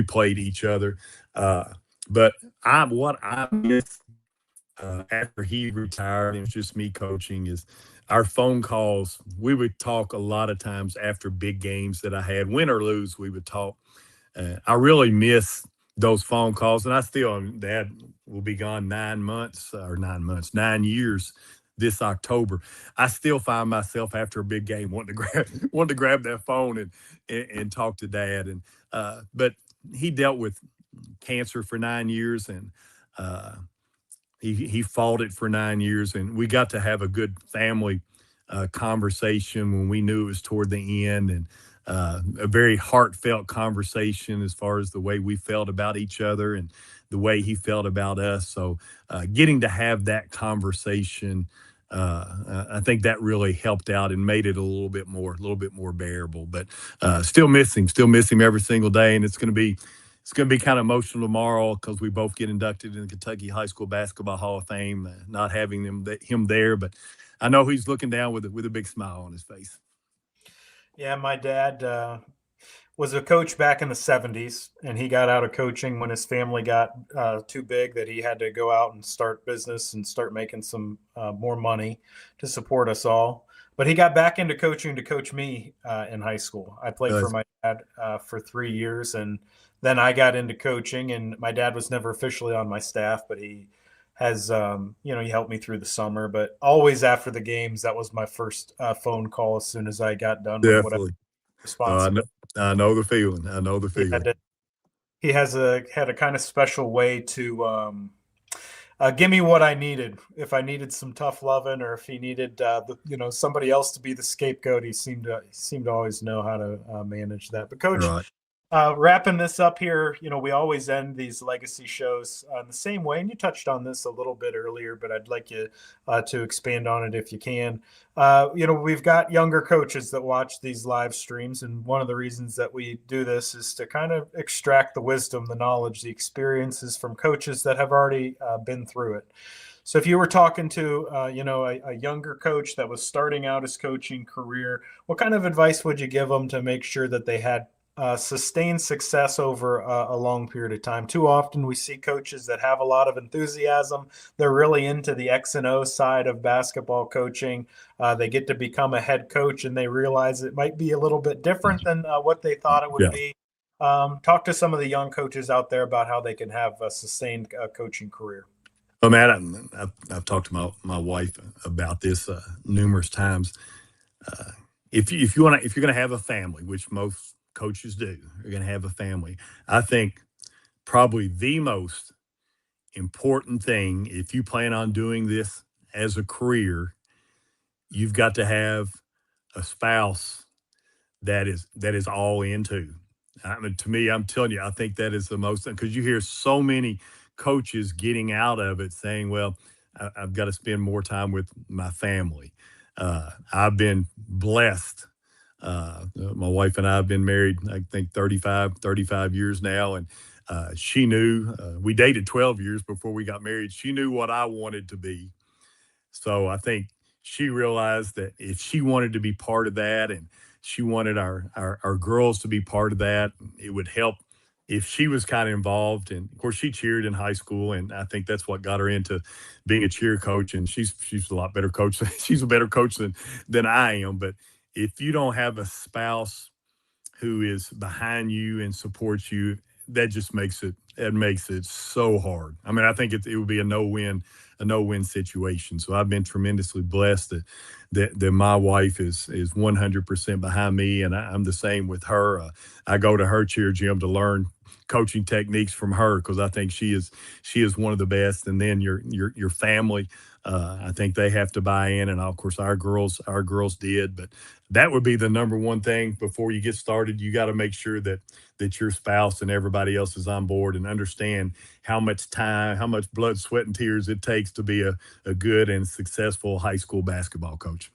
played each other. But what I miss after he retired and it was just me coaching is our phone calls. We would talk a lot of times after big games that I had, win or lose. We would talk. I really miss those phone calls, and I still, Dad will be gone 9 years this October. I still find myself after a big game wanting to grab that phone and talk to Dad. And but he dealt with cancer for 9 years, and he fought it for 9 years, and we got to have a good family conversation when we knew it was toward the end, and a very heartfelt conversation as far as the way we felt about each other and the way he felt about us. So getting to have that conversation, I think that really helped out and made it a little bit more bearable. But still miss him every single day, and it's going to be kind of emotional tomorrow because we both get inducted in the Kentucky High School Basketball Hall of Fame, not having him there. But I know he's looking down with a big smile on his face. Yeah, my dad was a coach back in the 70s, and he got out of coaching when his family got too big that he had to go out and start business and start making some more money to support us all. But he got back into coaching to coach me in high school. I played for my dad for 3 years, and then I got into coaching, and my dad was never officially on my staff, but he has, he helped me through the summer, but always after the games, that was my first phone call as soon as I got done with whatever responsibility. I know the feeling. He had a kind of special way to give me what I needed. If I needed some tough loving, or if he needed somebody else to be the scapegoat, he seemed to always know how to manage that. But Coach, right. Wrapping this up here, we always end these legacy shows the same way, and you touched on this a little bit earlier, but I'd like you to expand on it if you can. We've got younger coaches that watch these live streams, and one of the reasons that we do this is to kind of extract the wisdom, the knowledge, the experiences from coaches that have already been through it. So if you were talking to, a younger coach that was starting out his coaching career, what kind of advice would you give them to make sure that they had sustained success over a long period of time? Too often we see coaches that have a lot of enthusiasm. They're really into the X and O side of basketball coaching. They get to become a head coach and they realize it might be a little bit different than what they thought it would be. Talk to some of the young coaches out there about how they can have a sustained coaching career. Well, Matt, I've talked to my wife about this numerous times. If you're going to have a family, which most coaches do, you're going to have a family. I think probably the most important thing, if you plan on doing this as a career, you've got to have a spouse that is all into. I mean, to me, I'm telling you, I think that is the most, because you hear so many coaches getting out of it saying, well, I've got to spend more time with my family. I've been blessed. My wife and I have been married, I think 35 years now. And she knew, we dated 12 years before we got married. She knew what I wanted to be. So I think she realized that if she wanted to be part of that, and she wanted our girls to be part of that, it would help if she was kind of involved. And of course she cheered in high school, and I think that's what got her into being a cheer coach. And she's a lot better coach. She's a better coach than I am. But if you don't have a spouse who is behind you and supports you, that just makes it so hard. I mean, I think it would be a no-win situation. So I've been tremendously blessed that my wife is 100% behind me, and I'm the same with her. I go to her cheer gym to learn coaching techniques from her, because I think she is one of the best. And then your family, I think they have to buy in, and of course our girls did. But that would be the number one thing before you get started. You got to make sure that your spouse and everybody else is on board and understand how much time, how much blood, sweat, and tears it takes to be a good and successful high school basketball coach.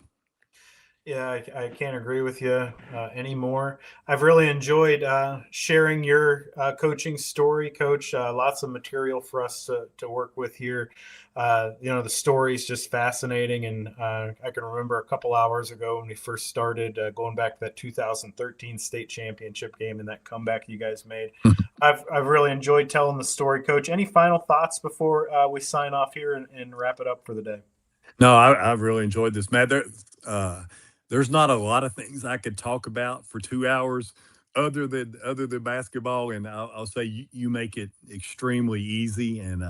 Yeah, I can't agree with you anymore. I've really enjoyed sharing your coaching story, Coach. Lots of material for us to work with here. The story is just fascinating. And I can remember a couple hours ago when we first started, going back to that 2013 state championship game and that comeback you guys made. I've really enjoyed telling the story, Coach. Any final thoughts before we sign off here and wrap it up for the day? No, I've really enjoyed this, Matt. There's not a lot of things I could talk about for 2 hours other than basketball, and I'll say you make it extremely easy, and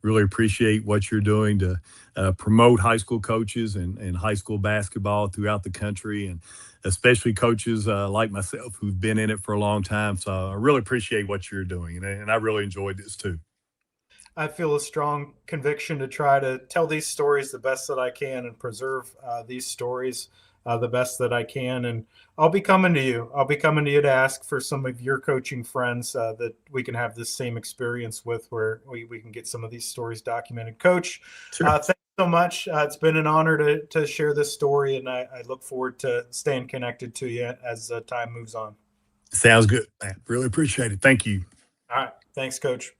really appreciate what you're doing to promote high school coaches and high school basketball throughout the country, and especially coaches like myself who've been in it for a long time. So I really appreciate what you're doing, and I really enjoyed this too. I feel a strong conviction to try to tell these stories the best that I can and preserve these stories the best that I can. And I'll be coming to you. I'll be coming to you to ask for some of your coaching friends that we can have this same experience with, where we can get some of these stories documented. Coach, Sure. thanks so much. It's been an honor to share this story, and I look forward to staying connected to you as time moves on. Sounds good, man. Really appreciate it. Thank you. All right. Thanks, Coach.